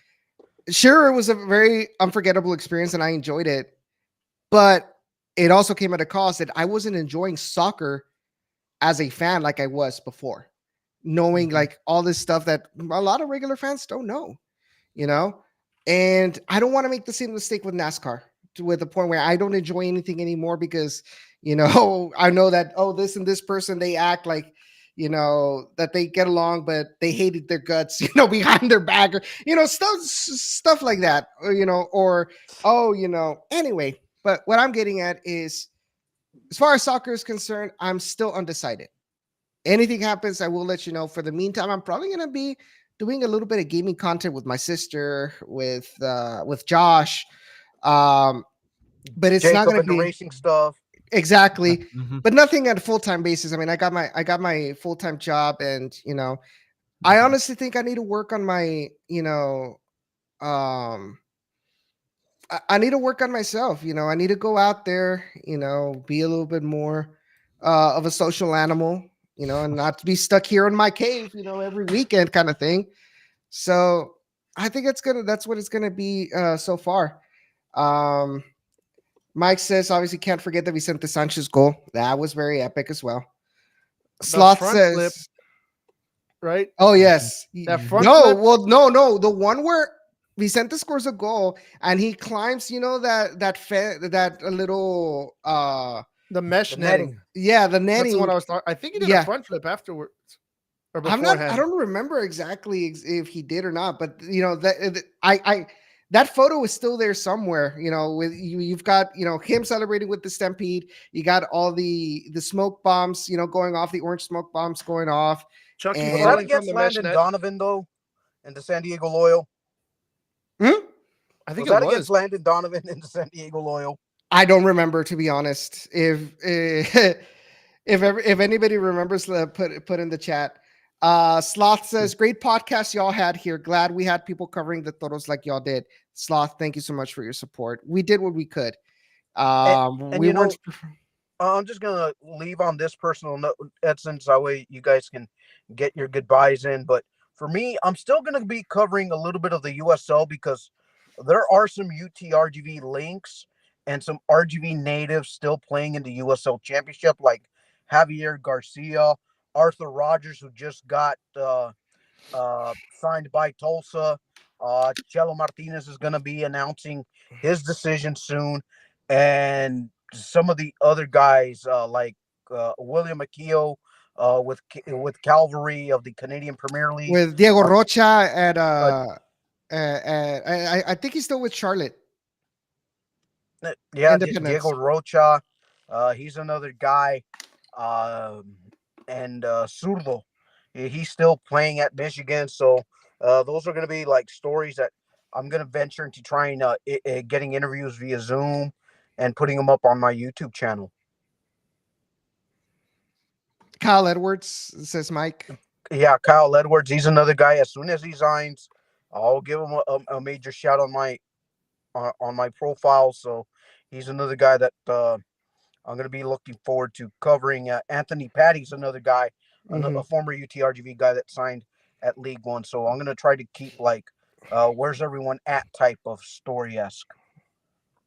sure, it was a very unforgettable experience and I enjoyed it, but it also came at a cost that I wasn't enjoying soccer as a fan like I was before, knowing like all this stuff that a lot of regular fans don't know, and I don't want to make the same mistake with NASCAR to the point where I don't enjoy anything anymore because, I know that, this and this person, they act like, that they get along, but they hated their guts, behind their back, or, stuff like that, anyway. But what I'm getting at is, as far as soccer is concerned, I'm still undecided. Anything happens, I will let you know. For the meantime, I'm probably going to be doing a little bit of gaming content with my sister, with Josh. But it's Jacob not going to be racing stuff. Exactly. But nothing at a full-time basis. I mean, I got my full-time job, and I honestly think I need to work on my, I need to work on myself. I need to go out there, be a little bit more of a social animal, and not to be stuck here in my cave, every weekend kind of thing. So I think that's what it's gonna be so far. Mike says obviously can't forget the Vicente Sanchez goal. That was very epic as well. Sloth front says, flip, right? "Oh yes, That front no, flip. well, no, the one where Vicente scores a goal and he climbs, that little The mesh The netting. netting. yeah, the That's netting. what I was talking. I think he did Yeah. a front flip afterwards or I beforehand. don't remember exactly if he did or not, but that photo is still there somewhere. With you've got him celebrating with the Stampede. You got all the smoke bombs, going off, the orange smoke bombs going off. Chucky And- Was that falling from against the mesh Landon net. Donovan though, and the San Diego Loyal? I think Was it that was. against Landon Donovan and the San Diego Loyal? I don't remember, to be honest. If if anybody remembers, put in the chat. Sloth says, "Great podcast y'all had here. Glad we had people covering the toros like y'all did." Sloth, thank you so much for your support. We did what we could. And We weren't. I'm just gonna leave on this personal note, since that way you guys can get your goodbyes in. But for me, I'm still gonna be covering a little bit of the USL because there are some UTRGV links and some RGV natives still playing in the USL Championship, like Javier Garcia, Arthur Rogers, who just got signed by Tulsa. Chelo Martinez is going to be announcing his decision soon, and some of the other guys like William Aquillo with Calvary of the Canadian Premier League. With Diego Rocha I think he's still with Charlotte. Yeah, Independence. Diego Rocha. He's another guy. And Zurdo. He's still playing at Michigan. So those are going to be like stories that I'm going to venture into trying getting interviews via Zoom and putting them up on my YouTube channel. Kyle Edwards, says Mike. Yeah, Kyle Edwards. He's another guy. As soon as he signs, I'll give him a major shout on my profile. So he's another guy that I'm going to be looking forward to covering. Anthony Patty's another guy, a former UTRGV guy that signed at League One. So I'm going to try to keep like where's everyone at type of story-esque.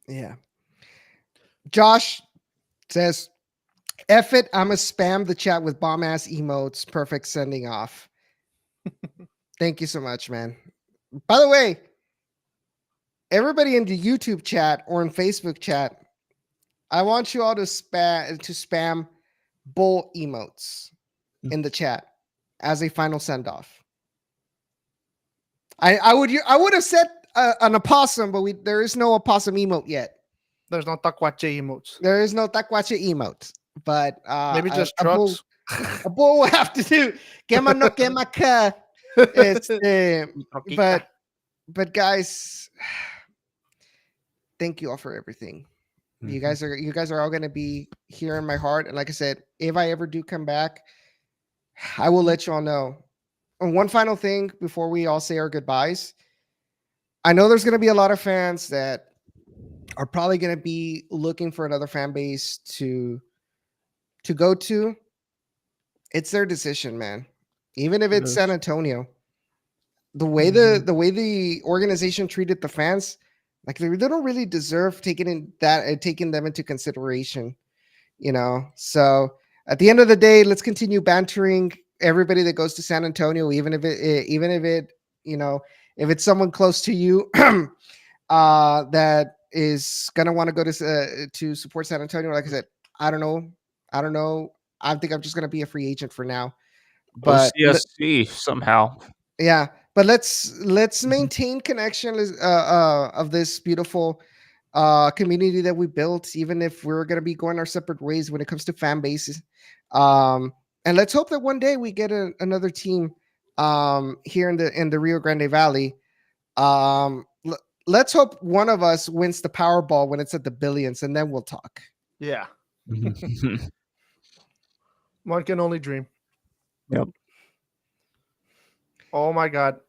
Yeah. Josh says, F it, I'm going to spam the chat with bomb-ass emotes. Perfect sending off. Thank you so much, man. By the way, everybody in the YouTube chat or in Facebook chat, I want you all to spam bull emotes in the chat as a final send-off. I would have said an opossum, but there is no opossum emote yet. There's no taquache emotes. There is no taquache emote, but Maybe just trucks. A bull will have to do. Quema no quema ka. But guys, thank you all for everything. You guys are all going to be here in my heart. And like I said, if I ever do come back, I will let you all know. And one final thing before we all say our goodbyes. I know there's going to be a lot of fans that are probably going to be looking for another fan base to go to. It's their decision, man. Even if it's San Antonio, the way the organization treated the fans, like they don't really deserve taking them into consideration, So at the end of the day, let's continue bantering everybody that goes to San Antonio, even if it's someone close to you that is gonna want to go to support San Antonio. Like I said, I don't know. I think I'm just gonna be a free agent for now. But CSC somehow. Yeah. But let's maintain connection of this beautiful community that we built, even if we're going to be going our separate ways when it comes to fan bases. And let's hope that one day we get another team here in the Rio Grande Valley. Let's hope one of us wins the Powerball when it's at the billions, and then we'll talk. Yeah. One can only dream. Yep. Oh my God.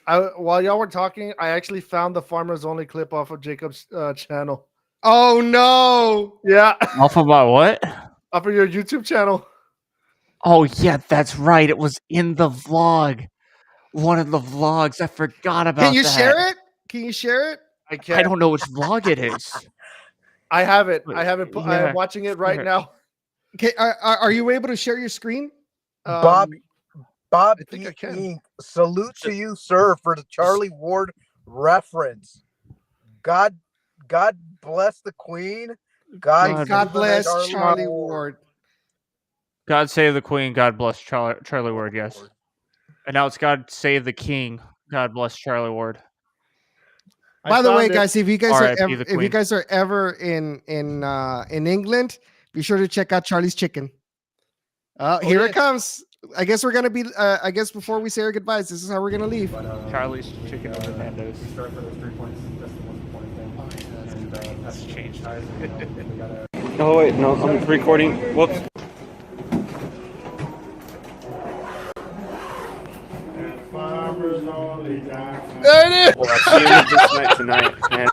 While y'all were talking, I actually found the Farmers Only clip off of Jacob's channel. Oh no! Yeah, Off about what? off of your YouTube channel. Oh yeah, that's right. It was in the vlog. one of the vlogs. I forgot about Can you that. share it? Can you share it? I can't. I don't know which vlog it is. I have it. But, I have it. yeah, I'm watching it right share it. now. Okay, are you able to share your screen? Bob I think I can. Inc. Salute to you, sir, for the Charlie Ward reference. God bless the Queen. God bless Charlie Charlie Ward. Ward. God save the Queen. God bless Charlie Ward. Yes. And now it's God save the King. God bless Charlie Ward. By the way, found it. guys, if you guys are R.I.P. ever, the if you Queen. guys are ever in England, be sure to check out Charlie's Chicken. Here yeah. it comes. I guess we're gonna be. I guess before we say our goodbyes, this is how we're gonna leave. Charlie's Chicken over Nando's. We start for those 3 points. That's the most important thing. And That's changed. we gotta Oh wait, no, I'm recording. Whoops. There it is. Well, I'll see you this night tonight, man.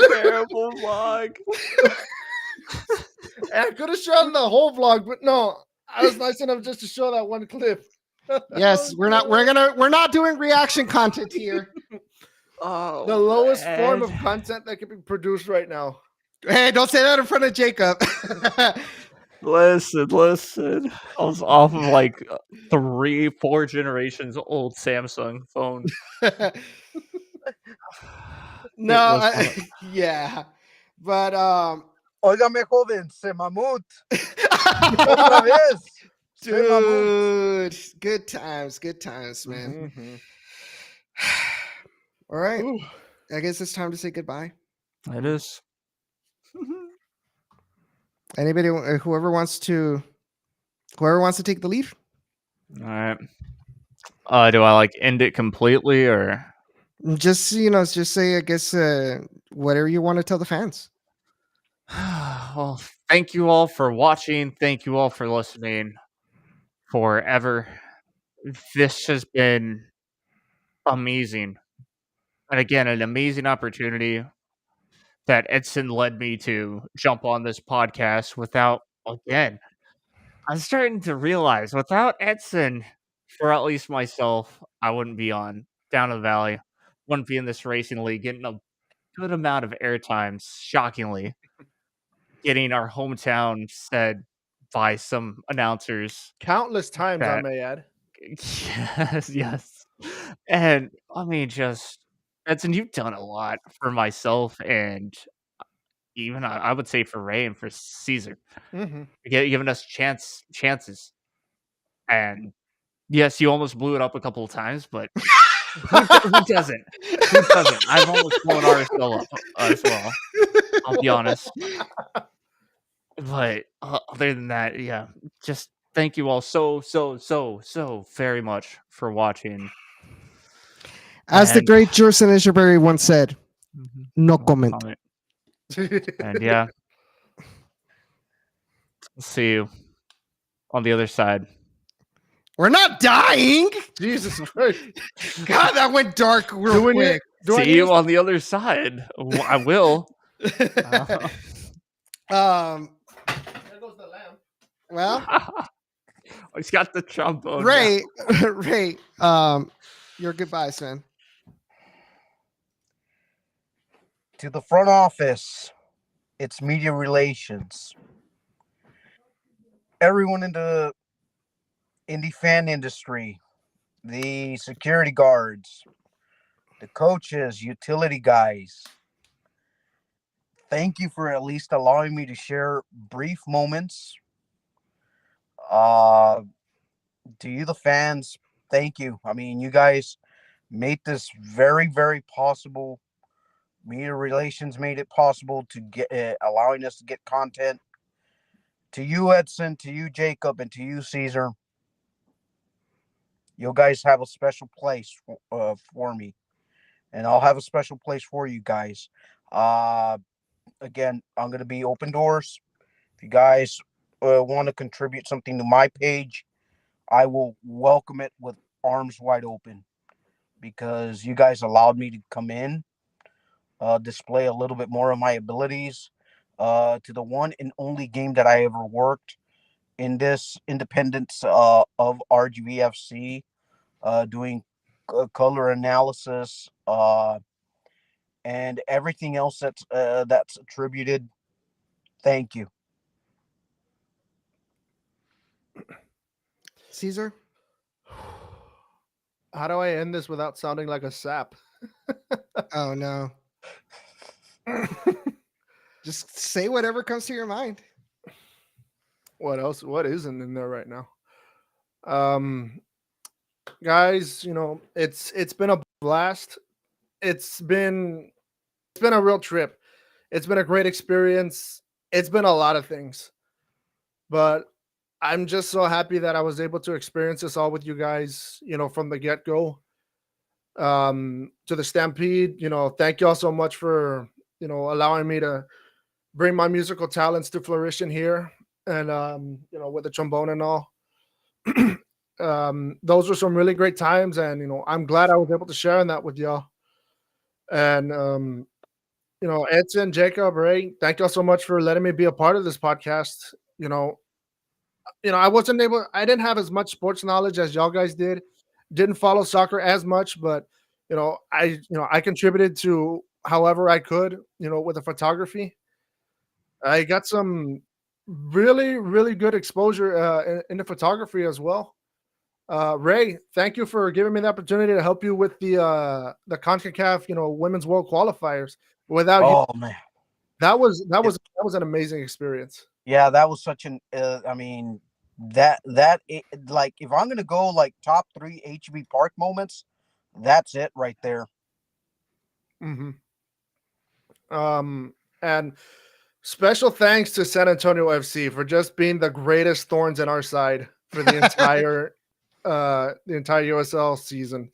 Terrible vlog. I could have shown the whole vlog, but no, I was nice enough just to show that one clip. Yes, we're not doing reaction content here. Oh, The lowest form man. of content that can be produced right now. Hey, don't say that in front of Jacob. Listen. I was off of like 3-4 generations old Samsung phone. No, was yeah, but Óigame, joven, se mamut. Otra vez. Se mamut. dude, good times, man. Mhm. All right, Ooh. I guess it's time to say goodbye. It is. Anybody, whoever wants to take the lead. All right. Do I like end it completely or? Just say, I guess, whatever you want to tell the fans. Well, thank you all for watching. Thank you all for listening forever. This has been amazing. And again, an amazing opportunity that Edson led me to jump on this podcast without, again, I'm starting to realize without Edson, for at least myself, I wouldn't be on Down the Valley, wouldn't be in this racing league, getting a good amount of airtime, shockingly. Getting our hometown said by some announcers. Countless times, I That- may add. Yes. And I mean, just Edson, you've done a lot for myself and even I would say for Ray and for Caesar, Mm-hmm. giving us chances. And yes, you almost blew it up a couple of times, but who doesn't? Who doesn't? I've almost blown RSL up as well. I'll be honest. But other than that, yeah, just thank you all so very much for watching. As the And- great Jurson Echeverry once said, no comment. Comment. And yeah, we'll see you on the other side. We're not dying. Jesus Christ. God, that went dark real Do we quick. See you on the other side. I will. There goes the lamp. Well, He's got the trombone. Ray, your goodbyes, man. To the front office, it's media relations. Everyone in the indie fan industry, the security guards, the coaches, utility guys. Thank you for at least allowing me to share brief moments. To you, the fans, thank you. I mean, you guys made this very, very possible. Media relations made it possible to get allowing us to get content. To you, Edson, to you, Jacob, and to you, Caesar. You guys have a special place for me, and I'll have a special place for you guys. Again, I'm gonna be open doors. If you guys want to contribute something to my page, I will welcome it with arms wide open, because you guys allowed me to come in, display a little bit more of my abilities, to the one and only game that I ever worked, in this independence of RGVFC, doing color analysis, and everything else that's attributed. Thank you. Caesar. How do I end this without sounding like a sap? Oh no. Just say whatever comes to your mind. What else? What isn't in there right now? Guys, it's been a blast. It's been a real trip. It's been a great experience. It's been a lot of things. But I'm just so happy that I was able to experience this all with you guys, from the get-go. To the Stampede, thank you all so much for, allowing me to bring my musical talents to fruition here, and with the trombone and all. Those were some really great times, and I'm glad I was able to share in that with y'all. And Edson, Jacob, Ray, thank y'all so much for letting me be a part of this podcast. I didn't have as much sports knowledge as y'all guys did. Didn't follow soccer as much, but I contributed to however I could, with the photography. I got some really, really good exposure in the photography as well. Ray, thank you for giving me the opportunity to help you with the CONCACAF, Women's World Qualifiers. Without you, man, that was an amazing experience. yeah, that was such an. I mean, like if I'm gonna go like top 3 HB Park moments, that's it right there. Mm-hmm. And special thanks to San Antonio FC for just being the greatest thorns in our side for the entire USL season,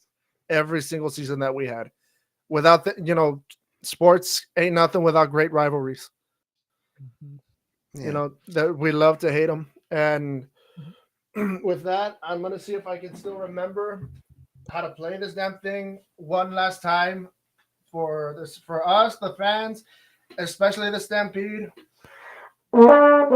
every single season that we had. Without sports ain't nothing without great rivalries. Yeah. That we love to hate them. And with that, I'm gonna see if I can still remember how to play this damn thing one last time for us, the fans, especially the Stampede. Rose,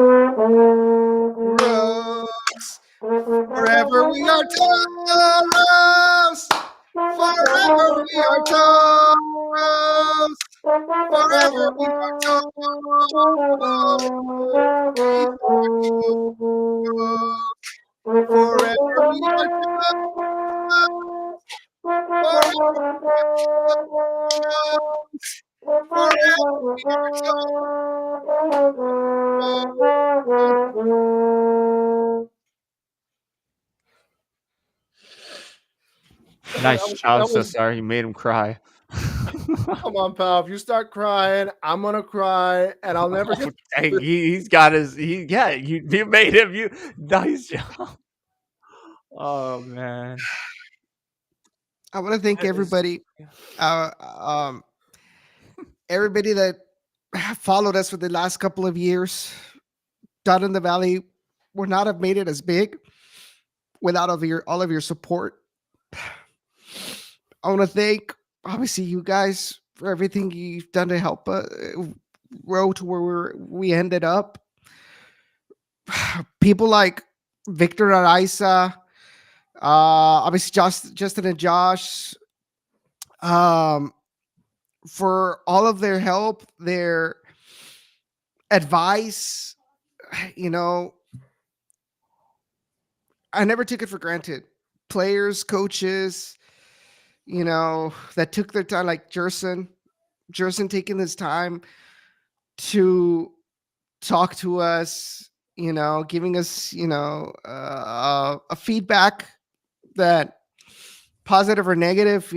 forever we are Toros. Forever we are Toros. Forever we are Toros. Forever we are Toros. Forever we are Nice That job, was- Cesar. You made him cry. Come on, pal. If you start crying, I'm gonna cry, and I'll never get. Dang, he's got his. You made him. Nice job. Oh man. I want to thank That is- everybody, everybody that followed us for the last couple of years. Down in the Valley would not have made it as big without all of your support. I want to thank, obviously, you guys for everything you've done to help grow to where we ended up. People like Victor Araiza, obviously Justin and Josh, for all of their help, their advice. I never took it for granted. Players, coaches, that took their time, like Jerson taking his time to talk to us, giving us, a feedback that positive or negative,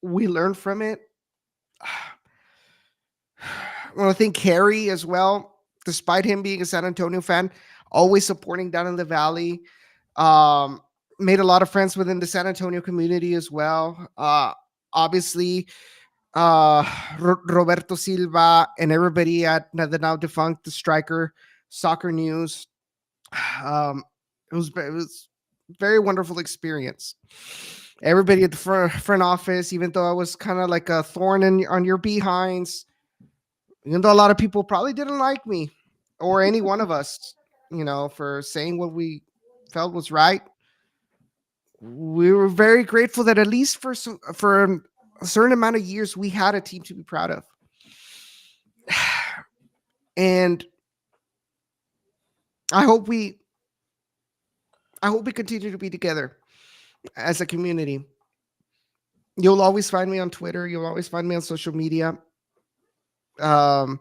we learn from it. I want to thank Harry as well, despite him being a San Antonio fan, always supporting down in the Valley. Made a lot of friends within the San Antonio community as well. Obviously, Roberto Silva and everybody at the now defunct The Striker Soccer News. It was very wonderful experience. Everybody at the front office, even though I was kind of like a thorn on your behinds, even though a lot of people probably didn't like me or any one of us, for saying what we felt was right. We were very grateful that at least for a certain amount of years we had a team to be proud of. And I hope we continue to be together as a community. You'll always find me on Twitter. You'll always find me on social media. We're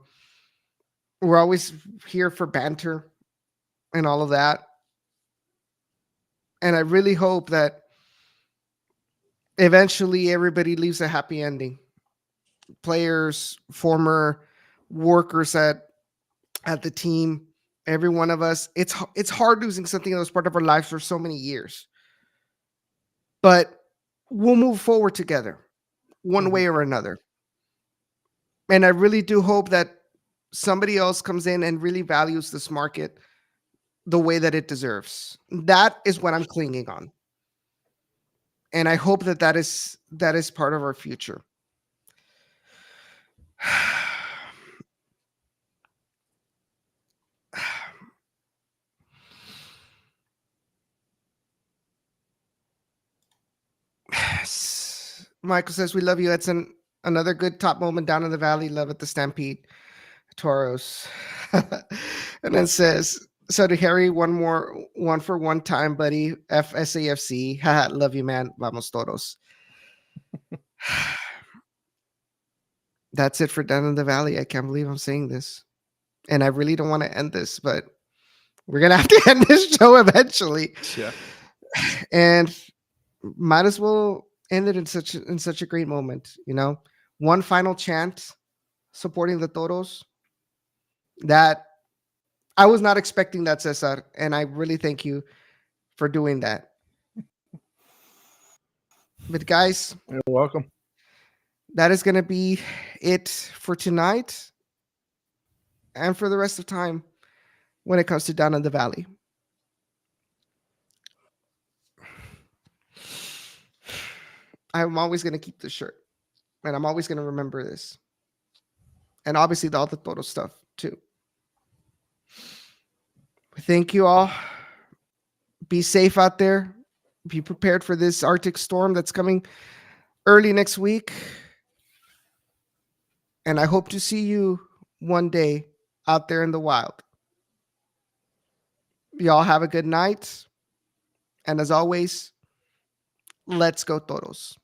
always here for banter and all of that. And I really hope that eventually everybody leaves a happy ending. Players, former workers at the team, every one of us. It's hard losing something that was part of our lives for so many years. But we'll move forward together one way or another. And I really do hope that somebody else comes in and really values this market the way that it deserves. That is what I'm clinging on. And I hope that is part of our future. Michael says, we love you. Edson. Another good top moment down in the valley. Love at the Stampede. Toros. And then says, so to Harry, one for one time, buddy. FSAFC. Haha, love you, man. Vamos Toros. That's it for down in the valley. I can't believe I'm saying this. And I really don't want to end this, but we're going to have to end this show eventually. Yeah. And might as well end it in such a great moment, One final chant supporting the Toros. That I was not expecting that, Cesar, and I really thank you for doing that. But guys, You're welcome. that is going to be it for tonight and for the rest of time when it comes to Down in the Valley. I'm always going to keep this shirt, and I'm always going to remember this. And obviously all the Toro stuff too. Thank you all. Be safe out there. Be prepared for this Arctic storm that's coming early next week. And I hope to see you one day out there in the wild. Y'all have a good night. And as always, let's go Toros.